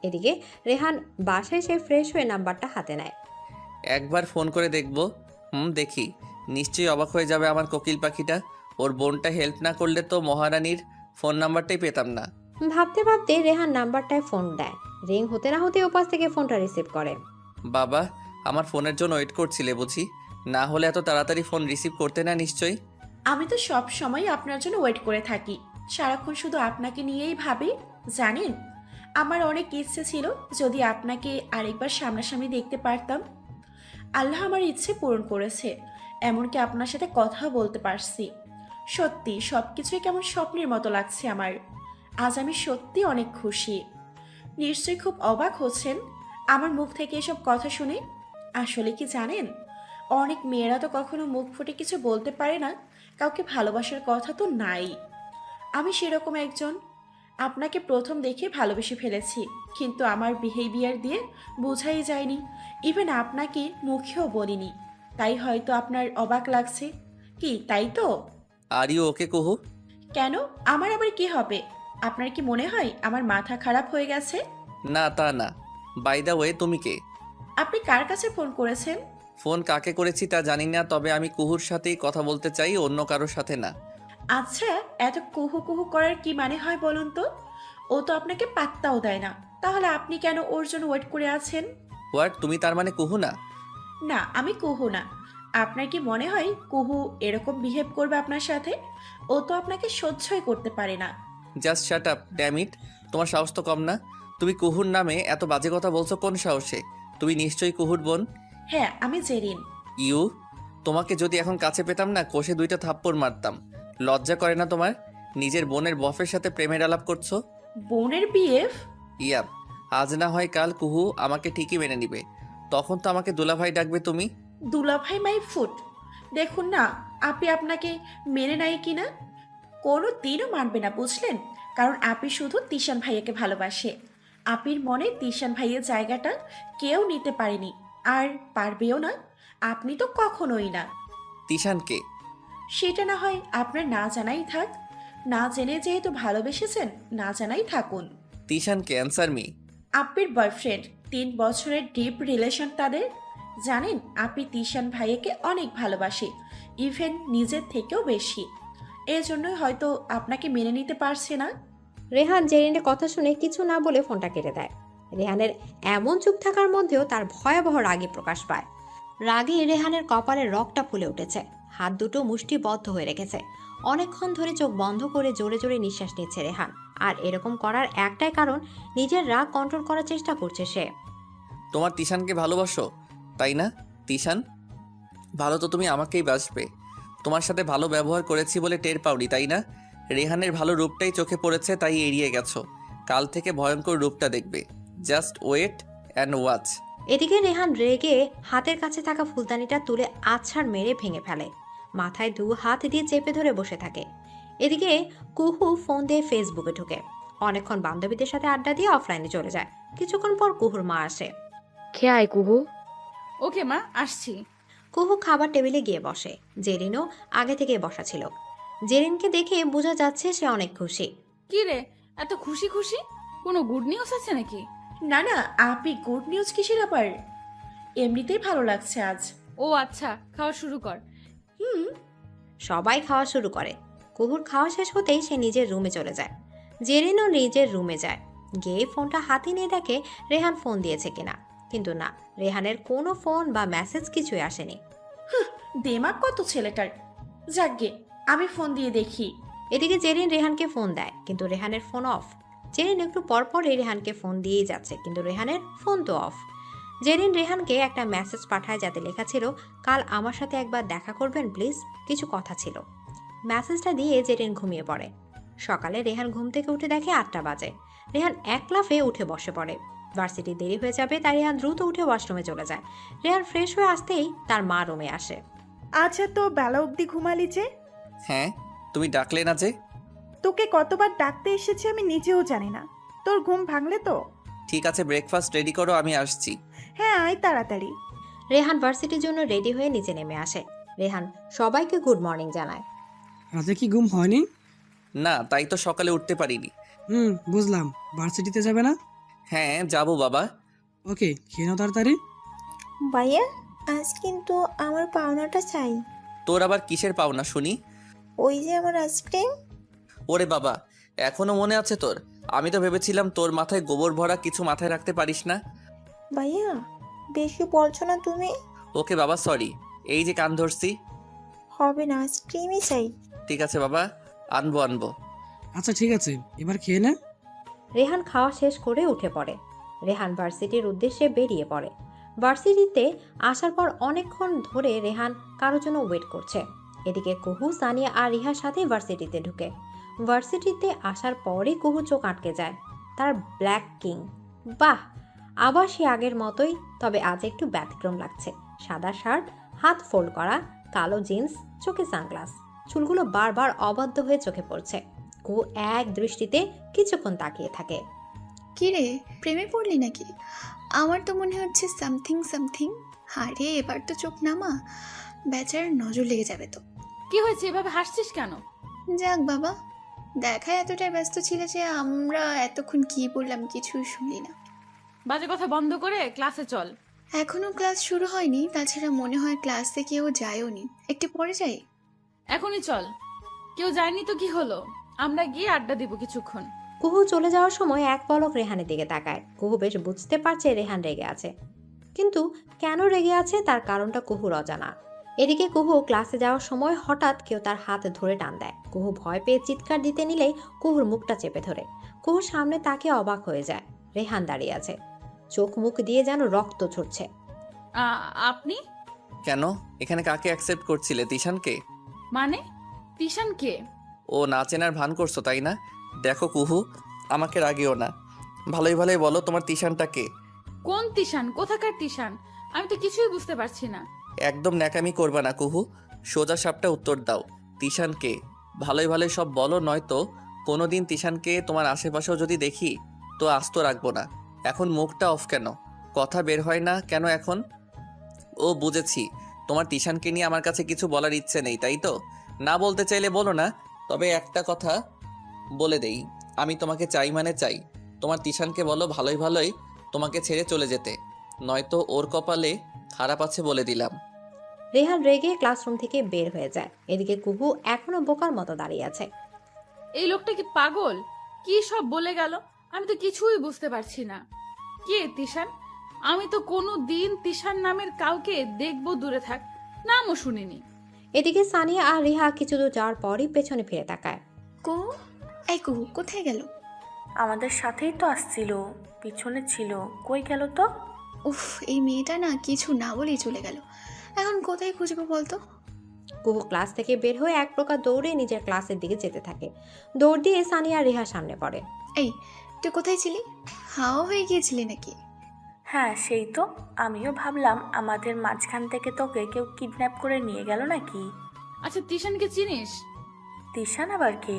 এদিকে রেহান বাসায় এসে ফ্রেশ হয়ে নাম্বারটা হাতে নেয়। একবার ফোন করে দেখবো। দেখি। নিশ্চয়ই অবাক হয়ে যাবে আমার কোকিল পাখিটা। ওর বোনটা হেল্প না করলে তো মহারানীর ফোন নাম্বারটাই পেতাম না। ভাবতে ভাবতে রেহান নাম্বারটায় ফোন দেয়। রিং হতে না হতে ওপাশ থেকে ফোনটা রিসিভ করে। বাবা, আমার ফোনের জন্য ওয়েট করছিলে বুঝি? না হলে এত তাড়াতাড়ি ফোন রিসিভ করতে না নিশ্চয়ই। আমি তো সব সময় আপনার জন্য ওয়েট করে থাকি, সারাক্ষণ শুধু আপনাকে নিয়েই ভাবি। জানেন, আমার অনেক ইচ্ছে ছিল যদি আপনাকে আরেকবার সামনাসামনি দেখতে পারতাম। আল্লাহ আমার ইচ্ছে পূরণ করেছে, এমনকি আপনার সাথে কথাও বলতে পারছি। সত্যি সব কিছুই কেমন স্বপ্নের মতো লাগছে আমার। আজ আমি সত্যি অনেক খুশি। নিশ্চয়ই খুব অবাক হচ্ছেন আমার মুখ থেকে এসব কথা শুনে। আসলে কি জানেন, অনেক মেয়েরা তো কখনো মুখ ফুটে কিছু বলতে পারে না, কাউকে ভালোবাসার কথা তো নাই। আমি সেরকম একজন। আপনাকে প্রথম দেখে ভালোবেসে ফেলেছি, কিন্তু আমার বিহেভিয়ার দিয়ে বোঝাই যায়নি। ইভেন আপনাকে মুখেও বলিনি, তাই হয়তো আপনার অবাক লাগছে। কি তাই তো? আর ইউ ওকে কুহু? কেন, আমার আবার কি হবে? আপনার কি মনে হয় আমার মাথা খারাপ হয়ে গেছে? না, তা না। বাই দ্য ওয়ে, তুমি কে? আপনি কার কাছে ফোন করেছেন? ফোন কাকে করেছি তা জানি না, তবে আমি কুহুর সাথেই কথা বলতে চাই, অন্য কারোর সাথে না। আচ্ছা, এত কুহু কুহু করার কি মানে হয় বলুন তো? ও তো আপনাকে পাত্তাও দেয় না, তাহলে আপনি কেন ওর জন্য ওয়েট করে আছেন? হোয়াট? তুমি তার মানে কুহু না? না, আমি কুহু না। আপনার কি মনে হয় কুহু এরকম বিহেভ করবে আপনার সাথে? ও তো আপনাকে সহ্যই করতে পারে না। Just shut up, damn it. তোমার সাহস তো কম না। তুমি কুহুর নামে এত বাজে কথা বলছো কোন সাহসে? তুমি নিশ্চয়ই কুহুর বোন। হ্যাঁ, আমি জেরিন। ইউ, তোমাকে যদি এখন কাছে পেতাম না, কষে 2টা থাপ্পড় মারতাম। লজ্জা করে না তোমার? নিজের বোনের বফের সাথে প্রেমের আলাপ করছো। বোনের বিএফ? ইয়াপ। আজ না হয় কাল কুহু আমাকে ঠিকই মেনে নিবে। তখন তো আমাকে দুলাভাই ডাকবে তুমি। দুলাভাই মাই ফুট। দেখুন না, আপনি আপনাকে মেনে নাই কিনা। কোনো দিনও মানবে না, বুঝলেন? কারণ আপনি শুধু তিশান ভাইয়াকে ভালোবাসে। আপির মনে তিশান ভাইয়ের জায়গাটা কেউ নিতে পারেনি, আর পারবেও না। আপনি তো কখনোই না। তিশানকে? সেটা না হয় আপনার না জানাই থাক। না জেনে যেহেতু ভালোবেসেছেন, না জানাই থাকুন। তিশানকে? Answer me. আপির বয়ফ্রেন্ড, 3 বছরের ডিপ রিলেশন তাদের। জানেন, আপি তিশান ভাইয়াকে অনেক ভালোবাসে, ইভেন নিজের থেকেও বেশি। এজন্যই হয়তো আপনাকে মেনে নিতে পারছে না। রেহান জেরিনের কথা শুনে কিছু না বলে ফোনটা কেটে দেয়। রেহানের এমন চুপ থাকার মধ্যেও তার ভয়াবহ রাগে প্রকাশ পায়। রাগে রেহানের কপালের রগটা ফুলে উঠেছে। হাত দুটো মুষ্টিবদ্ধ হয়ে রেখেছে। অনেকক্ষণ ধরে চোখ বন্ধ করে জোরে জোরে নিঃশ্বাস নিচ্ছে রেহান। আর এরকম করার একটাই কারণ, নিজের রাগ কন্ট্রোল করার চেষ্টা করছে সে। তোমার তিশানকে ভালোবাসো, তাই না? তিশান ভালো তো তুমি আমাকেই বাসবে। তোমার সাথে ভালো ব্যবহার করেছি বলে টের পাওনি, তাই না? রেহানের ভালো রূপটাই চোখে পড়েছে তাই এড়িয়ে গেছো। কাল থেকে ভয়ঙ্কর রূপটা দেখবে। Just wait and watch. এদিকে রেহান রেগে হাতের কাছে থাকা ফুলদানিটা তুলে আছাড় মেরে ভেঙে ফেলে। মাথায় 2 হাত দিয়ে চেপে ধরে বসে থাকে। এদিকে কুহু ফোন দিয়ে ফেসবুকে ঢুকে অনেকক্ষণ বান্ধবীদের সাথে আড্ডা দিয়ে অফলাইনে চলে যায়। কিছুক্ষণ পর কুহুর মা আসে। খেয়ে আয় কুহু। ওকে মা, আসছি। কুহু খাবার টেবিলে গিয়ে বসে। জেরিনও আগে থেকে বসা ছিল। জেরিনকে দেখে বোঝা যাচ্ছে সে অনেক খুশি। কি রে, এত খুশি খুশি? কোনো গুড নিউজ আছে নাকি? না না, আপি গুড নিউজ কিসের আবার? এমনিতেই ভালো লাগছে আজ। ও আচ্ছা, খাওয়া শুরু কর। সবাই খাওয়া শুরু করে। কুহুর খাওয়া শেষ হতেই সে নিজের রুমে চলে যায়। জেরিনও নিজের রুমে যায়। গিয়ে ফোনটা হাতে নিয়ে দেখে রেহান ফোন দিয়েছে কিনা, কিন্তু না, রেহানের কোনো ফোন বা মেসেজ কিছুই আসেনি। দেমাগ কত ছেলেটার। যাকগে, আমি ফোন দিয়ে দেখি। এদিকে জেরিন রেহানকে ফোন দেয়, কিন্তু রেহানের ফোন অফ। জেরিন একটু পরপরই রেহানকে ফোন দিয়েই যাচ্ছে, কিন্তু রেহানের ফোন তো অফ। জেরিন রেহানকে একটা মেসেজ পাঠায় যাতে লেখা ছিল, কাল আমার সাথে একবার দেখা করবেন প্লিজ, কিছু কথা ছিল। মেসেজটা দিয়ে জেরিন ঘুমিয়ে পড়ে। সকালে রেহান ঘুম থেকে উঠে দেখে 8টা বাজে। রেহান এক লাফে উঠে বসে পড়ে। ভার্সিটি দেরি হয়ে যাবে তাই রেহান দ্রুত উঠে ওয়াশরুমে চলে যায়। রেহান ফ্রেশ হয়ে আসতেই তার মা রুমে আসে। আচ্ছা, তো বেলা অবধি ঘুমালি যে? হ্যাঁ, তুমি ডাকলে না যে? তোকে কতবার ডাকতে এসেছি আমি নিজেও জানি না। তোর ঘুম ভাঙলে তো? ঠিক আছে, ব্রেকফাস্ট রেডি করো, আমি আসছি। হ্যাঁ, আয় তাড়াতাড়ি। রেহান ভার্সিটির জন্য রেডি হয়ে নিচে নেমে আসে। রেহান সবাইকে গুড মর্নিং জানায়। রাতে কি ঘুম হয়নি? না, তাই তো সকালে উঠতে পারিনি। বুঝলাম। ভার্সিটিতে যাবে না? হ্যাঁ, যাবো বাবা। ওকে, খেয়ে নাও তাড়াতাড়ি। ভাইয়া, আজ কিন্তু আমার পাওনাটা চাই। তোর আবার কিসের পাওনা শুনি? ওই যে আমার আইসক্রিম। ওরে বাবা, এখনো মনে আছে তোর? আমি তো ভেবেছিলাম তোর মাথায় গোবর ভরা কিছু মাথায় রাখতে পারিস না। ভাইয়া, বেশি বলছো না তুমি। ওকে বাবা, সরি। এই যে কান ধরছি। হবে না, আইসক্রিমই চাই। ঠিক আছে বাবা, আনবো। আচ্ছা ঠিক আছে, এবার খেয়ে নে। রেহান খাওয়া শেষ করে উঠে পড়ে। রেহান ভার্সিটির উদ্দেশ্যে বেরিয়ে পড়ে। ভার্সিটিতে আসার পর অনেকক্ষণ ধরে রেহান কারোর জন্য ওয়েট করছে। এদিকে কুহু, সানিয়া আর রিহার সাথে ভার্সিটিতে ঢুকে। ভার্সিটিতে আসার পরই কুহু চোখ আটকে যায়। তার ব্ল্যাক কিং, বাহ! আবার সে আগের মতোই, তবে আজ একটু ব্যতিক্রম লাগছে। সাদা শার্ট, হাত ফোল্ড করা, কালো জিন্স, চোখে সানগ্লাস, চুলগুলো বারবার অবাধ্য হয়ে চোখে পড়ছে। কুহু এক দৃষ্টিতে কিছুক্ষণ তাকিয়ে থাকে। কি রে, প্রেমে পড়লি নাকি? আমার তো মনে হচ্ছে সামথিং। আরে এবার তো চোখ নামা, বেচার নজর লেগে যাবে তো। কি হয়েছে, এভাবে হাসছিস কেন? যাক বাবা, দেখা এতটাই ব্যস্ত ছিলে যে আমরা এতক্ষণ কি বললাম কিছুই শুনলি না। বাজে কথা বন্ধ করে ক্লাসে চল। এখনো ক্লাস শুরু হয়নি, তাছাড়া মনে হয় ক্লাসে কেউ যায়ও নি, একটু পরে যাই। এখনই চল। কেউ যায়নি তো কি হলো, আমরা গিয়ে আড্ডা দিব কিছুক্ষণ। কুহু চলে যাওয়ার সময় এক পলক রেহানের দিকে তাকায়। কুহু বেশ বুঝতে পারছে রেহান রেগে আছে, কিন্তু কেন রেগে আছে তার কারণটা কুহুর অজানা। এদিকে কুহু ক্লাসে যাওয়ার সময় হঠাৎ কেউ তার হাত ধরে টান দেয়। কুহু ভয় পেয়ে চিৎকার দিতে নিলেই কুহুর মুখটা চেপে ধরে। কুহুর সামনে তাকে অবাক হয়ে যায়। রেহান দাঁড়িয়ে আছে, চোখ মুখ দিয়ে যেন রক্ত ঝরছে। আপনি কেন এখানে কাকে অ্যাকসেপ্ট করছিলে? তিশানকে? মানে তিশান কে? ও না চেনার ভান করছো তাই না? দেখো কুহু, আমাকে রাগিও না, ভালোই বলো তোমার তিশানটা কে? কোন তিশান? কোথাকার তিশান? আমি তো কিছুই বুঝতে পারছি না। একদম ন্যাকামি করবা না কুহু, সোজা সাপটা উত্তর দাও। তিশান কে? ভালোই সব বলো, নয়তো কোনোদিন তিশানকে তোমার আশেপাশেও যদি দেখি তো আস্ত রাখবো না। এখন মুখটা অফ কেন? কথা বের হয় না কেন এখন? ও বুঝেছি, তোমার তিশানকে নিয়ে আমার কাছে কিছু বলার ইচ্ছে নেই, তাই তো? না বলতে চাইলে বলো না, তবে একটা কথা বলে দেই, আমি তোমাকে চাই মানে চাই। তোমার তিশানকে বলো ভালোই তোমাকে ছেড়ে চলে যেতে, নয়তো ওর কপালে খারাপ আছে বলে দিলাম। রেহান রেগে ক্লাসরুম থেকে বের হয়ে যায়। এদিকে কুহু এখনো বোকার মতো দাঁড়িয়ে আছে। এই লোকটা কি পাগল? কি সব বলে গেল, আমি তো কিছুই বুঝতে পারছি না। কে তিশান? আমি তো কোনো দিন তিশান নামের কাউকে দেখবো, দূরে থাক, নামও শুনিনি। এদিকে সানিয়া আর রিহা কিছু দূর যাওয়ার পরই পেছনে ফিরে তাকায়। কুহু কোথায় গেল? আমাদের সাথেই তো আসছিল, পিছনে ছিল, কই গেল তো? উফ, এই মেয়েটা না কিছু না বলেই চলে গেল। এখন কোথায় খুঁজবো বলতো? কুহু ক্লাস থেকে বের হয়ে এক প্রকার দৌড়ে নিজের ক্লাসের দিকে যেতে থাকে। দৌড় দিয়ে সানিয়া আর রিহার সামনে পড়ে। এই, তুই কোথায় ছিলি? হাওয়া হয়ে গিয়েছিলি নাকি? হ্যাঁ সেই তো, আমিও ভাবলাম আমাদের মাঝখান থেকে তোকে কেউ কিডন্যাপ করে নিয়ে গেল নাকি। আচ্ছা তিশানকে চিনিস? তিশান আবার কে?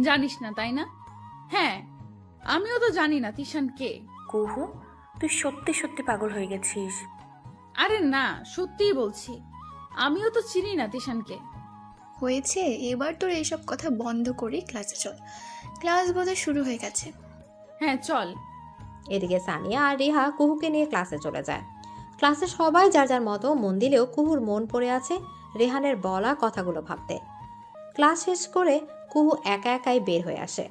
জানিস না তাই না? হ্যাঁ, আমিও তো জানি না তিশান কে। কুহু, তুই সত্যি পাগল হয়ে গেছিস। আরে না, সত্যিই বলছি, আমিও তো চিনি না তিশানকে। হয়েছে, এবার তোর এইসব কথা বন্ধ করে ক্লাসে চল। ক্লাস বোধহয় শুরু হয়ে গেছে। হ্যাঁ চল। এদিকে সানিয়া আর রিহা কুহুকে নিয়ে ক্লাসে চলে যায়। ক্লাসে সবাই যার যার মতো মন দিলেও কুহুর মন পড়ে আছে রেহানের বলা কথাগুলো ভাবতে। ক্লাস শেষ করে কুহু একা একাই বের হয়ে আসে।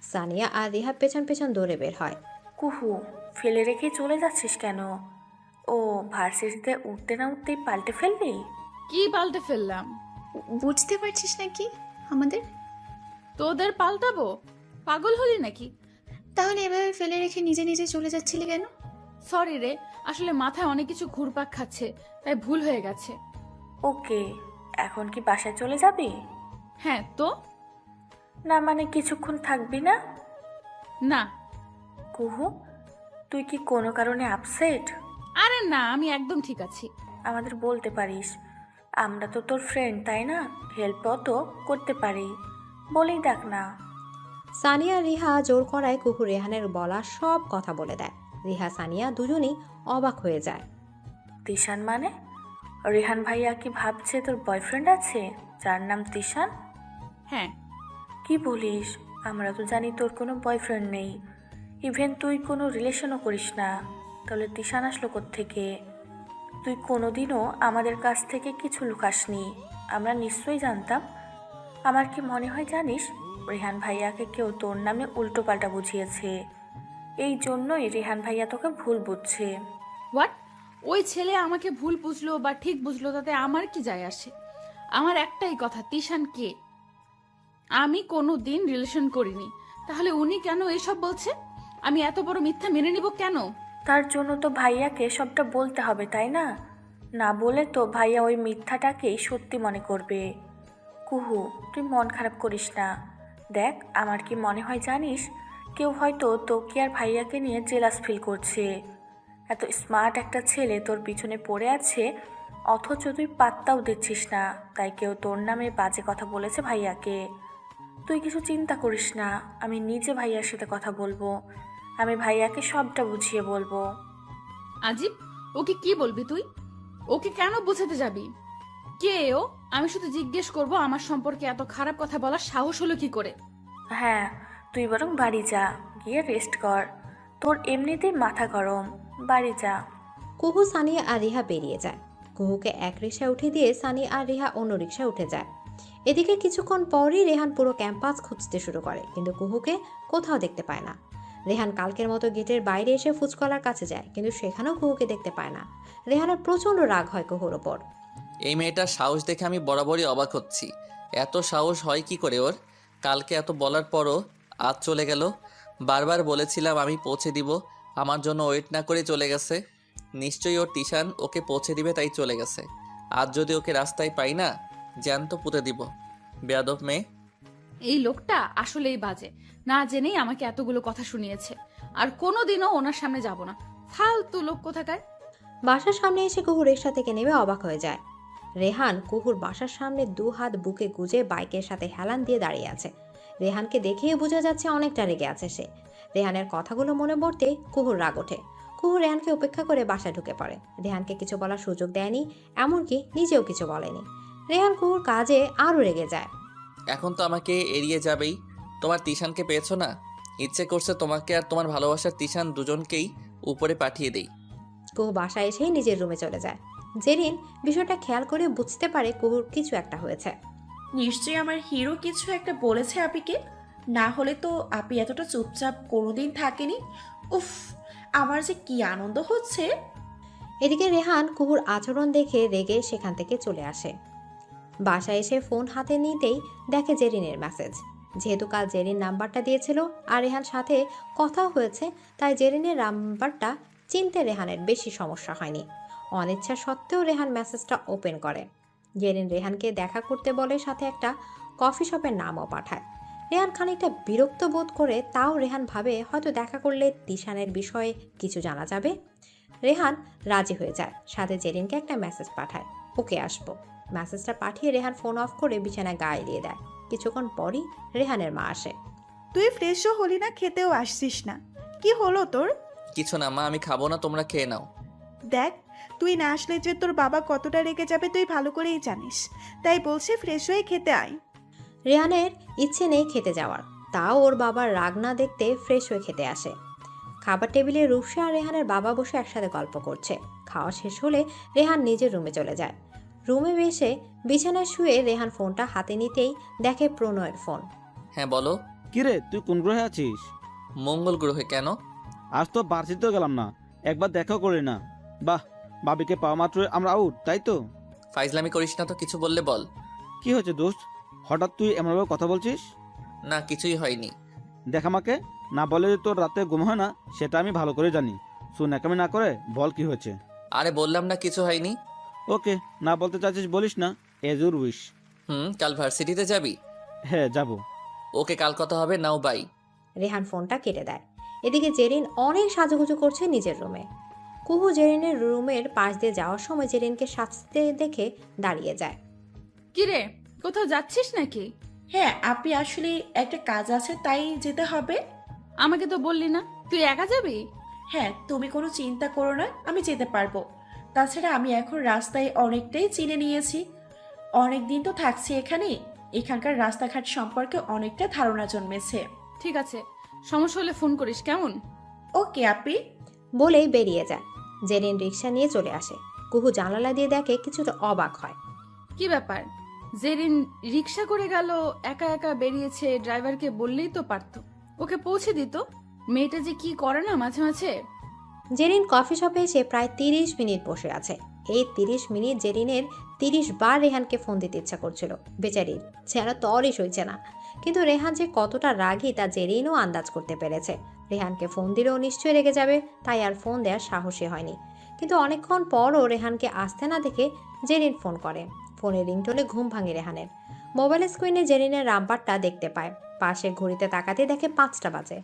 সানিয়া আর রিহা পেছন পেছন দৌড়ে বের হয়। কুহু, ফেলে রেখে চলে যাচ্ছিস কেন? ও ভার্সিটিতে উঠতে না উঠতেই পাল্টে ফেলবি? কি পাল্টে ফেললাম? বুঝতে পারছিস নাকি আমাদের? তোদের পাল্টাবো? পাগল হলি নাকি? তাহলে এভাবে ফেলে রেখে নিজে নিজে চলে যাচ্ছিলি কেন? সরি রে, আসলে মাথায় অনেক কিছু ঘুরপাক খাচ্ছে, তাই ভুল হয়ে গেছে। ওকে, এখন কি বাসায় চলে যাবি? হ্যাঁ তো। না মানে কিছুক্ষণ থাকবি না? না। কুহু, তুই কি কোনো কারণে আপসেট? আরে না, আমি একদম ঠিক আছি। আমাদের বলতে পারিস, আমরা তো তোর ফ্রেন্ড, তাই না? হেল্পও তো করতে পারি, বলেই দেখ না। সানিয়া রিহা জোর করায় কুহু রেহানের বলা সব কথা বলে দেয়। রিহা সানিয়া দুজনেই অবাক হয়ে যায়। তিশান মানে? রেহান ভাইয়া কি ভাবছে তোর বয়ফ্রেন্ড আছে যার নাম তিশান? হ্যাঁ। কি বলিস? আমরা তো জানি তোর কোনো বয়ফ্রেন্ড নেই, ইভেন তুই কোনো রিলেশনও করিস না, তাহলে তিশান আসলো কোত্থেকে? তুই কোনোদিনও আমাদের কাছ থেকে কিছু লুকাসনি, আমরা নিশ্চয়ই জানতাম। আমার কি মনে হয় জানিস, রেহান ভাইয়াকে কেউ তোর নামে উল্টোপাল্টা বুঝিয়েছে, এই জন্যই রেহান ভাইয়া তোকে ভুল বুঝছে। হোয়াট? ওই ছেলে আমাকে ভুল বুঝলো বা ঠিক বুঝলো তাতে আমার কি যায় আসে? আমার একটাই কথা, তিশান কে? আমি কোনো দিন রিলেশন করিনি, তাহলে উনি কেন এসব বলছে? আমি এত বড় মিথ্যা মেনে নিব কেন? তার জন্য তো ভাইয়াকে সবটা বলতে হবে, তাই না? না বলে তো ভাইয়া ওই মিথ্যাটাকেই সত্যি মনে করবে। কুহু, তুই মন খারাপ করিস না। দেখ, আমার কি মনে হয় জানিস, কেউ হয়তো তোকে আর ভাইয়াকে নিয়ে জেলাস ফিল করছে। এত স্মার্ট একটা ছেলে তোর পিছনে পড়ে আছে, অথচ তুই পাত্তাও দিচ্ছিস না, তাই কেউ তোর নামে বাজে কথা বলেছে ভাইয়াকে। তুই কিছু চিন্তা করিস না, আমি নিজে ভাইয়ার সাথে কথা বলবো, আমি ভাইয়াকে সবটা বুঝিয়ে বলবো। আজিব, ওকে কি বলবি তুই? ওকে কেন বোঝাতে যাবি? কে ও? আমি শুধু জিজ্ঞেস করব আমার সম্পর্কে এত খারাপ কথা বলার সাহস হলো কি করে? হ্যাঁ, তুই বরং বাড়ি যা, গিয়ে রেস্ট কর, তোর এমনিতেই মাথা গরম, বাড়ি যা। কুহু, সানিয়া আর রিহা বেরিয়ে যায়। কুহুকে এক রিকশায় উঠে দিয়ে সানিয়া আর রিহা অন্য রিকশায় উঠে যায়। এদিকে কিছুক্ষণ পরই রেহান পুরো ক্যাম্পাস খুঁজতে শুরু করে, কিন্তু কুহুকে কোথাও দেখতে পায় না। রেহান কালকের মতো গেটের বাইরে এসে ফুচকলার কাছে যায়, কিন্তু সেখানেও কুহুকে দেখতে পায় না। রেহানের প্রচণ্ড রাগ হয় কুহুর ওপর। এই মেয়েটার সাহস দেখে আমি বরাবরই অবাক হচ্ছি। এত সাহস হয় কি করে ওর? কালকে এত বলার পরও আজ চলে গেল। বারবার বলেছিলাম আমি পৌঁছে দিব, আমার জন্য ওয়েট না করে চলে গেছে। নিশ্চয়ই ওর তিশান ওকে পৌঁছে দিবে তাই চলে গেছে। আজ যদি ওকে রাস্তায় পাই না, জ্যান্ত পুঁতে দিব। বেয়াদব মেয়ে। এই লোকটা আসলেই বাজে, না জেনেই আমাকে এতগুলো কথা শুনিয়েছে। আর কোনোদিনও ওনার সামনে যাব না, ফালতু লোক কোথাকার। বাসার সামনে এসে কুহু রিকশা থেকে নেমে অবাক হয়ে যায়। রেহান কুহুর বাসার সামনে দু হাত বুকে গুজে বাইকের সাথে হেলান দিয়ে দাঁড়িয়ে আছে। রেহানকে দেখেই বোঝা যাচ্ছে অনেকটা রেগে আছে সে। রেহানের কথাগুলো মনে পড়তে কুহুর রাগ ওঠে। কুহু রেহানকে উপেক্ষা করে বাসায় ঢুকে পড়ে। রেহানকে কিছু বলার সুযোগ দেয়নি, এমনকি নিজেও কিছু বলেনি। রেহান কুহুর কাজে আরও রেগে যায়। এখন তো আমাকে এড়িয়ে যাবেই। তোমার তিশানকে পেয়েছো না? ইচ্ছে করছে তোমাকে আর তোমার ভালোবাসার তিশান দুজনকেই উপরে পাঠিয়ে দেই। কুহু বাসায় এসেই নিজের রুমে চলে যায়। জেরিন বিষয়টা খেয়াল করে বুঝতে পারে কুহুর কিছু একটা হয়েছে। নিশ্চয়ই আমার হিরো কিছু একটা বলেছে আপিকে, না হলে তো আপি এতটা চুপচাপ কোনোদিন থাকেনি। উফ, আমার যে কি আনন্দ হচ্ছে। এদিকে রেহান কুহুর আচরণ দেখে রেগে সেখান থেকে চলে আসে। বাসায় এসে ফোন হাতে নিতেই দেখে জেরিনের মেসেজ। যেহেতু কাল জেরিন নাম্বারটা দিয়েছিল আর রেহান সাথে কথা হয়েছে, তাই জেরিনের নাম্বারটা চিনতে রেহানের বেশি সমস্যা হয়নি। অনিচ্ছা সত্ত্বেও রেহান মেসেজটা ওপেন করে। জেরিন রেহানকে দেখা করতে বলে, সাথে একটা কফি শপের নামও পাঠায়। রেহান খানিকটা বিরক্ত বোধ করে, তাও রেহান ভাবে হয়তো দেখা করলে তিশানের বিষয়ে কিছু জানা যাবে। রেহান রাজি হয়ে যায়, সাথে জেরিনকে একটা মেসেজ পাঠায়, ওকে আসবো। মেসেজটা পাঠিয়ে রেহান ফোন অফ করে বিছানায় গায়ে দিয়ে দেয়। কিছুক্ষণ পরই রেহানের মা আসে। তুই ফ্রেশও হলি না, খেতেও আসছিস না, কি হলো তোর? কিছু না মা, আমি খাবো না, তোমরা খেয়ে নাও। দেখ, তুই না আসলে যে তোর বাবা কতটা রেগে যাবে তুই ভালো করেই জানিস, তাই বলছে ফ্রেশ হয়ে খেতে আয়। রেহানের ইচ্ছে নেই খেতে যাওয়ার, তাও ওর বাবার রাগ না দেখতে ফ্রেশ হয়ে খেতে আসে। খাবার টেবিলে রূপসা আর রেহানের বাবা বসে একসাথে গল্প করছে। খাওয়া শেষ হলে রেহান নিজের রুমে চলে যায়। রুমে এসে বিছানায় শুয়ে রেহান ফোনটা হাতে নিতেই দেখে প্রণয়ের ফোন। হ্যাঁ বলো। কিরে, তুই কোন গ্রহে আছিস? মঙ্গল গ্রহে। কেন? আজ তো ভার্সিটিতেও গেলাম না, একবার দেখাও করি না। বাহ, ভাবিকে পাওয়া মাত্র আমরা আউট, তাই তো? ফাইজলামি করিস না তো, কিছু বললে বল। কি হয়েছে দোস্ত, হঠাৎ তুই এমনভাবে কথা বলছিস? না, কিছুই হয়নি। দেখ আমাকে, না বলে যে তোর রাতে ঘুম হয় না সেটা আমি ভালো করে জানি। শুন একামি না করে বল কি হয়েছে। আরে বললাম না কিছু হয়নি। ওকে, না বলতে চাচ্ছিস বলিস না, এজ ইউর উইশ। কাল ভার্সিটিতে যাবি? হ্যাঁ যাব। ওকে, কাল কথা হবে, নাও বাই। রেহান ফোনটা কেটে দেয়। এদিকে জেরিন অনেক সাজুগুজু করছে নিজের রুমে। কুহু জেরিনের রুমের পাশ দিয়ে যাওয়ার সময় জেরিনকে সাজতে দেখে দাঁড়িয়ে যায়। কিরে, কোথাও যাচ্ছিস নাকি? হ্যাঁ আপনি আসলে একটা কাজ আছে তাই যেতে হবে। আমাকে তো বললি না, তুই একা যাবি? হ্যাঁ তুমি কোনো চিন্তা করো না, আমি যেতে পারবো। তাছাড়া আমি এখন রাস্তায় অনেকটাই চিনে নিয়েছি, অনেক দিন তো থাকছি এখানে, এখানকার রাস্তাঘাট সম্পর্কে অনেকটা ধারণা জন্মেছে। ঠিক আছে, সমস্যা হলে ফোন করিস, কেমন? ওকে আপি। বলেই বেরিয়ে যায়। জেরিন রিক্সা নিয়ে চলে আসে। কুহু জানালা দিয়ে দেখে কিছুটা অবাক হয়। কি ব্যাপার, জেরিন রিক্সা করে গেল, একা একা বেরিয়েছে, ড্রাইভারকে বললেই তো পারতো, ওকে পৌঁছে দিত। মেয়েটা যে কি করে না মাঝে মাঝে। জেরিন কফি শপে এসে প্রায় 30 মিনিট বসে আছে। এই 30 মিনিট জেরিনের 30 বার রেহানকে ফোন দিতে ইচ্ছা করছিল। বেচারির যেন তরই সইছে না। কিন্তু রেহান যে কতটা রাগী তা জেরিনও আন্দাজ করতে পেরেছে। রেহানকে ফোন দিলেও নিশ্চয়ই রেগে যাবে, তাই আর ফোন দেওয়ার সাহসী হয়নি। কিন্তু অনেকক্ষণ পরও রেহানকে আসতে না দেখে জেরিন ফোন করে। ফোনের রিংটোনে ঘুম ভাঙে রেহানের। মোবাইল স্ক্রিনে জেরিনের নাম্বারটা দেখতে পায়। পাশে ঘড়িতে তাকাতে দেখে 5টা বাজে।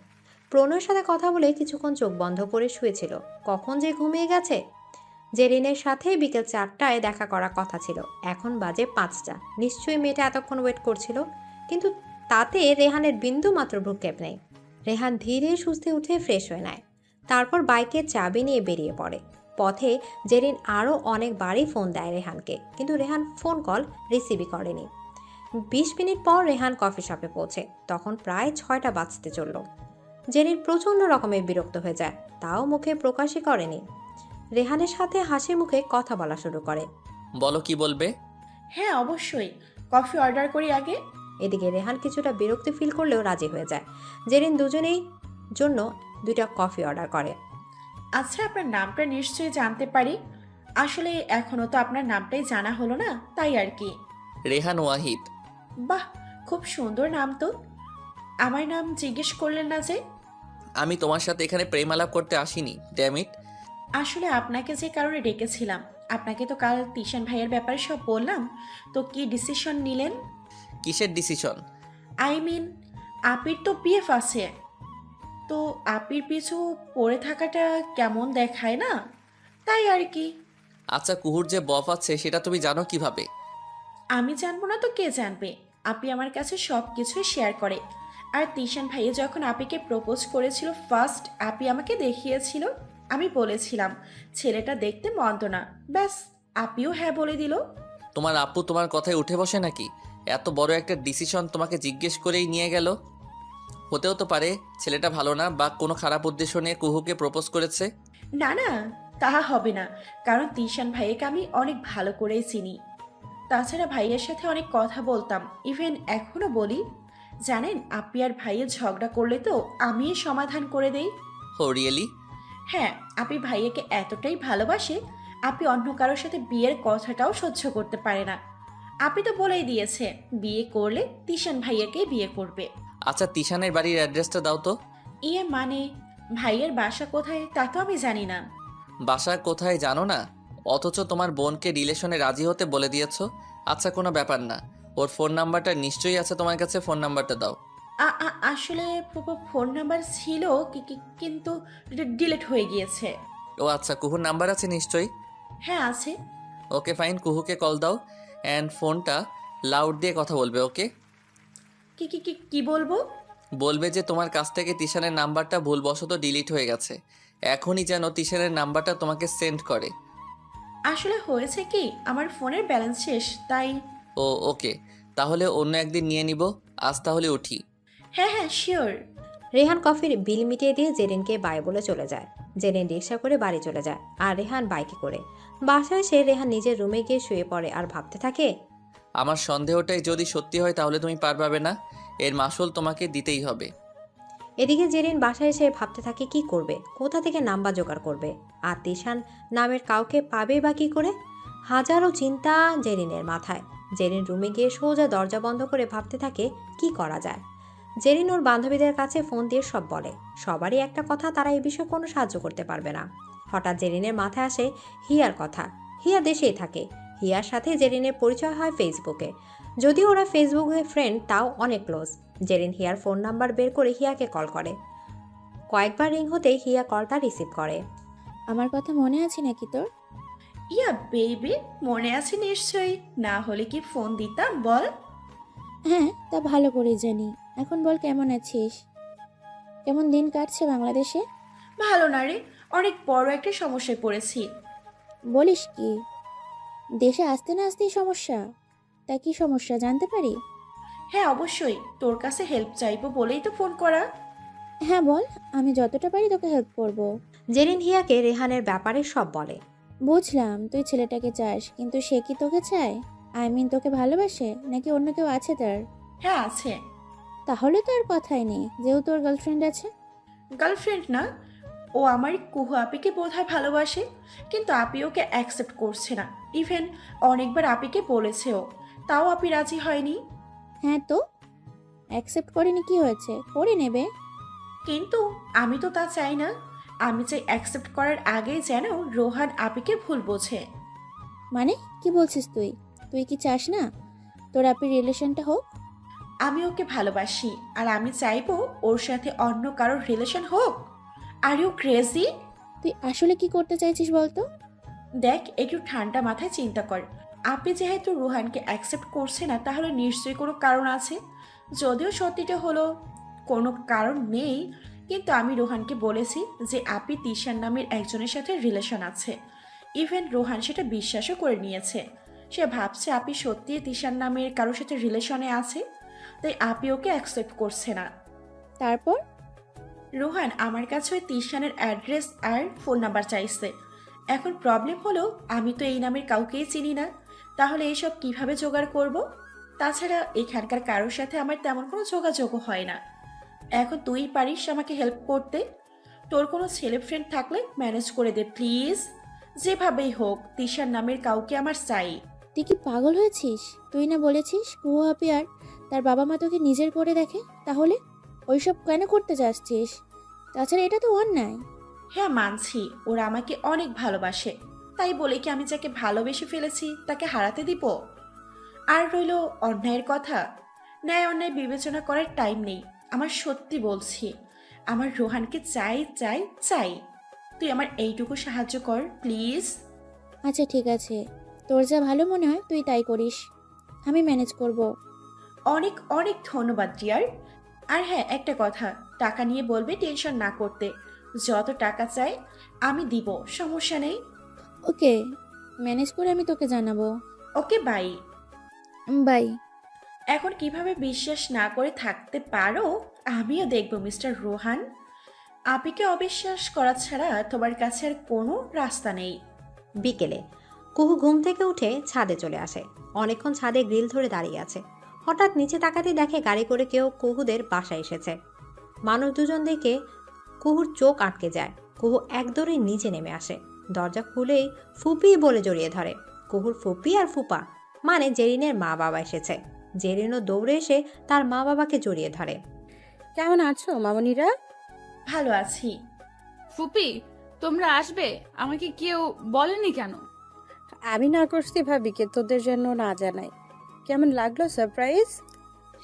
প্রণয়ের সাথে কথা বলে কিছুক্ষণ চোখ বন্ধ করে শুয়েছিল, কখন যে ঘুমিয়ে গেছে। জেরিনের সাথে বিকেল 4টায় দেখা করার কথা ছিল, এখন বাজে 5টা। নিশ্চয়ই মেয়েটা এতক্ষণ ওয়েট করছিল, কিন্তু তাতে রেহানের বিন্দু মাত্র ভ্রুক্ষেপ নেই। রেহান ধীরে সুস্থে উঠে ফ্রেশ হয়ে নেয়, তারপর বাইকের চাবি নিয়ে বেরিয়ে পড়ে। পথে জেরিন আরও অনেকবারই ফোন দেয় রেহানকে, কিন্তু রেহান ফোন কল রিসিভই করেনি। 20 মিনিট পর রেহান কফি শপে পৌঁছে, তখন প্রায় 6টা বাজতে চলল। জেরিন প্রচণ্ড রকমের বিরক্ত হয়ে যায়, তাও মুখে প্রকাশই করেনি। রেহানের সাথে হাসি মুখে কথা বলা শুরু করে। বলো কি বলবে? হ্যাঁ অবশ্যই, কফি অর্ডার করি আগে। এদিকে রেহান কিছুটা বিরক্তি ফিল করলেও রাজি হয়ে যায়। জেরিন দুজনেই জন্য 2টা কফি অর্ডার করে। আচ্ছা আপনার নামটা নিশ্চয়ই জানতে পারি? আসলে এখনো তো আপনার নামটাই জানা হলো না, তাই আর কি। রেহান ওয়াহিদ। বাহ, খুব সুন্দর নাম তো। আমার নাম জিজ্ঞেস করলেন না যে? আমি তোমার সাথে এখানে প্রেম আলাপ করতে আসিনি, ড্যাম ইট। আসলে আপনাকে যে কারণে ডেকেছিলাম, আপনাকে তো কাল তিশান ভাইয়ের ব্যাপারে সব বললাম, তো কি ডিসিশন নিলেন? কিসের ডিসিশন? আই মিন আপির তো বিএফ আছে, তো আপির পিছু পড়ে থাকাটা কেমন দেখায় না, তাই আর কি। আচ্ছা, কুহুর যে বফ আছে সেটা তুমি জানো কিভাবে? আমি জানবো না তো কে জানবে? আপি আমার কাছে সব কিছুই শেয়ার করে। আর তিশান ভাইয়া যখন আপিকে প্রপোজ করেছিল ফার্স্ট, আপি আমাকে দেখিয়েছিল। আমি বলেছিলাম ছেলেটা দেখতে মন্দ না, ব্যাস আপিও হ্যাঁ বলে দিল। তোমার আপু তোমার কথায় উঠে বসে নাকি? এত বড় একটা ডিসিশন তোমাকে জিজ্ঞেস করেই নিয়ে গেল। হতেও তো পারে ছেলেটা ভালো না বা কোনো খারাপ উদ্দেশ্য নিয়ে কুহুকে প্রপোজ করেছে। না না, তাহা হবে না, কারণ তিশান ভাইয়াকে আমি অনেক ভালো করেই চিনি। তাছাড়া ভাইয়ের সাথে অনেক কথা বলতাম, ইভেন এখনো বলি। জানেন আপি আর ভাইয়ের ঝগড়া করলে তো আমি সমাধান করে দেই। হো রিয়েলি? হ্যাঁ, আপি ভাইয়াকে এতটাই ভালোবাসে, আপি অন্য কারোর সাথে বিয়ের কথাটাও সহ্য করতে পারে না। আপি তো বলেই দিয়েছে বিয়ে করলে তিশান ভাইয়াকেই বিয়ে করবে। আচ্ছা, তিশানের বাড়ির অ্যাড্রেসটা দাও তো। ইয়ে মানে ভাইয়ের বাসা কোথায় তা তো আমি জানি না। বাসা কোথায় জানো না, অথচ তোমার বোনকে রিলেশনে রাজি হতে বলে দিয়েছো। আচ্ছা, কোনো ব্যাপার না, ওর ফোন নাম্বারটা নিশ্চয়ই আছে তোমার কাছে, ফোন নাম্বারটা দাও। আসলে ফোন নাম্বার ছিল কিন্তু ডিলিট হয়ে গিয়েছে। ও আচ্ছা, কুহুর নাম্বার আছে নিশ্চয়ই? হ্যাঁ আছে। ওকে ফাইন, কুহুকে কল দাও অ্যান্ড ফোনটা লাউড দিয়ে কথা বলবে। ওকে? কি কি কি কি বলবো? বলবে যে তোমার কাছ থেকে তিশানের নাম্বারটা ভুলবশত ডিলিট হয়ে গেছে, এখনই যেন তিশানের নাম্বারটা তোমাকে সেন্ড করে। আসলে হয়েছে কি, আমার ফোনের ব্যালেন্স শেষ, তাই। ও ওকে, তাহলে অন্য একদিন নিয়ে নিব, আজ তাহলে উঠি। হ্যাঁ হ্যাঁ শিওর। রেহান কফির বিল মিটিয়ে দিয়ে জেরিনকে বাই বলে চলে যায়। জেরিন রিক্সা করে বাড়ি চলে যায়, আর রেহান বাইকে করে। বাসায় এসে রেহান নিজের রুমে গিয়ে শুয়ে পড়ে আর ভাবতে থাকে, আমার সন্দেহটাই যদি সত্যি হয় তাহলে তুমি পার পাবে না, এর মাসুল তোমাকে দিতেই হবে। এদিকে জেরিন বাসায় এসে ভাবতে থাকে কি করবে, কোথা থেকে নাম্বার জোগাড় করবে, আর তিশান নামের কাউকে পাবে বা কী করে। হাজারো চিন্তা জেরিনের মাথায়। জেরিন রুমে গিয়ে সোজা দরজা বন্ধ করে ভাবতে থাকে কি করা যায়। জেরিন ওর বান্ধবীদের কাছে ফোন দিয়ে সব বলে। সবারই একটা কথা, তারা এই বিষয়ে কোনো সাহায্য করতে পারবে না। হঠাৎ জেরিনের মাথায় আসে হিয়ার কথা। হিয়া দেশেই থাকে। হিয়ার সাথে জেরিনের পরিচয় হয় ফেসবুকে। যদিও ওরা ফেসবুকে ফ্রেন্ড, তাও অনেক ক্লোজ। জেরিন হিয়ার ফোন নাম্বার বের করে হিয়াকে কল করে। কয়েকবার রিং হতেই হিয়া কলটা রিসিভ করে। আমার কথা মনে আছে নাকি তোর? ইয়া বেবি, মনে আছে নিশ্চয়ই, না হলে কি ফোন দিতাম বল। হ্যাঁ, তা ভালো করে জানি। এখন বল, কেমন আছিস? কেমন দিন কাটছে বাংলাদেশে? ভালো না রে, অনেক বড় একটা সমস্যায় পড়েছি। বলিস কি? দেশে আসতে না আসতেই সমস্যা? তা কি সমস্যা জানতে পারি? হ্যাঁ অবশ্যই, তোর কাছে হেল্প চাইবো বলেই তো ফোন করা। হ্যাঁ বল, আমি যতটা পারি তোকে হেল্প করব। জেরিন হিয়াকে রেহানের ব্যাপারে সব বলে। বুঝলাম তুই ছেলেটাকে চাস, কিন্তু সে কি তোকে চায়? আই মিন, তোকে ভালোবাসে নাকি অন্য কেউ আছে তার? হ্যাঁ আছে। তাহলে তো আর কথাই নেই, যেহেতু তোর গার্লফ্রেন্ড আছে। গার্লফ্রেন্ড না, ও আমার কুহু আপিকে বোধহয় ভালোবাসে, কিন্তু আপি ওকে অ্যাকসেপ্ট করছে না। ইভেন অনেকবার আপিকে বলেছেও, তাও আপি রাজি হয়নি। হ্যাঁ তো অ্যাকসেপ্ট করেনি, কি হয়েছে? করে নেবে। কিন্তু আমি তো তা চাই না। আমি চাই অ্যাকসেপ্ট করার আগে যেন রোহান আপিকে ভুল বোঝে। মানে কি বলছিস তুই? তুই কি চাস না তোর আপির রিলেশনটা হোক? আমি ওকে ভালোবাসি, আর আমি চাইবো ওর সাথে অন্য কারোর রিলেশন হোক। Are you crazy? তুই আসলে কি করতে চাইছিস বলতো? দেখ, একটু ঠান্ডা মাথায় চিন্তা কর। আপনি যেহেতু রোহানকে অ্যাকসেপ্ট করছে না, তাহলে নিশ্চয়ই কোনো কারণ আছে। যদিও সত্যিটা হলো কোনো কারণ নেই, কিন্তু আমি রোহানকে বলেছি যে আপি তিশান নামের একজনের সাথে রিলেশন আছে। ইভেন রোহান সেটা বিশ্বাসও করে নিয়েছে। সে ভাবছে আপি সত্যিই তিশান নামের কারোর সাথে রিলেশনে আছে, তাই আপি ওকে অ্যাকসেপ্ট করছে না। তারপর রোহান আমার কাছে ওই তিশানের অ্যাড্রেস আর ফোন নাম্বার চাইছে। এখন প্রবলেম হলো, আমি তো এই নামের কাউকেই চিনি না, তাহলে এইসব কিভাবে জোগাড় করব? তাছাড়া এখানকার কারোর সাথে আমার তেমন কোনো যোগাযোগও হয় না। এখন তুই পারিস আমাকে হেল্প করতে? তোর কোনো ছেলে ফ্রেন্ড থাকলে ম্যানেজ করে দে প্লিজ। যেভাবেই হোক তিশার নামের কাউকে আমার চাই। তুই কি পাগল হয়েছিস? তুই না বলেছিস কুহু আপি আর তার বাবা মা তোকে নিজের করে দেখে? তাহলে ওইসব কেন করতে যাচ্ছিস? তাছাড়া এটা তো অন্যায়। হ্যাঁ মানছি, ওরা আমাকে অনেক ভালোবাসে, তাই বলে কি আমি যাকে ভালোবেসে ফেলেছি তাকে হারাতে দিব? আর রইল অন্যায়ের কথা, ন্যায় অন্যায় বিবেচনা করার টাইম নেই আমার। সত্যি বলছি, আমার রোহানকে চাই চাই চাই। তুই আমার এইটুকু সাহায্য কর প্লিজ। আচ্ছা ঠিক আছে, তোর যা ভালো মনে হয় তুই তাই করিস, আমি ম্যানেজ করব। অনেক অনেক ধন্যবাদ ডিয়ার। আর হ্যাঁ একটা কথা, টাকা নিয়ে বলবে টেনশন না করতে। যত টাকা চাই আমি দিব, সমস্যা নেই। ওকে, ম্যানেজ করে আমি তোকে জানাবো। Okay bye. বাই। এখন কিভাবে বিশ্বাস না করে থাকতে পারো আমিও দেখব মিস্টার রোহান। আপিকে অবিশ্বাস করা ছাড়া তোমার কাছে আর কোনো রাস্তা নেই। বিকেলে কুহু ঘুম থেকে উঠে ছাদে চলে আসে। অনেকক্ষণ ছাদে গ্রিল ধরে দাঁড়িয়ে আছে। হঠাৎ নিচে তাকাতে দেখে গাড়ি করে কেউ কুহুদের বাসায় এসেছে। মানুষ দুজন দেখে কুহুর চোখ আটকে যায়। কুহু একদৌড়ে নিচে নেমে আসে। দরজা খুলেই ফুপি বলে জড়িয়ে ধরে। কুহুর ফুপি আর ফুপা মানে জেরিনের মা বাবা এসেছে। জেরিনও দৌড়ে এসে তার মা বাবাকে জড়িয়ে ধরে। কেমন আছো মামনিরা? ভালো আছি। ফুপি, তোমরা আসবে আমাকে কেউ বলেনি কেন? আমি না করছি ভাবিকে তোদের জন্য না জানাই। কেমন লাগলো সারপ্রাইজ?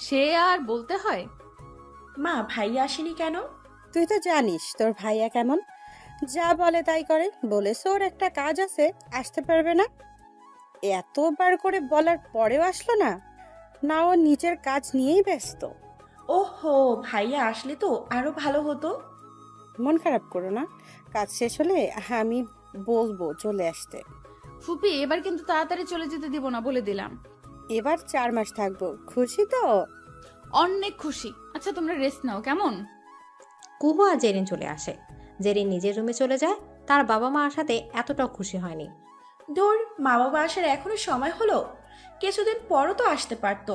সে আর বলতে হয়। মা ভাইয়া আসেনি কেন? তুই তো জানিস তোর ভাইয়া কেমন, যা বলে তাই করে। বলেছে ওর একটা কাজ আছে, আসতে পারবে না। এতবার করে বলার পরেও আসলো না। না, ও নিজের কাজ নিয়েই ব্যস্ত। ওহো, ভাইয়া আসলে তো আরো ভালো হতো। মন খারাপ করো না, কাজ শেষ হলে আমি বলবো চলে আসতে। ফুপি, এবার কিন্তু তাড়াতাড়ি চলে যেতে দিব না, বলে দিলাম। এবার 4 মাস থাকবো, খুশি তো? অনেক খুশি। আচ্ছা তোমরা রেস্ট নাও কেমন? কুহু আর জেরিন চলে আসে। জেরিন নিজের রুমে চলে যায়। তার বাবা মা আসাতে এতটাও খুশি হয়নি। দূর, মা বাবা আসার এখনো সময় হলো? কিছুদিন পরও তো আসতে পারতো।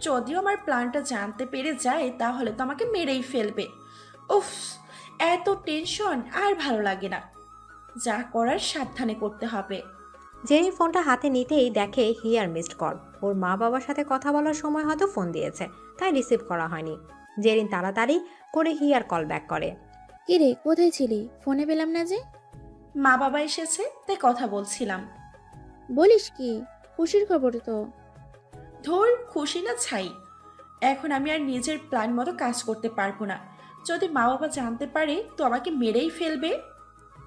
যদিও আমার প্ল্যানটা জানতে পেরে যায় তাহলে তো আমাকে মেরেই ফেলবে। উফ, এত টেনশন আর ভালো লাগে না। যা করার সাবধানে করতে হবে। জেরিন ফোনটা হাতে নিতেই দেখে হিয়ার মিসড কল। ওর মা বাবার সাথে কথা বলার সময় হয়তো ফোন দিয়েছে, তাই রিসিভ করা হয়নি। জেরিন তাড়াতাড়ি করে হিয়ার কল ব্যাক করে। কিরে কোথায় ছিলি? ফোনে পেলাম না যে। মা বাবা এসেছে তাই কথা বলছিলাম। বলিস কি? খুশির খবর তো। ধর খুশি না ছাই, এখন আমি আর নিজের প্ল্যান মতো কাজ করতে পারবো না। যদি মা বাবা জানতে পারে তো আমাকে মেরেই ফেলবে।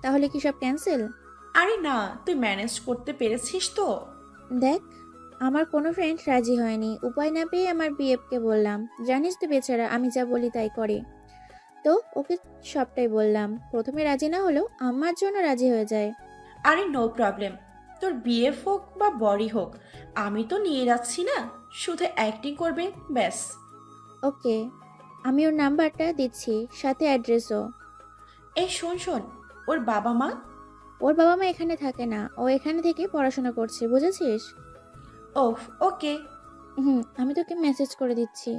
তাহলে কি সব ক্যান্সেল? আরে না, তুই ম্যানেজ করতে পেরেছিস তো? দেখ, আমার কোনো ফ্রেন্ড রাজি হয়নি। উপায় না পেয়ে আমার বিএফকে বললাম। জানিস তো বেচারা আমি যা বলি তাই করে। তো ওকে সবটাই বললাম। প্রথমে রাজি না হলেও আমার জন্য রাজি হয়ে যায়। আরে নো প্রবলেম, তোর বিএফ হোক বা বড়ি হোক, আমি তো নিয়ে যাচ্ছি না, শুধু অ্যাক্টিং করবে ব্যাস। ওকে, আমি ওর নাম্বারটা দিচ্ছি, সাথে অ্যাড্রেসও। এই শোন শোন, ওর বাবা মা? ওর বাবা মা এখানে থাকে না, ও এখানে থেকে পড়াশোনা করছে, বুঝেছিস? ওহ ওকে। আমি তোকে মেসেজ করে দিচ্ছি।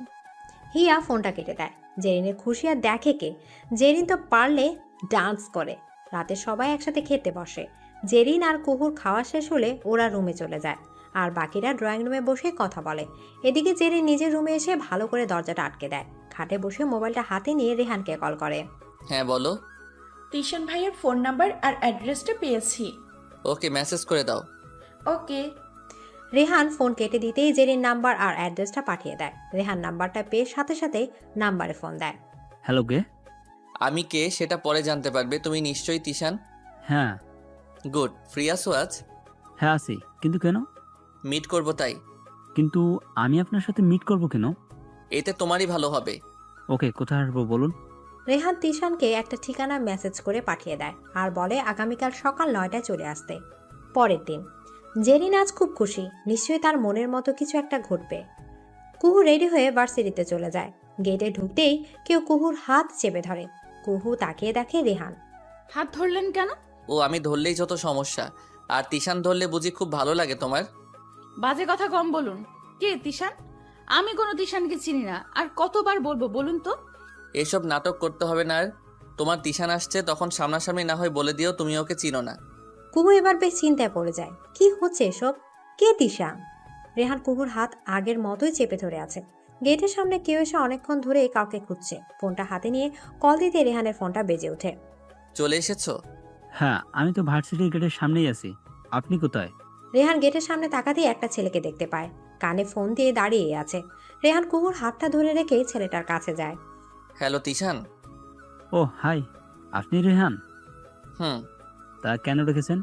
হিয়া ফোনটা কেটে দেয়। জেরিনের খুশি আর দেখে কে? জেরিন তো পারলে ডান্স করে। রাতে সবাই একসাথে খেতে বসে। জেরিন আর কুহুর খাওয়া শেষ হলে ওরা রুমে চলে যায়, আর বাকিরা ড্রয়িং রুমে বসে কথা বলে। এদিকে জেরিন নিজের রুমে এসে ভালো করে দরজাটা আটকে দেয়। খাটে বসে মোবাইলটা হাতে নিয়ে রেহানকে কল করে। হ্যাঁ বলো। তিশান ভাইয়ের ফোন নাম্বার আর অ্যাড্রেসটা পেয়েছি। ওকে, মেসেজ করে দাও। ওকে। রেহান ফোন কেটে দিতেই জেরিন নাম্বার আর অ্যাড্রেসটা পাঠিয়ে দেয়। রেহান নাম্বারটা পেয়ে সাথে সাথে নাম্বারে ফোন দেয়। হ্যালো কে? আমি কে সেটা পরে জানতে পারবে। তুমি নিশ্চয়ই তিশান? হ্যাঁ। গুড। ফ্রি আছো আজ? হ্যাঁ আছি, কিন্তু কেন? মিট করবো তাই। কিন্তু আমি আপনার সাথে মিট করব কেন? এতে তোমারই ভালো হবে। ওকে, কোথায় আসবো বলুন? রেহান তিশানকে একটা ঠিকানা মেসেজ করে পাঠিয়ে দেয় আর বলে আগামীকাল সকাল 9টায় চলে আসতে। পরের দিন জেরিন আজ খুব খুশি, নিশ্চয়ই তার মনের মতো কিছু একটা ঘটবে। কুহু রেডি হয়ে ভার্সিটিতে চলে যায়। গেটে ঢুকতেই কেউ কুহুর হাত চেপে ধরে। কুহু তাকিয়ে দেখে রেহান। হাত ধরলেন কেন? ও আমি ধরলেই যত সমস্যা, আর তিশান ধরলে বুঝি খুব ভালো লাগে তোমার? বাজে কথা কম বলুন। কে তিশান? আমি কোনো তিশানকে চিনি না, আর কতবার বলবো বলুন তো? এসব নাটক করতে হবে না। আর তোমার তিশান আসছে তখন সামনাসামনি না হয় বলে দিও তুমি ওকে চিনো না। কুহু এবার বেশ চিন্তায় পড়ে যায়। কি হচ্ছে এসব? কে তিশা? রেহান কুহুর হাত আগের মতোই চেপে ধরে আছে। গেটের সামনে কেউ এসে অনেকক্ষণ ধরে কাউকে খুঁজছে। ফোনটা হাতে নিয়ে কল দিতে রেহানের ফোনটা বেজে ওঠে। চলে এসেছো? হ্যাঁ, আমি তো ভার্সিটির গেটের সামনেই আছি। আপনি কোথায়? রেহান গেটের সামনে তাকাতেই একটা ছেলেকে দেখতে পায়। কানে ফোন দিয়ে দাঁড়িয়ে আছে। রেহান কুহুর হাতটা ধরে রেখে ছেলেটার কাছে যায়। হ্যালো তিশান। ও হাই, আপনি রেহান? হুম। তা কেন রেখেছেন?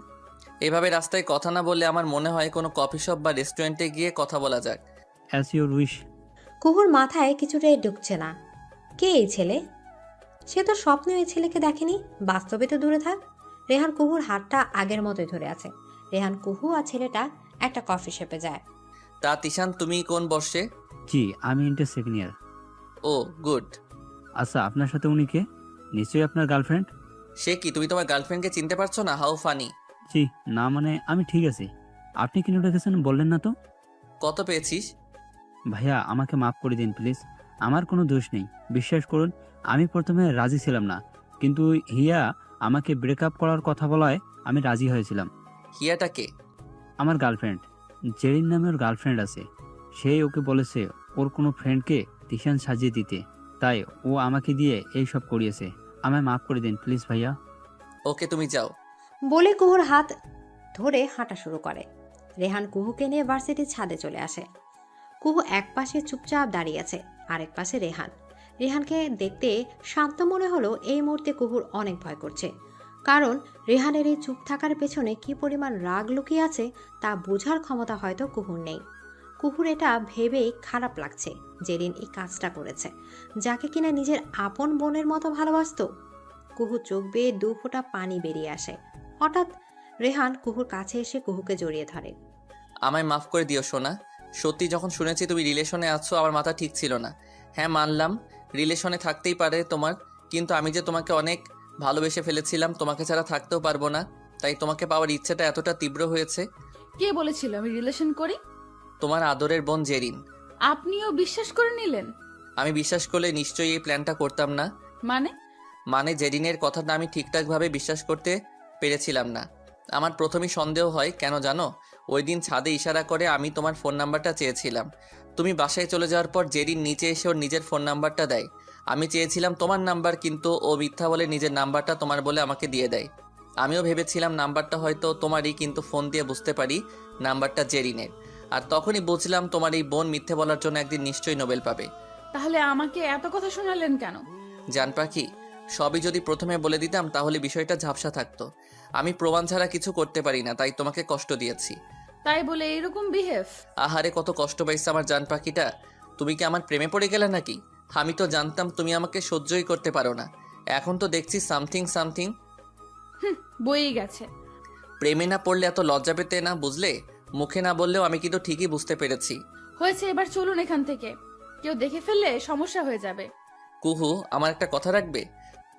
এভাবে রাস্তায় কথা না বললে আমার মনে হয় কোনো কফি শপ বা রেস্টুরেন্টে গিয়ে কথা বলা যাক। As your wish. কুহুর মাথায় কিছুটাই ঢুকছে না। কে এই ছেলে? সে তো স্বপ্নে এই ছেলেকে দেখেনি, বাস্তবে তো দূরে থাক। রেহান কুহুর হাতটা আগের মতোই ধরে আছে। রেহান, কুহু আর ছেলেটা একটা কফি শপে যায়। তা তিশান তুমি কোন বর্ষে? জি, আমি ইন্টার সেকেন্ড ইয়ার। ও গুড। আচ্ছা, আপনার সাথে উনি কে? নিশ্চয়ই আপনার গার্লফ্রেন্ড। সে কি, তুমি তোমার গার্লফ্রেন্ডকে চিনতে পারছো না? How funny. জি না, মানে আমি ঠিক আছি। আপনি কেন রেখেছেন বললেন না তো? কত পেয়েছিস? ভাইয়া আমাকে মাফ করে দিন প্লিজ, আমার কোনো দোষ নেই। বিশ্বাস করুন, আমি প্রথমে রাজি ছিলাম না, কিন্তু হিয়া আমাকে ব্রেকআপ করার কথা বলায় আমি রাজি হয়েছিলাম। হিয়াটা কে? আমার গার্লফ্রেন্ড। জেরিন নামে ওর গার্লফ্রেন্ড আছে। সেই ওকে বলেছে ওর কোনো ফ্রেন্ডকে তিশান সাজিয়ে দিতে, তাই ও আমাকে দিয়ে এই সব করিয়েছে। আমায় মাফ করে দিন প্লিজ ভাইয়া। ওকে তুমি যাও। বলে কুহুর হাত ধরে হাঁটা শুরু করে। রেহান কুহুকে নিয়ে ভার্সিটির ছাদে চলে আসে। কুহু এক পাশে চুপচাপ দাঁড়িয়ে আছে, আরেক পাশে রেহান। রেহানকে দেখতে শান্ত মনে হলো এই মুহূর্তে কুহুর অনেক ভয় করছে, কারণ রেহানের এই চুপ থাকার পেছনে কি পরিমাণ রাগ লুকিয়ে আছে তা বোঝার ক্ষমতা হয়তো কুহুর নেই। কুহুর এটা ভেবেই খারাপ লাগছে। জেরিন এই কাজটা করেছে, যাকে কিনা নিজের আপন বোনের মতো ভালোবাসত। কুহু চোখ বেয়ে 2 ফোঁটা পানি বেরিয়ে আসে। হঠাৎ রেহান কুহুর কাছে এসে কুহুকে জড়িয়ে ধরে। আমায় মাফ করে দিও সোনা। সত্যি যখন শুনেছি তুমি রিলেশনে আছো আমার মাথা ঠিক ছিল না। হ্যাঁ মানলাম রিলেশনে থাকতেই পারে তোমার, কিন্তু আমি যে তোমাকে অনেক ভালোবেসে ফেলেছিলাম, তোমাকে ছাড়া থাকতেও পারবো না, তাই তোমাকে পাওয়ার ইচ্ছেটা এতটা তীব্র হয়েছে। কে বলেছিল আমি রিলেশন করি? তোমার আদরের বোন জেরিন। আপনিও বিশ্বাস করে নিলেন? আমি বিশ্বাস করলে নিশ্চয়ই এই প্ল্যানটা করতাম না। মানে জেরিনের কথাটা আমি ঠিকঠাকভাবে বিশ্বাস করতে পেরেছিলাম না। আমার প্রথমেই সন্দেহ হয় কেন জানো? ওই দিন ছাদে ইশারা করে আমি তোমার ফোন নাম্বারটা চেয়েছিলাম, তুমি বাসায় চলে যাওয়ার পর জেরিন নিচে এসে ওর নিজের ফোন নাম্বারটা দেয়। আমি চেয়েছিলাম তোমার নাম্বার, কিন্তু ও মিথ্যা বলে নিজের নাম্বারটা তোমার বলে আমাকে দিয়ে দেয়। আমিও ভেবেছিলাম নাম্বারটা হয়তো তোমারই, কিন্তু ফোন দিয়ে বুঝতে পারি নাম্বারটা জেরিনের। আর তখনই বুঝলাম তোমার এই বোন মিথ্যে বলার জন্য একদিন নিশ্চয়ই নোবেল পাবে। তাহলে আমাকে এত কথা শোনালেন কেন? জান পাখি, সবই যদি প্রথমে বলে দিতাম তাহলে বিষয়টা ঝাপসা থাকতো। আমি প্রমাণ ছাড়া কিছু করতে পারি না, তাই তোমাকে কষ্ট দিয়েছি। তাই বলে এরকম বিহেভ? আহারে, কত কষ্ট পাইছে আমার জান পাখিটা। তুমি কি আমার প্রেমে পড়ে গেলে নাকি? আমি তো জানতাম তুমি আমাকে সহ্যই করতে পারো না। এখন তো দেখছি সামথিং সামথিং। বইই গেছে। প্রেমে না পড়লে এত লজ্জা পেতে না, বুঝলে? মুখে না বললেও আমি কিন্তু ঠিকই বুঝতে পেরেছি। হয়েছে, এবার চলুন এখান থেকে। কেউ দেখে ফেললে সমস্যা হয়ে যাবে। কুহু, আমার একটা কথা রাখবে?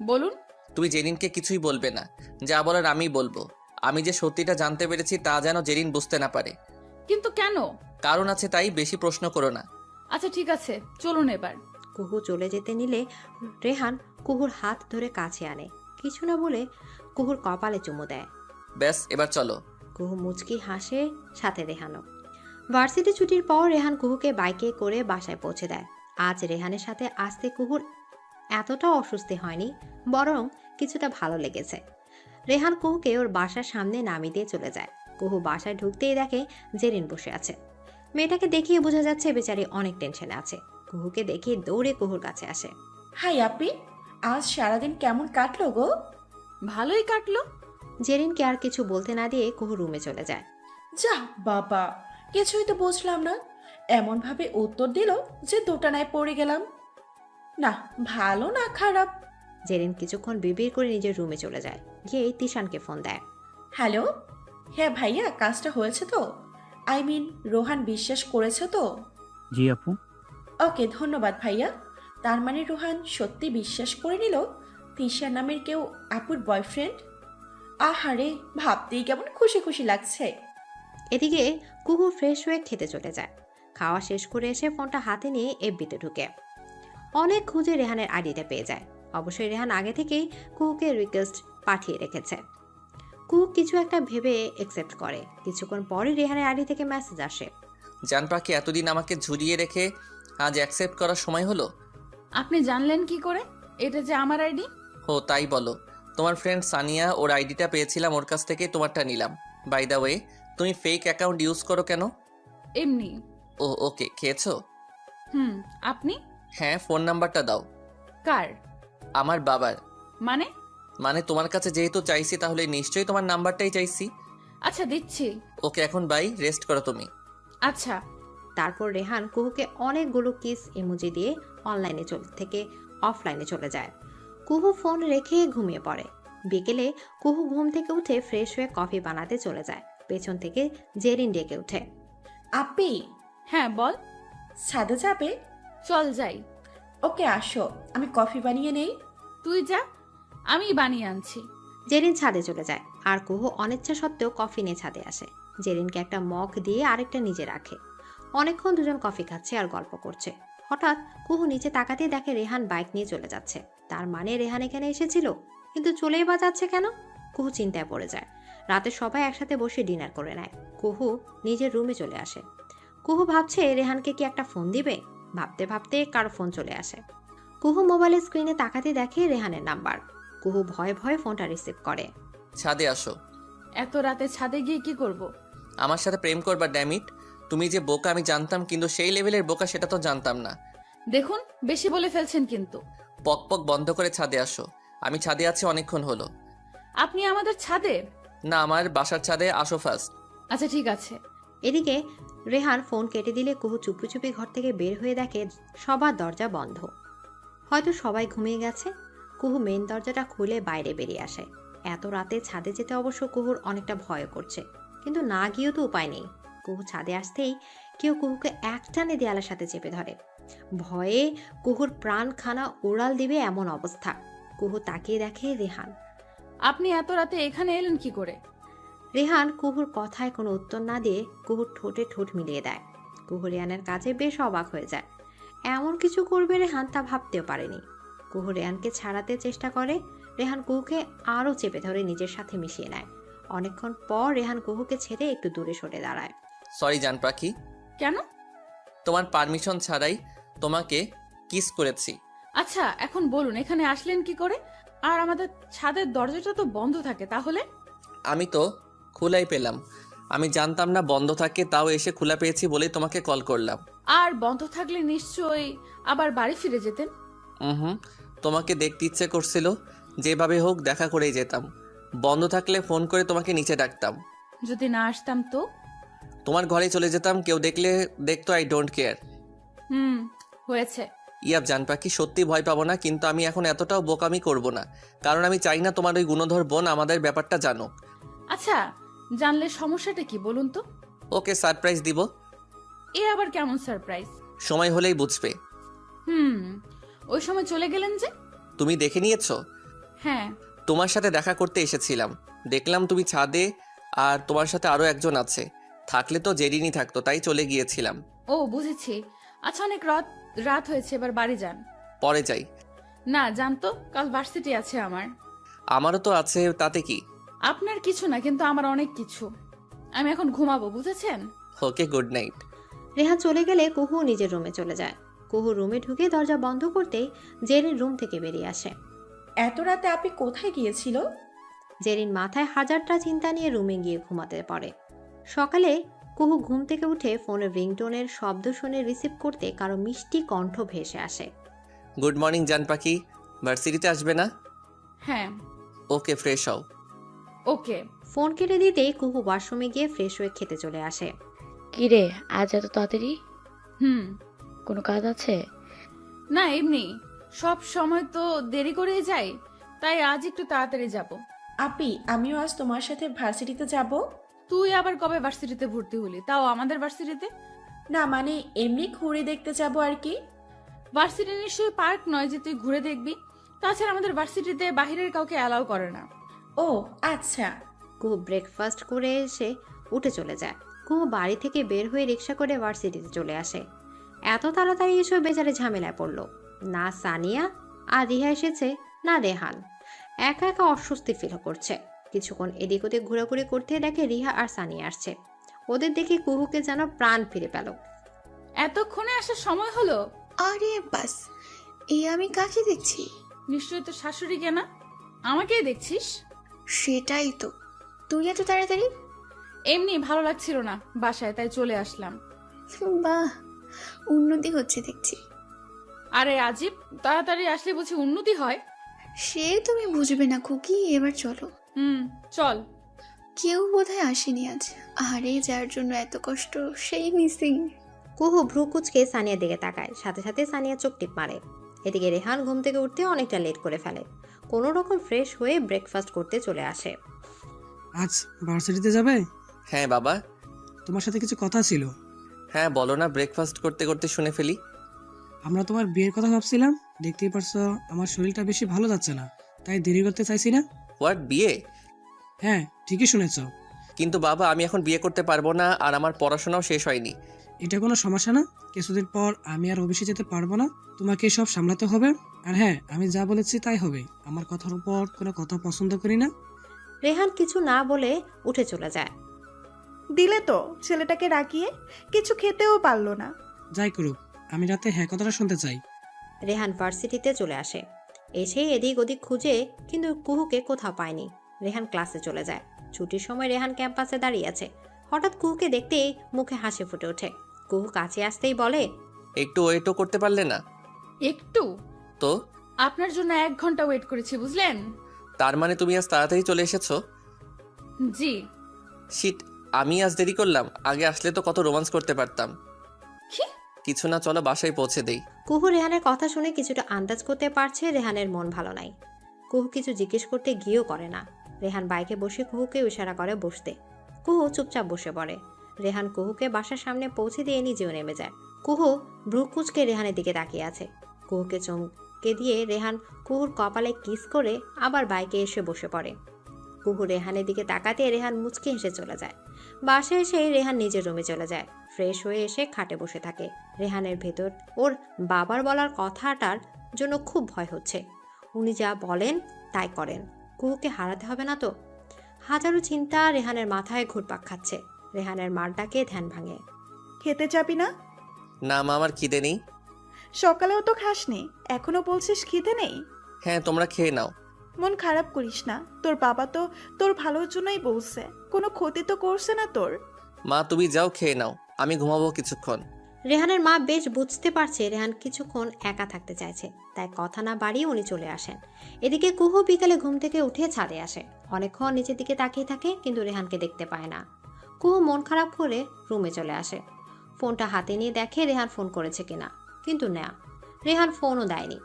বলুন। তুমি জেরিনকে কিছুই বলবে না, যা বলার আমিই বলবো। আমি যে সত্যিটা জানতে পেরেছি তা যেন জেরিন বুঝতে না পারে। কিন্তু কেন? কারণ আছে, তাই বেশি প্রশ্ন করো না। আচ্ছা ঠিক আছে, চলুন এবার। কুহু চলে যেতে নিলে রেহান কুহুর হাত ধরে কাছে আনে। কিছু না বলে কুহুর কপালে চুমু দেয়। ব্যাস, এবার চলো। কুহু মুচকি হাসে, সাথে রেহানও। ভার্সিটি ছুটির পর রেহান কুহুকে বাইকে করে বাসায় পৌঁছে দেয়। আজ রেহানের সাথে আসতে কুহুর এতটা অস্বস্তি হয়নি, বরং কিছুটা ভালো লেগেছে। রেহান কুহুকে ওর বাসার সামনে নামিয়ে দিয়ে চলে যায়। কুহু বাসায় ঢুকতেই দেখে জেরিন বসে আছে। মেয়েটাকে দেখিয়ে বোঝা যাচ্ছে বেচারি অনেক টেনশনে আছে। কুহুকে দেখে দৌড়ে কুহুর কাছে আসে। হাই আপি, আজ সারাদিন কেমন কাটলো গো? ভালোই কাটলো। জেরিনকে আর কিছু বলতে না দিয়ে কুহু রুমে চলে যায়। যা বাবা, কিছুই তো বুঝলাম না। এমন ভাবে উত্তর দিল যে দোটানায় পড়ে গেলাম। না ভালো না খারাপ। জেরিন কিছুক্ষণ বিড়বিড় করে নিজের রুমে চলে যায়। গিয়ে তিশানকে ফোন দেয়। হ্যালো, হ্যাঁ ভাইয়া, কাজটা হয়েছে তো? আই মিন রোহান বিশ্বাস করেছে তো? জি আপু। ওকে, ধন্যবাদ ভাইয়া। তার মানে রোহান সত্যি বিশ্বাস করে নিল তিশা নামের কেউ আপুর বয়ফ্রেন্ড। আহারে, ভাবতেই কেমন খুশি খুশি লাগছে। এদিকে কুহু ফ্রেশ হয়ে খেতে চলে যায়। খাওয়া শেষ করে এসে ফোনটা হাতে নিয়ে এফবিতে ঢুকে অনেক খুঁজে রেহানের আইডিটা পেয়ে যায়। অবশ্যই রেহান আগে থেকেই কুহুকে রিকোয়েস্ট পাঠিয়ে রেখেছে। কুহু কিছু একটা ভেবে অ্যাকসেপ্ট করে। কিছুক্ষণ পরে রেহানের আইডি থেকে মেসেজ আসে। জান পাখি, এতদিন আমাকে ঝুলিয়ে রেখে আজ অ্যাকসেপ্ট করার সময় হলো? আপনি জানলেন কি করে এটা যে আমার আইডি? ও তাই বলো। তোমার ফ্রেন্ড সানিয়া, ওর আইডিটা পেয়েছিলাম, ওর কাছ থেকে তোমারটা নিলাম। বাই দ্য ওয়ে, তুমি ফেক অ্যাকাউন্ট ইউজ করো কেন? এমনি। ও ওকে, খেয়েছো? আপনি? হ্যাঁ, ফোন নাম্বারটা দাও। কার? আমার বাবার। মানে তোমার কাছে যেহেতু চাইছি তাহলে নিশ্চয়ই তোমার নাম্বারটাই চাইছি। আচ্ছা দিচ্ছি। ওকে, এখন বাই, রেস্ট করো তুমি। আচ্ছা। তারপর রেহান কুহুকে অনেকগুলো কিস ইমোজি দিয়ে অনলাইনে থেকে অফলাইনে চলে যায়। কুহু ফোন রেখে ঘুমিয়ে পড়ে। বিকেলে কুহু ঘুম থেকে উঠে ফ্রেশ হয়ে কফি বানাতে চলে যায়। পেছন থেকে জেরিন ডেকে উঠে। আপি। হ্যাঁ বল। ছাদে যাবে? চল যাই। ওকে আসো, আমি কফি বানিয়ে নেই। তুই যা, আমি বানিয়ে আনছি। জেরিন ছাদে চলে যায় আর কুহু অনিচ্ছা সত্ত্বেও কফি নিয়ে ছাদে আসে। জেরিনকে একটা মগ দিয়ে আরেকটা নিজে রাখে। অনেকক্ষণ দুজন কফি খাচ্ছে আর গল্প করছে। হঠাৎ কুহু নিচে তাকাতে দেখে রেহান বাইক নিয়ে চলে যাচ্ছে। তার মানে রেহান এখানে এসেছিল, কিন্তু চলেই বা যাচ্ছে কেন? কুহু চিন্তায় পড়ে যায়। রাতে সবাই একসাথে বসে ডিনার করে নেয়। কুহু নিজের রুমে চলে আসে। কুহু ভাবছে রেহানকে কি একটা ফোন দিবে। ভাবতে ভাবতে কারো ফোন চলে আসে। কুহু মোবাইলের স্ক্রিনে তাকাতে দেখে রেহানের নাম্বার। কুহু ভয়ে ভয়ে ফোনটা রিসিভ করে। ছাদে আসো। এত রাতে ছাদে গিয়ে কি করব? আমার সাথে প্রেম করবা? ড্যামিট, তুমি যে বোকা আমি জানতাম, কিন্তু সেই লেভেলের বোকা সেটা তো জানতাম না। দেখুন, বেশি বলে ফেলছেন কিন্তু। পক পক বন্ধ করে ছাদে আসো। আমি ছাদে আছি অনেকক্ষণ হলো। আপনি আমাদের ছাদে? না, আমার বাসার ছাদে আসো ফার্স্ট। আচ্ছা ঠিক আছে। এদিকে রেহান ফোন কেটে দিলে কুহু চুপি চুপি ঘর থেকে বের হয়ে দেখে সবার দরজা বন্ধ। হয়তো সবাই ঘুমিয়ে গেছে। কুহু মেন দরজাটা খুলে বাইরে বেরিয়ে আসে। এত রাতে ছাদে যেতে অবশ্য কুহুর অনেকটা ভয় করছে, কিন্তু না গিয়েও তো উপায় নেই। কুহু ছাদে আসতেই কেউ কুহুকে একটানে দেয়ালের সাথে চেপে ধরে। ভয়ে কুহুর প্রাণখানা উড়াল দিবে এমন অবস্থা। কুহু তাকিয়ে দেখে রেহান। আপনি এত রাতে এখানে এলেন কি করে? রেহান কুহুর কথায় কোনো উত্তর না দিয়ে কুহুর ঠোঁটে ঠোঁট মিলিয়ে দেয়। কুহু রেহানের কাছে বেশ অবাক হয়ে যায়। এমন কিছু করবে রেহান তা ভাবতেও পারেনি। কুহু রেহানকে ছাড়াতে চেষ্টা করে। রেহান কুহুকে আরও চেপে ধরে নিজের সাথে মিশিয়ে নেয়। অনেকক্ষণ পর রেহান কুহুকে ছেড়ে একটু দূরে সরে দাঁড়ায়। সরি জান পাখি। কেন? তোমার পারমিশন ছাড়াই তোমাকে কিস করেছি। আচ্ছা এখন বলুন এখানে আসলেন কি করে? আর আমাদের ছাদের দরজাটা তো বন্ধ থাকে, তাহলে? আমি তো খোলাই পেলাম, আমি জানতাম না বন্ধ থাকে, তাও এসে খোলা পেয়েছি বলেই তোমাকে কল করলাম। আর বন্ধ থাকলে নিশ্চয়ই আবার বাড়ি ফিরে যেতেন। হুম, তোমাকে দেখতে ইচ্ছে করছিল, যেভাবে হোক দেখা করেই যেতাম। বন্ধ থাকলে ফোন করে তোমাকে নিচে ডাকতাম। যদি না আসতাম তো? তোমার ঘরে চলে যেতাম, কেউ দেখলে দেখতো, আই ডোন্ট কেয়ার। হয়েছে। ইয়াব জান পাখি, সত্যি ভয় পাবো না, কিন্তু আমি এখন এতটাও বোকামি করব না, কারণ আমি চাই না তোমার ওই গুণধর বোন আমাদের ব্যাপারটা জানুক। আচ্ছা জানলে সমস্যাটা কি বলুন তো? ওকে সারপ্রাইজ দিব। এ আবার কেমন সারপ্রাইজ? সময় হলেই বুঝবে। ওই সময় চলে গেলেন যে? তুমি দেখে নিয়েছো? হ্যাঁ। তোমার সাথে দেখা করতে এসেছিলাম, দেখলাম তুমি ছাদে আর তোমার সাথে আরো একজন আছে, থাকলে তো জেরিনি থাকতো, তাই চলে গিয়েছিলাম। ও বুঝেছি। আচ্ছা অনেক রাত হয়েছে, এবার বাড়ি যান। পরে যাই। না জানতো, কাল ভার্সিটি আছে আমার। আমারও তো আছে, তাতে কি? আপনার কিছু না, কিন্তু আমার অনেক কিছু। আমি এখন ঘুমাবো, বুঝেছেন? ওকে, গুড নাইট। রেহান চলে গেলে কুহু নিজের রুমে চলে যায়। কুহু রুমে ঢুকে দরজা বন্ধ করতেই জেরিন রুম থেকে বেরিয়ে আসে। এত রাতে আপনি কোথায় গিয়েছিল? জেরিন মাথায় হাজারটা চিন্তা নিয়ে রুমে গিয়ে ঘুমাতে পড়ে। সকালে কুহু ঘুম থেকে উঠে ফোনের রিংটোনের শব্দ শুনে রিসিভ করতে কারো মিষ্টি কণ্ঠ ভেসে আসে। গুড মর্নিং জান পাখি, ভার্সিটিতে আসবে না? হ্যাঁ। ওকে, ফ্রেশ হও। ওকে। ফোন কেটে দিতেই কুহু ওয়াশরুমে গিয়ে ফ্রেশ হয়ে খেতে চলে আসে। কিরে আজ এত তাড়াতাড়ি? কোনো কাজ আছে? না এমনি, সব সময় তো দেরি করে যাই, তাই আজ একটু তাড়াতাড়ি যাব। আপি আমিও আজ তোমার সাথে ভার্সিটিতে যাব। তুই আবার কবে ভার্সিটিতে ভর্তি হলি, তাও আমাদের ভার্সিটিতে? না মানে এমনি ঘুরে দেখতে যাব আর কি। ভার্সিটি নিশ্চয়ই পার্ক নয় যে তুই ঘুরে দেখবি। তাছাড়া আমাদের ভার্সিটিতে বাহিরের কাউকে অ্যালাউ করে না। ও আচ্ছা। কুহু ব্রেকফাস্ট করে এসে উঠে চলে যায়। কুহু বাড়ি থেকে বের হয়ে রিক্সা করে ভার্সিটিতে চলে আসে। এত তাড়াতাড়ি এসে বেচারে ঝামেলায় পড়লো। না সানিয়া আর রিহা এসেছে, না রেহান। একা একা অস্বস্তি ফিল করছে। কিছুক্ষণ এদিক ওদিক ঘোরাঘুরি করতে দেখে রিহা আর সানিয়া আসছে। ওদের দেখে কুহুকে যেন প্রাণ ফিরে পেল। এতক্ষণে আসার সময় হলো? আরে বাস, এই আমি কাকে দেখছি? নিশ্চয়ই তো শাশুড়িকে না, আমাকেই দেখছিস। সেটাই তো, তুই এত তাড়াতাড়ি? এমনি ভালো লাগছিল না বাসায়, তাই চলে আসলাম। বাহ, উন্নতি হচ্ছে দেখছি। আরে আজিব, তাড়াতাড়ি আসলে বুঝি উন্নতি হয়? সে তুমি বুঝবে না খুকি, এবার চলো। চল। কেউ বোধহয় আসেনি আজ। আরে যার জন্য এত কষ্ট সেই মিসিং। কুহু ভ্রু কুচকে সানিয়ার দিকে তাকায়, সাথে সাথে সানিয়া চোখ টিপ মারে। এদিকে রেহান ঘুম থেকে উঠতে অনেকটা লেট করে ফেলে। কোনো রকম ফ্রেশ হয়ে ব্রেকফাস্ট করতে চলে আসে। আজ ভার্সিটিতে যাবে? হ্যাঁ বাবা। তোমার সাথে কিছু কথা ছিল। হ্যাঁ বলো না, ব্রেকফাস্ট করতে করতে শুনে ফেলি। আমরা তোমার বিয়ের কথা ভাবছিলাম, দেখতেই পারছো আমার শরীরটা বেশি ভালো যাচ্ছে না, তাই দেরি করতে চাইছি না। হোয়াট, বিয়ে? হ্যাঁ ঠিকই শুনেছ। কিন্তু বাবা আমি এখন বিয়ে করতে পারবো না, আর আমার পড়াশোনাও শেষ হয়নি। এটা কোনো সমস্যা না, কিছুদিন পর আমি আর অফিসে যেতে পারবো না, তোমাকে সব সামলাতে হবে। আর হ্যাঁ, আমি যা বলেছি তাই হবে, আমার কথার উপর কোনো কথা পছন্দ করি না। রেহান কিছু না বলে উঠে চলে যায়। দিলে তো ছেলেটাকে রাগিয়ে, কিছু খেতেও পারলো না। যাই করুক, আমি রাতে হ্যাঁ কথাটা শুনতে চাই। রেহান ভার্সিটিতে চলে আসে। এসে এদিক ওদিক খুঁজে কিন্তু কুহুকে কোথাও পায়নি। রেহান ক্লাসে চলে যায়। ছুটির সময় রেহান ক্যাম্পাসে দাঁড়িয়ে আছে। হঠাৎ কুহুকে দেখতেই মুখে হাসি ফুটে ওঠে। কুহু কাছে আসতেই বলে, একটু ওয়েটও করতে পারলে না? একটু তো আপনার জন্য 1 ঘন্টা ওয়েট করেছি, বুঝলেন? তার মানে তুমি আজ তাড়াতাড়ি চলে এসেছো? জি। শিট, আমি আজ দেরি করলাম, আগে আসলে তো কত রোমান্স করতে পারতাম। কিছু না, চলো বাসায় পৌঁছে দেই। কুহু রেহানের কথা শুনে কিছুটা আন্দাজ করতে পারছে রেহানের মন ভালো নাই। কুহু কিছু জিজ্ঞেস করতে গিয়েও করে না। রেহান বাইকে বসে কুহুকে ইশারা করে বসতে। কুহু চুপচাপ বসে পড়ে। রেহান কুহুকে বাসার সামনে পৌঁছে দিয়ে নিজেও নেমে যায়। কুহু ভ্রু কুচকে রেহানের দিকে তাকিয়ে আছে। কুহুকে চমকে দিয়ে রেহান কুহুর কপালে কিস করে আবার বাইকে এসে বসে পড়ে। কুহু রেহানের দিকে তাকাতে রেহান মুচকে হেসে চলে যায়। বাসায় এসে রেহান নিজের রুমে চলে যায়। ফ্রেশ হয়ে এসে খাটে বসে থাকে। রেহানের ভেতর ওর বাবার বলার কথাটার জন্য খুব ভয় হচ্ছে। উনি যা বলেন তাই করেন, কুহুকে হারাতে হবে না তো। হাজারো চিন্তা রেহানের মাথায় ঘুরপাক খাচ্ছে। রেহানের মার ডাকে ধ্যান ভাঙে। খেতে যাবি না? না মা, আমার খিদে নেই। সকালেও তো খাসনি, এখনো বলছিস খিদে নেই? হ্যাঁ, তোমরা খেয়ে নাও। মন খারাপ করিস না, তোর বাবা তো তোর ভালোর জন্যই বলছে, কোনো ক্ষতি তো করছে না তোর। মা তুমি যাও, খেয়ে নাও, আমি ঘুমাবো কিছুক্ষণ। রেহানের মা বেশ বুঝতে পারছে রেহান কিছুক্ষণ একা থাকতে চাইছে, তাই কথা না বাড়িয়ে উনি চলে আসেন। এদিকে কুহু বিকালে ঘুম থেকে উঠে ছাদে আসে। অনেকক্ষণ নিচের দিকে তাকিয়ে থাকে কিন্তু রেহানকে দেখতে পায় না। কুহু মন খারাপ করে রুমে চলে আসে। ফোনটা হাতে নিয়ে দেখে রেহান ফোন করেছে কিনা, কিন্তু না, রেহান ফোনও দেয়নি।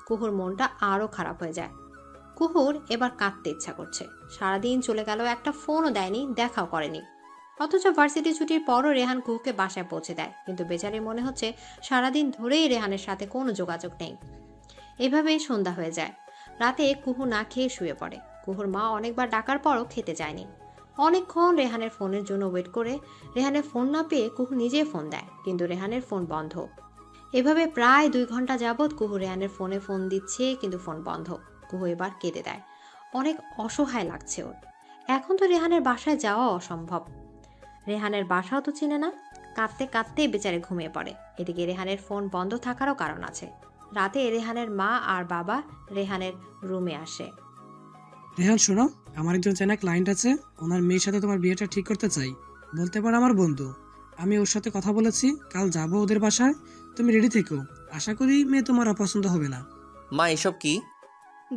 কুহুর মনটা আরও খারাপ হয়ে যায়। কুহুর এবার কাঁদতে ইচ্ছা করছে। সারাদিন চলে গেল, একটা ফোনও দেয়নি, দেখাও করেনি। অথচ ভার্সিটি ছুটির পরও রেহান কুহুকে বাসায় পৌঁছে দেয়, কিন্তু বেচারির মনে হচ্ছে সারাদিন ধরেই রেহানের সাথে কোনো যোগাযোগ নেই। এভাবেই সন্ধ্যা হয়ে যায়। রাতে কুহু না খেয়ে শুয়ে পড়ে। কুহুর মা অনেকবার ডাকার পরও খেতে যায়নি। অনেকক্ষণ রেহানের ফোনের জন্য ওয়েট করে রেহানের ফোন না পেয়ে কুহু নিজেই ফোন দেয়, কিন্তু রেহানের ফোন বন্ধ। এভাবে প্রায় 2 ঘন্টা যাবৎ কুহু রেহানের ফোনে ফোন দিচ্ছে, কিন্তু ফোন বন্ধ। কুহু এবার কেঁদে দেয়। অনেক অসহায় লাগছে ওর। এখন তো রেহানের বাসায় যাওয়া অসম্ভব। রেহানের বাসাও তো চিনে না। কাঁদতে কাঁদতেই বেচারে ঘুমিয়ে পড়ে। এদিকে রেহানের ফোন বন্ধ থাকারও কারণ আছে। রাতে রেহানের মা আর বাবা রেহানের রুমে আসে। রেহান শোনো, আমার একজন চেনা ক্লায়েন্ট আছে, ওনার মেয়ের সাথে তোমার বিয়েটা ঠিক করতে চাই। বলতে পারো আমার বন্ধু। আমি ওর সাথে কথা বলেছি, কাল যাবো ওদের বাসায়। তুমি রেডি থেকো, আশা করি মেয়ে তোমার অপছন্দ হবে না। মা এসব কি?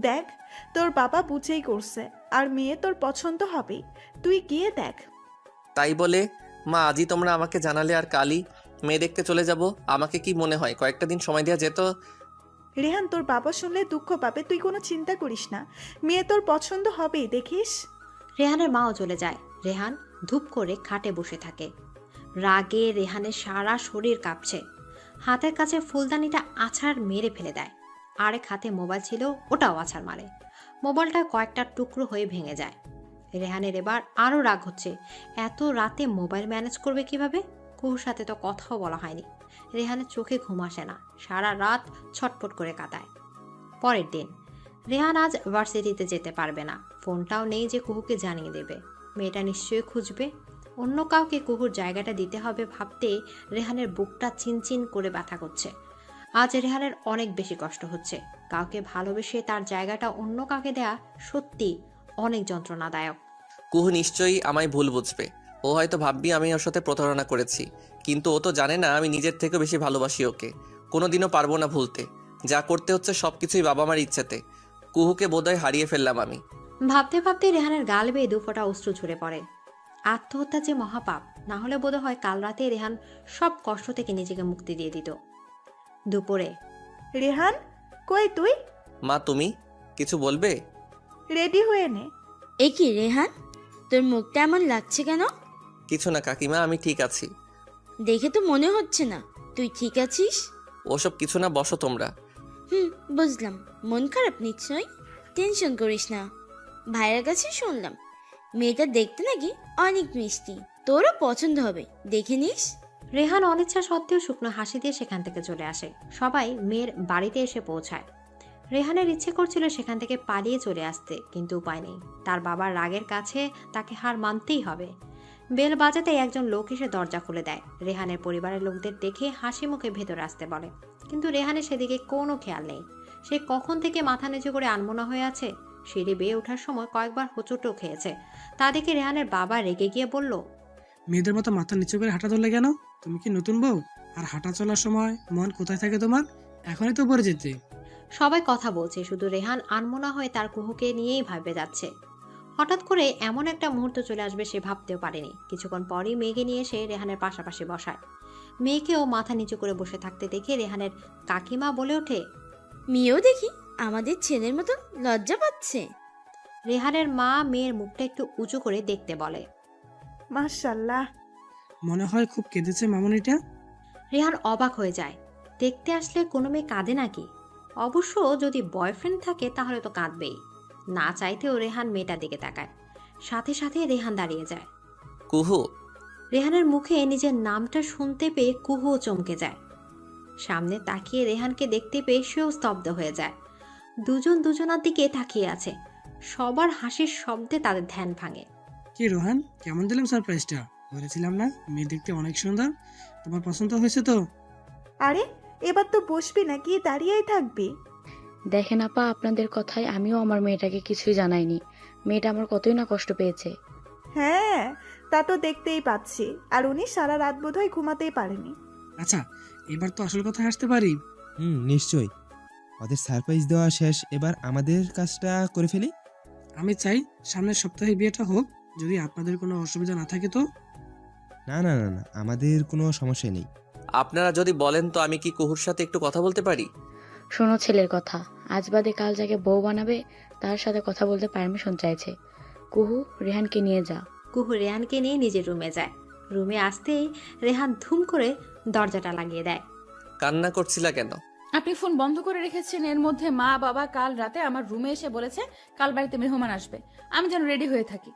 দেখ, তোর বাবা বুঝেই করছে, আর মেয়ে তোর পছন্দ হবেই, তুই গিয়ে দেখ। তাই বলে মা আজই তোমরা আমাকে জানালে আর কালই মেয়ে দেখতে চলে যাব? আমাকে কি মনে হয় কয়েকটা দিন সময় দেওয়া যেত? রেহান, তোর বাবা শুনলে দুঃখ পাবে, তুই কোনো চিন্তা করিস না, মেয়ে তোর পছন্দ হবেই, দেখিস। রেহানের মাও চলে যায়। রেহান ধূপ করে খাটে বসে থাকে। রাগে রেহানের সারা শরীর কাঁপছে। হাতের কাছে ফুলদানিটা আছাড় মেরে ফেলে দেয়। আরেক হাতে মোবাইল ছিল, ওটাও আছাড় মারে। মোবাইলটা কয়েকটা টুকরো হয়ে ভেঙে যায়। রেহানের এবার আরও রাগ হচ্ছে। এত রাতে মোবাইল ম্যানেজ করবে কিভাবে? কুহুর সাথে তো কথাও বলা হয়নি। রেহানের চোখে ঘুম আসে না, সারা রাত ছটফট করে কাটায়। পরের দিন রেহান আজ ভার্সিটিতে যেতে পারবে না। ফোনটাও নেই যে কুহুকে জানিয়ে দেবে। মেয়েটা নিশ্চয়ই খুঁজবে। অন্য কাউকে কুহুর জায়গাটা দিতে হবে ভাবতে রেহানের বুকটা চিনচিন করে ব্যথা করছে। আজ রেহানের অনেক বেশি কষ্ট হচ্ছে। কাউকে ভালোবেসে তার জায়গাটা অন্য কাউকে দেয়া সত্যি অনেক যন্ত্রণাদায়ক। কুহু নিশ্চয়ই আমায় ভুল বুঝবে। ও হয়তো ভাববি আমি ওর সাথে প্রতারণা করেছি, কিন্তু ও তো জানে না আমি নিজের থেকে বেশি ভালোবাসি ওকে। কোনোদিনও পারবো না ভুলতে। যা করতে হচ্ছে সবকিছুই বাবা মার ইচ্ছেতে। কুহুকে বোধহয় হারিয়ে ফেললাম আমি। ভাবতে ভাবতে রেহানের গাল বেয়ে 2 ফোঁটা অশ্রু ঝরে পড়ে। আত্মহত্যা যে মহাপাপ, না হলে বোধহয় কাল রাতে রেহান সব কষ্ট থেকে নিজেকে মুক্তি দিয়ে দিত। দুপুরে রেহান, কই তুই? মা তুমি কিছু বলবে? রেডি হয়ে নে। এ কি রেহান, তোর মুখটা এমন লাগছে কেন? কিছু না কাকিমা, আমি ঠিক আছি। দেখে তো মনে হচ্ছে না তুই ঠিক আছিস। ওসব কিছু না, বসো তোমরা। বুঝলাম, মন খারাপ নিশ্চয়। টেনশন করিস না। ভাইয়ের কাছে শুনলাম মেয়েটা দেখতে নাকি অনেক মিষ্টি, তোরও পছন্দ হবে, দেখে নিস। রেহান অনিচ্ছা সত্ত্বেও শুকনো হাসি দিয়ে সেখান থেকে চলে আসে। সবাই মেয়ের বাড়িতে এসে পৌঁছায়। রেহানের ইচ্ছে করছিল সেখান থেকে পালিয়ে চলে আসতে, কিন্তু উপায় নেই। তার বাবার রাগের কাছে তাকে হার মানতেই হবে। বেল বাজাতেই একজন লোক এসে দরজা খুলে দেয়। রেহানের পরিবারের লোকদের দেখে হাসি মুখে ভেতরে আসতে বলে, কিন্তু রেহানের সেদিকে কোনো খেয়াল নেই। সে কখন থেকে মাথা নিচু করে আনমনা হয়ে আছে। সিঁড়ি বেয়ে ওঠার সময় কয়েকবার হোঁচটও খেয়েছে। তা দেখে রেহানের বাবা রেগে গিয়ে বলল, মেয়েদের মতো মাথা নিচু করে হাঁটা ধরলে কেন? তুমি কি নতুন বউ? আর হাঁটা চলার সময় মন কোথায় থাকে তোমার? এখনই তো পড়ে যেতে। সবাই কথা বলছে, শুধু রেহান আনমনা হয়ে তার কুহুকে নিয়েই ভাবে যাচ্ছে। হঠাৎ করে এমন একটা মুহূর্ত চলে আসবে সে ভাবতেও পারেনি। কিছুক্ষণ পরই মেয়েকে নিয়ে এসে রেহানের পাশাপাশি বসায়। মেয়েকেও মাথা নিচু করে বসে থাকতে দেখে রেহানের কাকিমা বলে ওঠে, মেয়েও দেখি আমাদের ছেলের মতো লজ্জা পাচ্ছে। রেহানের মা মেয়ের মুখটা একটু উঁচু করে দেখতে বলে, মাশাআল্লাহ। মনে হয় খুব কেঁদেছে মামুনিটা। রেহান অবাক হয়ে যায়। দেখতে আসলে কোনো মেয়ে কাঁদে নাকি? অবশ্য যদি বয়ফ্রেন্ড থাকে তাহলে তো কাঁদবেই। না চাইতেও রেহান মেয়েটার দিকে তাকায়। সাথে সাথে রেহান দাঁড়িয়ে যায়। কুহু। রেহানের মুখে নিজের নামটা শুনতে পেয়ে কুহুও চমকে যায়। সামনে তাকিয়ে রেহানকে দেখতে পেয়ে সেও স্তব্ধ হয়ে যায়। দুজন দুজনার দিকে তাকিয়ে আছে। সবার হাসির শব্দে তাদের ধ্যান ভাঙে। কি রোহান, কেমন দিলাম সারপ্রাইজটা? বলেছিলাম না মেয়ে দেখতে অনেক সুন্দর? তোমার পছন্দ হয়েছে তো? আরে এবার তো বসবি নাকি দাঁড়িয়েই থাকবি? দেখেন আপা, আপনাদের কথায় আমিও আমার মেয়েটাকে কিছুই জানাইনি। মেয়েটা আমার কতই না কষ্ট পেয়েছে। হ্যাঁ, তা তো দেখতেই পাচ্ছি। আর উনি সারা রাত বোধহয় ঘুমাতেই পারেনি। আচ্ছা, এবার তো আসল কথা আসতে পারি। নিশ্চয়ই। ওদের সারপ্রাইজ দেওয়া শেষ, এবার আমাদের কাজটা করে ফেলি। আমি চাই সামনের সপ্তাহে বিয়েটা হোক, যদি আপনাদের কোনো অসুবিধা না থাকে তো। না না না না, আমাদের কোনো সমস্যা নেই। আপনারা যদি বলেন তো আমি কি কুহুর সাথে একটু কথা বলতে পারি? শোনো ছেলের কথা, আজ বাদে কাল যাকে বউ বানাবে তার সাথে কথা বলতে পারমিশন চাইছে। কুহু, রেহানকে নিয়ে যা। কুহু রেহানকে নিয়ে নিজের রুমে যায়। রুমে আসতেই রেহান ধুম করে দরজাটা লাগিয়ে দেয়। কান্না করছিলা কেন? আপনি ফোন বন্ধ করে রেখেছেন, এর মধ্যে মা বাবা কাল রাতে আমার রুমে এসে বলেছে কাল বাড়িতে মেহমান আসবে, আমি যেন রেডি হয়ে থাকি।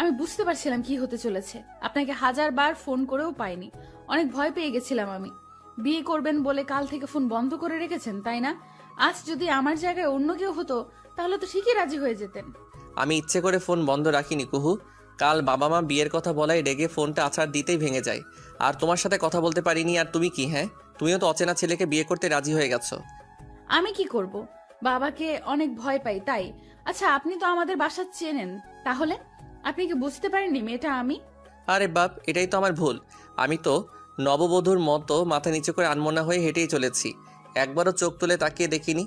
আমি বুঝতে পারছিলাম কি হতে চলেছে। আপনাকে 1000 বার ফোন করেও পাইনি, অনেক ভয় পেয়ে গেছিলাম আমি। বিয়ে করবেন বলে কাল থেকে ফোন বন্ধ করে রেখেছেন, তাই না? আজ যদি আমার জায়গায় অন্য কেউ হতো তাহলে তো ঠিকই রাজি হয়ে যেতেন। আমি ইচ্ছে করে ফোন বন্ধ রাখিনি কুহু। কাল বাবা মা বিয়ের কথা বলায় রেগে ফোনটা আছাড় দিতেই ভেঙে যায়। আর তোমার সাথে কথা বলতে পারিনি। আর তুমি কি, হ্যাঁ, তুমিও তো অচেনা ছেলেকে বিয়ে করতে রাজি হয়ে গেছো। আমি কি করব? বাবাকে অনেক ভয় পাই তাই। আচ্ছা, আপনি তো আমাদের বাসা চেনেন, তাহলে আপনি কি বুঝতে পারেননি মেয়েটা আমি? আরে বাপ, এটাই তো আমার ভুল। আমি তো নববধূর মতো মাথা নিচু করে আনমনা হয়ে হেঁটেই চলেছি, একবারও চোখ তুলে তাকিয়ে দেখিনি।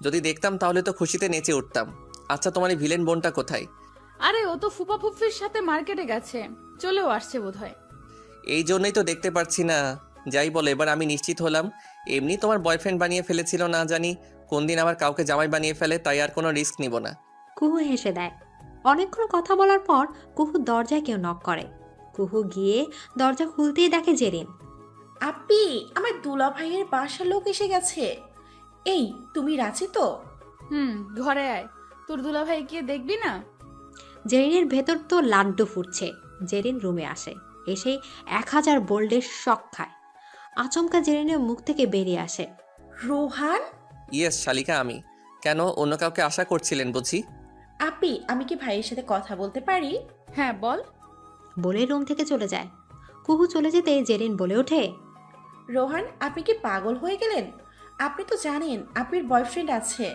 যদি দেখতাম তাহলে তো খুশিতে নেচে উঠতাম। আচ্ছা, তোমার এই ভিলেন বোনটা কোথায়? আরে ও তো ফুপা ফুফির সাথে মার্কেটে গেছে, চলেও আসছে বোধহয়। এই জন্যই তো দেখতে পারছি না। যাই বলে, এবার আমি নিশ্চিত হলাম এমনি তোমার বয়ফ্রেন্ড বানিয়ে ফেলেছিল, না জানি কোন দিন আবার কাউকে জামাই বানিয়ে ফেলে, তাই আর কোনো রিস্ক নিব না। কুহু হেসে দেয়। অনেকক্ষণ কথা বলার পর কুহু দরজায় কেউ নক করে। কুহু গিয়ে দরজা খুলতেই দেখে জেরিন। আপি, আমার দুলা ভাইয়ের বাসার লোক এসে গেছে। এই, তুমি রাজি তো? ঘরে আয়, তোর দুলা ভাই গিয়ে দেখবি না? জেরিনের ভেতর তো লাড্ডু ফুটছে। জেরিন রুমে আসে, এসে 1000 বোল্ডের শক খায়। আচমকা জেরিনের মুখ থেকে বেরিয়ে আসে, রোহান। ইয়েস শালিকা, আমি। কেন, অন্য কাউকে আশা করছিলেন বুঝি? আপি, আমি কি ভাইয়ের সাথে কথা বলতে পারি? হ্যাঁ বল। বলে রুম থেকে চলে যায়। কুহু চলে যেতে জেরিন বলে ওঠে, রোহান, আপনি কি পাগল হয়ে গেলেন? আপনি তো জানেন আপির বয়ফ্রেন্ড আছে।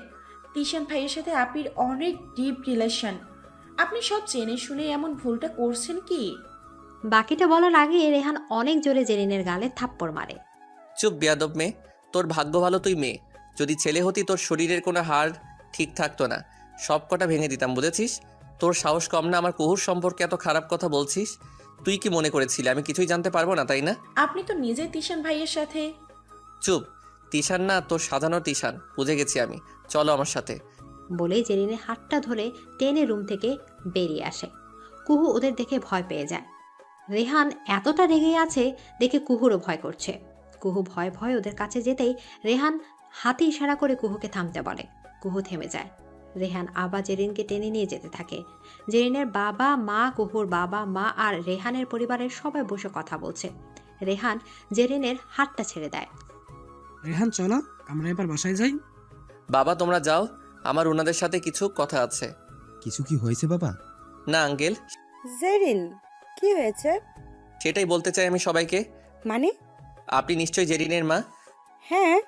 তিশান ভাইয়ের সাথে আপির অনেক ডিপ রিলেশন। আপনি সব জেনে শুনে এমন ভুলটা করছেন কি? বাকিটা বলার আগে রেহান অনেক জোরে জেরিনের গালে থাপ্পড় মারে। চুপ বেয়াদব মেয়ে, তোর ভাগ্য ভালো তুই মেয়ে। যদি ছেলে হতি তোর শরীরের কোনো হাড় ঠিক থাকতো না, সব কটা ভেঙে দিতাম, বুঝেছিস? তোর সাহস কম না আমার কুহুর সম্পর্কে এত খারাপ কথা বলছিস? তুই কি মনে করেছিলি আমি কিছুই জানতে পারবো না, তাই না? আপনি তো নিজে তিশান ভাইয়ের সাথে। চুপ, তিশান না, তোর সাজানো তিশান, বুঝে গেছি আমি। চলো আমার সাথে। বলেই জেরিনের হাতটা ধরে টেনে রুম থেকে বেরিয়ে আসে। কুহু ওদের দেখে ভয় পেয়ে যায়। রেহান এতটা রেগে আছে দেখে কুহুরও ভয় করছে। কুহু ভয় ভয় ওদের কাছে যেতেই রেহান হাতে ইশারা করে কুহুকে থামতে বলে। কুহু থেমে যায়। রেহান আবার জেরিনকে টেনে নিয়ে যেতে থাকে। জেরিনের বাবা মা, কুহুর বাবা মা আর রেহানের পরিবারের সবাই বসে কথা বলছে। রেহান জেরিনের হাতটা ছেড়ে দেয়। রেহান চলো, আমরা এবার বাসায় যাই। বাবা তোমরা যাও, আমার ওনাদের সাথে কিছু কথা আছে। কিছু কি হয়েছে বাবা? না আঙ্কেল। জেরিন, কি হয়েছে? সেটাই বলতে চাই আমি সবাইকে। মানে? আপনি নিশ্চয়ই জেরিনের মা। হ্যাঁ।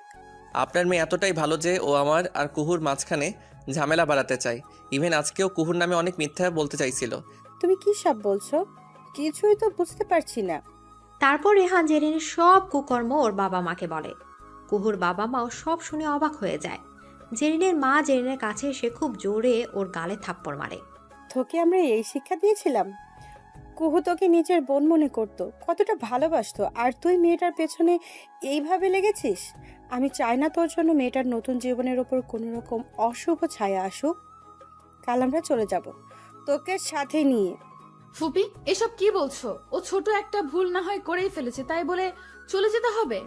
আপনার মেয়ে এতটাই ভালো যে ও আমার আর কুহুর মাঝখানে ঝামেলা বাড়াতে চায়। ইভেন আজকেও কুহুর নামে অনেক মিথ্যা বলতে চাইছিল। তুমি কি সব বলছো? কিছুই তো বুঝতে পারছি না। তারপর রেহান জেরিনের সব কুকর্ম ওর বাবা মাকে বলে। কুহুর বাবা মাও সব শুনে অবাক হয়ে যায়। জেরিনের মা জেরিনের কাছে এসে খুব জোরে ওর গালে থাপ্পড় মারে। তোকে আমরা এই শিক্ষা দিয়েছিলাম? কুহু তোকে নিজের বোন মনে করতো, কতটা ভালোবাসতো, আর তুই মেয়েটার পেছনে এইভাবে লেগেছিস। আমি চাই না তোর জন্য মেয়েটার নতুন জীবনের ওপর কোনো রকম অশুভ ছায়া আসুক। কাল আমরা চলে যাব তোকে সাথে নিয়ে। ফুপি, এসব কি বলছো? ও ছোট একটা ভুল না হয় করেই ফেলেছে, তাই বলে চলে যেতে হবে?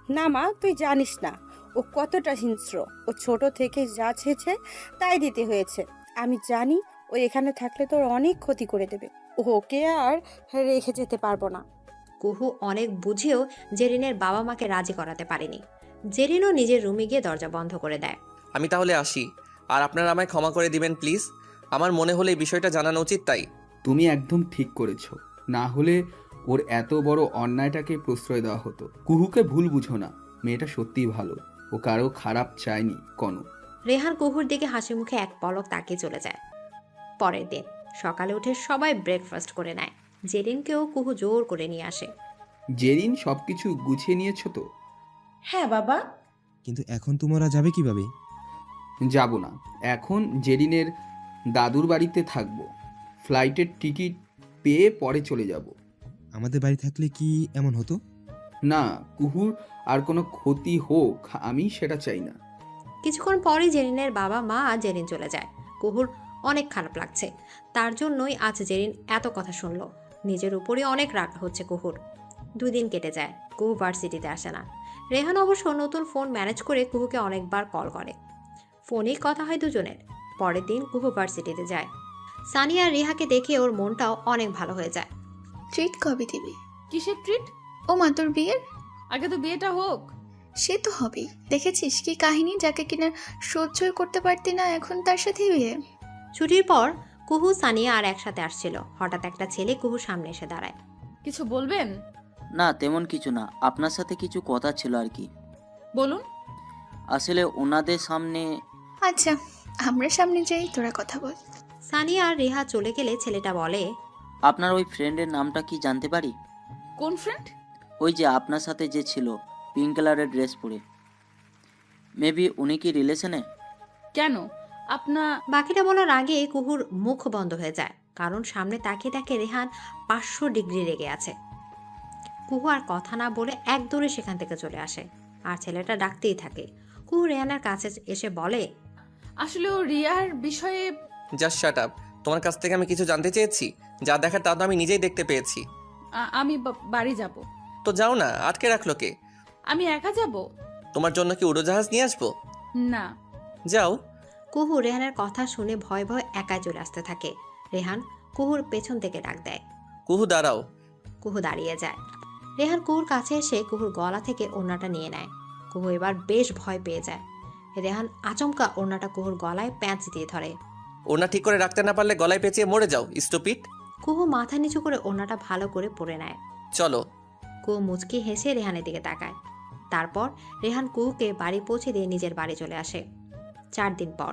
না মা, তুই জানিস না ও কতটা হিংস্র। ও ছোট থেকে যা চেয়েছে তাই দিতে হয়েছে। আমি জানি ও এখানে থাকলে তোর অনেক ক্ষতি করে দেবে। ওকে আর রেখে যেতে পারবো না। কুহু অনেক বুঝেও জেরিনের বাবা মাকে রাজি করাতে পারেনি। জেরিনও নিজের রুমে গিয়ে দরজা বন্ধ করে দেয়। আমি তাহলে আসি, আর আপনারা আমায় ক্ষমা করে দিবেন প্লিজ। আমার মনে হলো এই বিষয়টা জানানো উচিত, তাই। তুমি একদম ঠিক করেছো, না হলে ওর এত বড় অন্যায়টাকে প্রশ্রয় দেওয়া হতো। কুহুকে ভুল বুঝো না, মেয়েটা সত্যিই ভালো, ও কারো খারাপ চায়নি কোনো। রেহান কুহুর দিকে হাসি মুখে এক পলক তাকিয়ে চলে যায়। পরের দিন সকালে উঠে সবাই ব্রেকফাস্ট করে নেয়। জেরিনকেও কুহু জোর করে নিয়ে আসে। জেরিন সবকিছু গুছিয়ে নিয়েছো তো? হ্যাঁ বাবা। কিন্তু এখন তোমরা যাবে কিভাবে? যাব না, এখন জেরিনের দাদুর বাড়িতে থাকবো। ফ্লাইটের টিকিট পেয়ে পরে চলে যাব। আমাদের বাড়ি থাকলে কি এমন হতো? না, কুহুর আর কোনো ক্ষতি হোক আমি সেটা চাই না। কিছুক্ষণ পরই জেরিনের বাবা মা জেরিন চলে যায়। কুহুর অনেক খারাপ লাগছে। তার জন্যই আজ জেরিন এত কথা শুনল। নিজের উপরে অনেক রাগ হচ্ছে কুহুর। 2 দিন কেটে যায়, কুহু ভার্সিটিতে আসে না। রেহান অবশ্য নতুন ফোন ম্যানেজ করে কুহুকে অনেকবার কল করে। ফোনেই কথা হয় দুজনের। পরের দিন কুহু ভার্সিটিতে যায়। সানি আর রিহাকে দেখে ওর মনটাও অনেক ভালো হয়ে যায়। ট্রিট কবে দিবি? কিসের ট্রিট? ও মা, তোর বিয়ের? আগে তো বিয়েটা হোক। সে তো হবেই। দেখেছিস কি কাহিনী, যাকে কিনা সহ্যই করতে পারতি না, এখন তার সাথে বিয়ে। ছুটির পর কুহু সানিয়া আর একসাথে আসছিল। হঠাৎ একটা ছেলে কুহুর সামনে এসে দাঁড়ায়। কিছু বলবেন? না তেমন কিছু না, আপনার সাথে কিছু কথা ছিল আর কি। বলুন। আসলে ওনাদের সামনে। আচ্ছা, আমরা সামনে যাই, তোরা কথা বল। সানিয়া আর রিহা চলে গেলে ছেলেটা বলে, আপনার ওই ফ্রেন্ডের নামটা কি জানতে পারি? কোন ফ্রেন্ড? ওই যে আপনার সাথে যে ছিল, পিঙ্ক কালারের ড্রেস পরে। মেবি উনি কি রিলেশনে? কেন আপনার? বাকিটা বলার আগে কুহুর মুখ বন্ধ হয়ে যায়, কারণ সামনে তাকিয়ে দেখে রেহান 500 ডিগ্রি রেগে আছে। কুহু আর কথা না বলে এক দৌড়ে সেখান থেকে চলে আসে, আর ছেলেটা ডাকতেই থাকে। কুহু রেহানের কাছে এসে বলে, আসলে ও রিয়ার বিষয়ে। Just shut up. তোমার কাছ থেকে আমি কিছু জানতে চেয়েছি? যা দেখার তা তো আমি নিজেই দেখতে পেয়েছি। আমি বাড়ি যাব। তো যাও না, আটকে রাখলো কে? আমি একা যাব। তোমার জন্য কি উড়োজাহাজ নিয়ে আসবো? না। যাও। কুহু রেহানের কথা শুনে ভয় ভয় একাই চলে আসতে থাকে। রেহান কুহুর পেছন থেকে ডাক দেয়, কুহু দাঁড়াও। কুহু দাঁড়িয়ে যায়। রেহান কুহুর কাছে এসে কুহুর গলা থেকে ওড়নাটা নিয়ে নেয়। কুহু এবার বেশ ভয় পেয়ে যায়। রেহান আচমকা ওড়নাটা কুহুর গলায় প্যাঁচ দিয়ে ধরে। ওড়না ঠিক করে রাখতে না পারলে গলায় পেঁচিয়ে মরে যাও, স্টুপিড। কুহু মাথা নিচু করে ওড়নাটা ভালো করে পরে নেয়। চলো। কুহু মুচকি হেসে রেহানের দিকে তাকায়। তারপর রেহান কুহুকে বাড়ি পৌঁছে দিয়ে নিজের বাড়ি চলে আসে। 4 দিন পর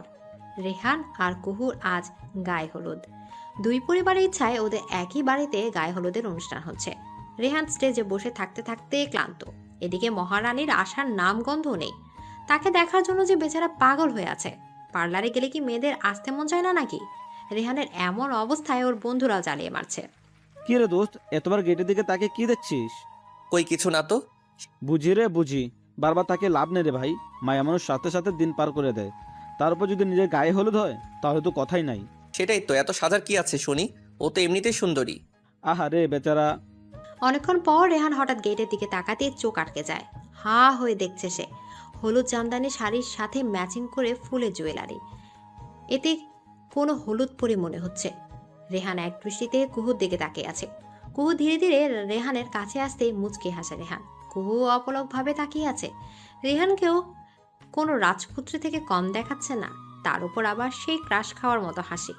রেহান আর কুহুর আজ গায়ে হলুদ। 2 পরিবারের ইচ্ছায় ওদের একই বাড়িতে গায়ে হলুদের অনুষ্ঠান হচ্ছে। রেহান স্টেজে বসে থাকতে থাকতে ক্লান্ত। এদিকে মহারানীর আসার নামগন্ধ নেই। তাকে দেখার জন্য যে বেচারা পাগল হয়ে আছে। পার্লারে গেলে কি মেয়েদের আসতে মন চায় না নাকি? রেহানের এমন অবস্থায় ওর বন্ধুরাও জ্বালিয়ে মারছে। কি রে দোস্ত, এতবার গেটের দিকে তাকে কি দেখছিস? কই কিছু না তো। বুঝি রে বুঝি, বারবার তাকে লাভ নেই রে ভাই। মায়া মানুষ সাথে সাথে দিন পার করে দেয়, তার উপর যদি নিজের গায়ে হলুদ হয় তাহলে তো কথাই নাই। সেটাই তো, এত সাজার কি আছে শুনি? ও তো এমনিতেই সুন্দরী। আহা রে বেচারা। অনেকক্ষণ পর রেহান হঠাৎ গেটের দিকে তাকাতে চোখ আটকে যায়। হা হয়ে দেখছে সে হলুদ জামদানি শাড়ির সাথে ম্যাচিং করে ফুলের জুয়েলারি। এতে কোনো হলুদ পরি মনে হচ্ছে। রেহান এক দৃষ্টিতে কুহুর দিকে তাকিয়ে আছে। কুহু ধীরে ধীরে রেহানের কাছে আসতেই মুচকি হাসে রেহান। কুহু অপলকভাবে তাকিয়ে আছে। রেহানকেও কোনো রাজপুত্র থেকে কম দেখাচ্ছে না, তার উপর আবার সেই ক্রাশ খাওয়ার মতো হাসি।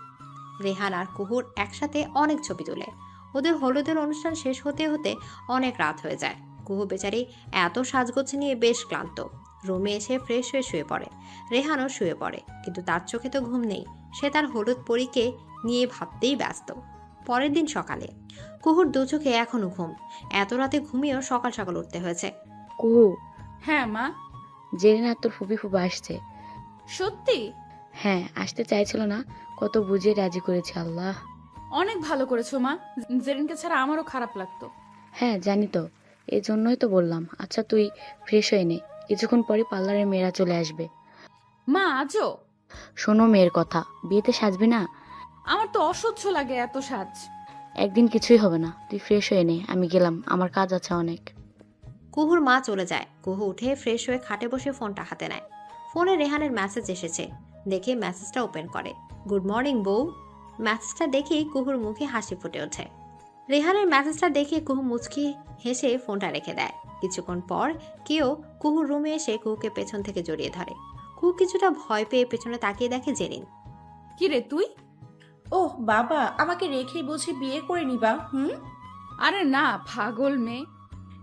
রেহান আর কুহুর একসাথে অনেক ছবি তোলে। ওদের হলুদের অনুষ্ঠান শেষ হতে হতে অনেক রাত হয়ে যায়। কুহু বেচারি এত সাজগোজ নিয়ে বেশ ক্লান্ত। রুমে এসে ফ্রেশ হয়ে শুয়ে পড়ে। রেহানও শুয়ে পড়ে, কিন্তু তার চোখে তো ঘুম নেই। সে তার হলুদ পরীকে নিয়ে ভাবতেই ব্যস্ত। পরের দিন সকালে কুহুর 2 চোখে এখনো ঘুম। এত রাতে ঘুমিয়েও সকাল সকাল উঠতে হয়েছে। কুহু। হ্যাঁ মা। জেরিন আর তোর ফুপি ফুপা আসছে। সত্যি? হ্যাঁ, আসতে চাইছিল না, কত বুঝিয়ে রাজি করেছে আল্লাহ। অনেক ভালো করেছো মা, জেরিনকে ছাড়া আমারও খারাপ লাগতো। হ্যাঁ জানি তো, এই জন্যই তো বললাম। আচ্ছা তুই ফ্রেশ হয়ে নে, কিছুক্ষণ পরে পার্লারের মেয়েরা চলে আসবে। মা আজও? শোনো মেয়ের কথা, বিয়েতে সাজবি না? আমার তো অসহ্য লাগে এত সাজ। একদিন কিছুই হবে না, তুই ফ্রেশ হয়ে নে, আমি গেলাম, আমার কাজ আছে অনেক। কুহুর মা চলে যায়। কুহু উঠে ফ্রেশ হয়ে খাটে বসে ফোনটা হাতে নেয়। ফোনে রেহানের মেসেজ এসেছে। দেখে মেসেজটা ওপেন করে। গুড মর্নিং বউ। মেসেজটা দেখেই কুহুর মুখে হাসি ফুটে ওঠে। রেহানের মেসেজটা দেখে কুহু মুচকি হেসে ফোনটা রেখে দেয়। কিছুক্ষণ পর কেউ কুহুর রুমে এসে কুহুকে পেছন থেকে জড়িয়ে ধরে। কুহু কিছুটা ভয় পেয়ে পেছনে তাকিয়ে দেখে জেরিন। কি রে তুই? ওহ বাবা, আমাকে রেখেই বুঝি বিয়ে করে নিবা? আরে না, পাগল মেয়ে।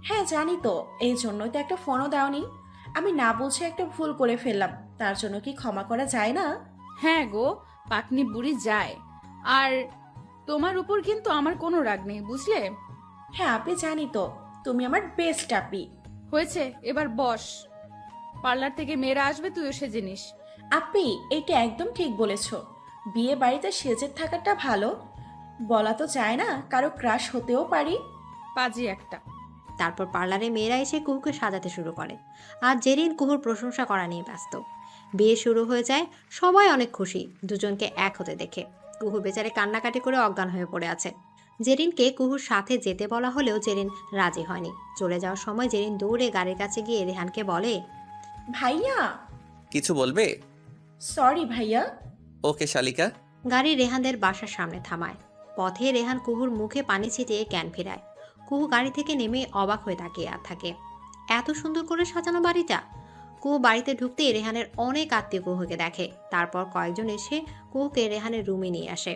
হ্যাঁ জানি তো, এই জন্যই তো একটা ফোনও দাওনি। আমি না বুঝে একটা ভুল করে ফেললাম, তার জন্য কি ক্ষমা করা যায় না? হ্যাঁ গো, পাকনি বুড়ি যায়। আর তোমার উপর কিন্তু আমার কোনো রাগ নেই, বুঝলে? হ্যাঁ আপনি জানি তো, তুমি আমার বেস্ট আপি। হয়েছে, এবার বস। পার্লার থেকে মেয়েরা আসবে, তুইও সেজে নিস। আপি এইটা একদম ঠিক বলেছো, বিয়ে বাড়িতে সেজে থাকাটা ভালো। বলা তো যায় না, কারো ক্রাশ হতেও পারি। পাজি একটা। তারপর পার্লারে মেয়েরা এসে কুহুকে সাজাতে শুরু করে, আর জেরিন কুহুর প্রশংসা করা নিয়ে ব্যস্ত। বিয়ে শুরু হয়ে যায়, সবাই অনেক খুশি দুজনকে এক হতে দেখে। কুহু বেচারে কান্নাকাটি করে অজ্ঞান হয়ে পড়ে আছে। জেরিনকে কুহুর সাথে যেতে বলা হলেও জেরিন রাজি হয়নি। চলে যাওয়ার সময় জেরিন দৌড়ে গাড়ির কাছে গিয়ে রেহানকে বলে, ভাইয়া। কিছু বলবে? সরি ভাইয়া। ওকে শালিকা। গাড়ি রেহানদের বাসার সামনে থামায়। পথে রেহান কুহুর মুখে পানি ছিটিয়ে জ্ঞান ফেরায়। কুহু গাড়ি থেকে নেমে অবাক হয়ে তাকিয়ে থাকে। এত সুন্দর করে সাজানো বাড়িটা। কুহু বাড়িতে ঢুকতে রেহানের অনেক আত্মীয় কুহুকে দেখে। তারপর কয়েকজন এসে কুহুকে রেহানের রুমে নিয়ে আসে।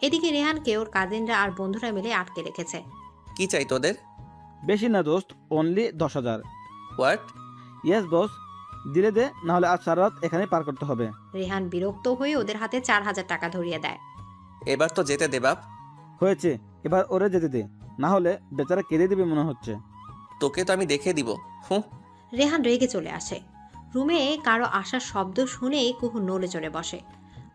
এদিকে রেহানকে ওর কাজিনরা আর বন্ধুরা মিলে আটকে রেখেছে। কি চাই তোদের? বেশি না দোস্ত, অনলি 10,000। হোয়াট? ইয়েস বস, দিলে দে, নাহলে আজ সারা রাত এখানে পার করতে হবে। রেহান বিরক্ত হয়ে ওদের হাতে 4,000 টাকা ধরিয়ে দেয়। এবার তো যেতে দে বাপ। হয়েছে, এবার ওরে যেতে দে, না হলে বেচারা কেঁদে দিবে মনে হচ্ছে। তোকে তো আমি দেখে দিব। রেহান রেগে চলে আসে। রুমে কারো আসার শব্দ শুনেই কুহু নড়ে চড়ে বসে।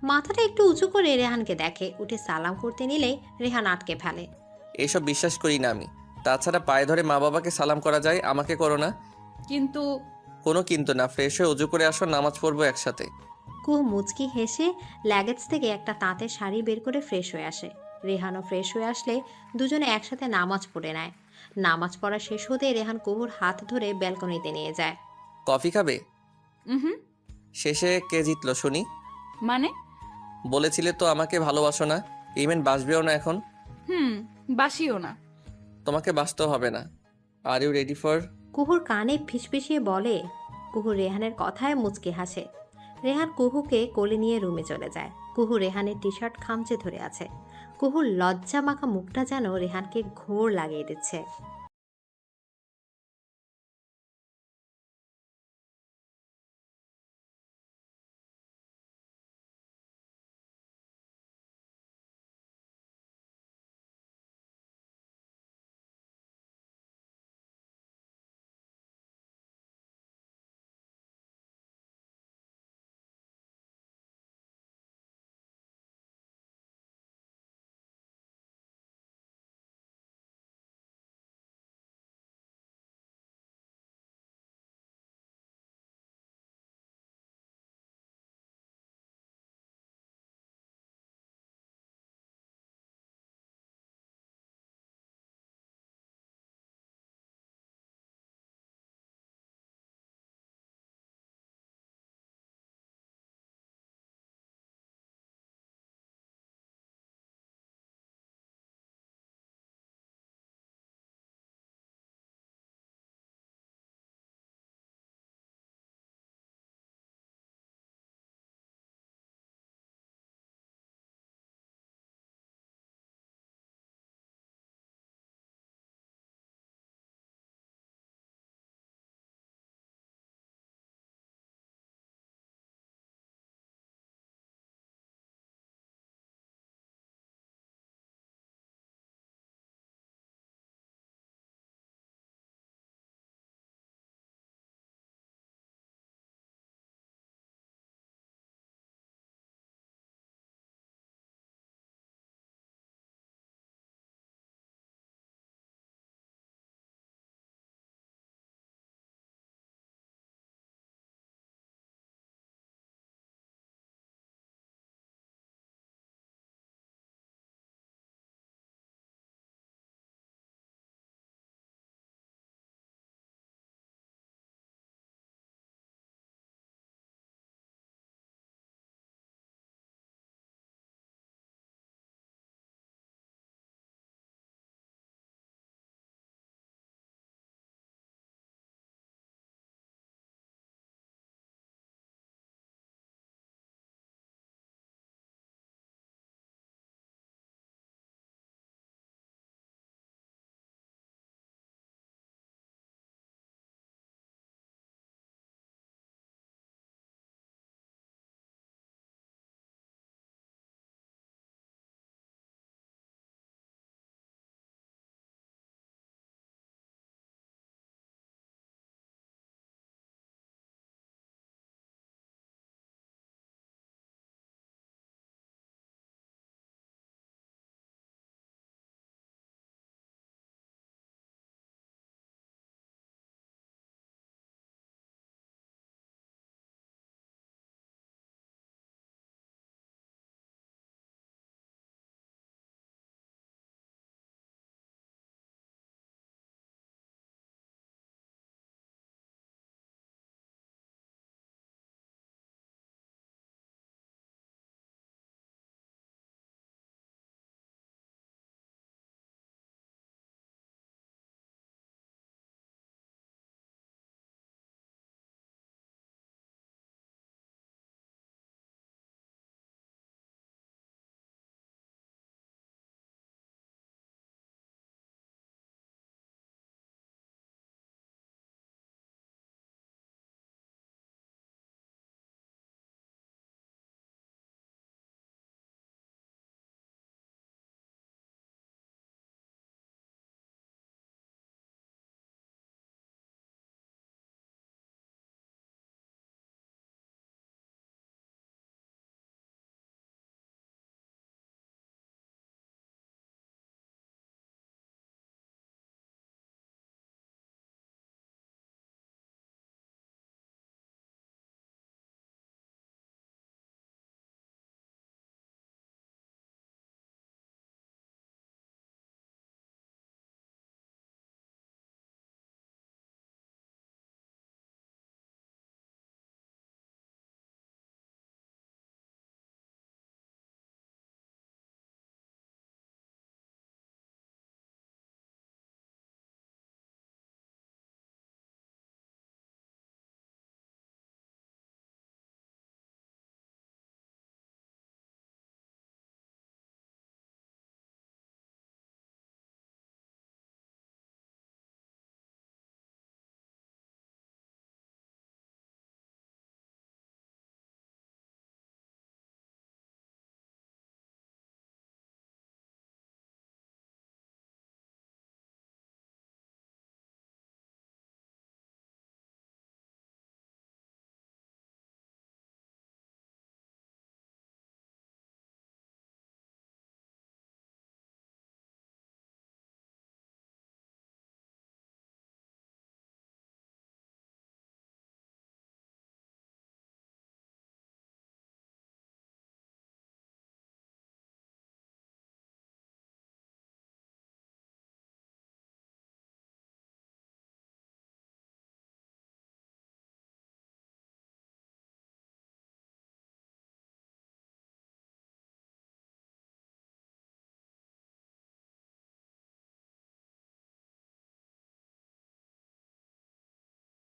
মাথাটা একটু উঁচু করে রেহানকে দেখে। উঠে সালাম করতে নিলেই রেহান আটকে ফেলে। এসব বিশ্বাস করি না আমি। তাছাড়া পায়ে ধরে মা বাবাকে সালাম করা যায়, আমাকে করো না। কিন্তু কোনো কিন্তু না, ফ্রেশ হয়ে অজু করে আসো, নামাজ পড়বো একসাথে। কুহু মুচকি হেসে লাগেজ থেকে একটা তাঁতের শাড়ি বের করে ফ্রেশ হয়ে আসে। রেহানও ফ্রেশ হয়ে আসলে দুজনে একসাথে নামাজ পড়ে নেয়। নামাজ পড়া শেষ হতে রেহান কুহুর হাত ধরে ব্যালকনিতে নিয়ে যায়। কফি খাবে? হুম। শেষে কে জিতলো শুনি? মানে? বলেছিলে তো আমাকে ভালোবাসো না, ইভেন বাসবেও না এখন। বাসিও না। তোমাকে বাসতেও হবে না। Are you ready for? কুহুর কানে ফিসফিসিয়ে বলে। কুহু রেহানের কথায় মুচকি হাসে। রেহান কুহুকে কোলে নিয়ে রুমে চলে যায়। কুহু রেহানের টি শার্ট খামচে ধরে আছে। কুহুর লজ্জা মাখা মুখটা যেন রেহানকে ঘোর লাগিয়ে দিচ্ছে।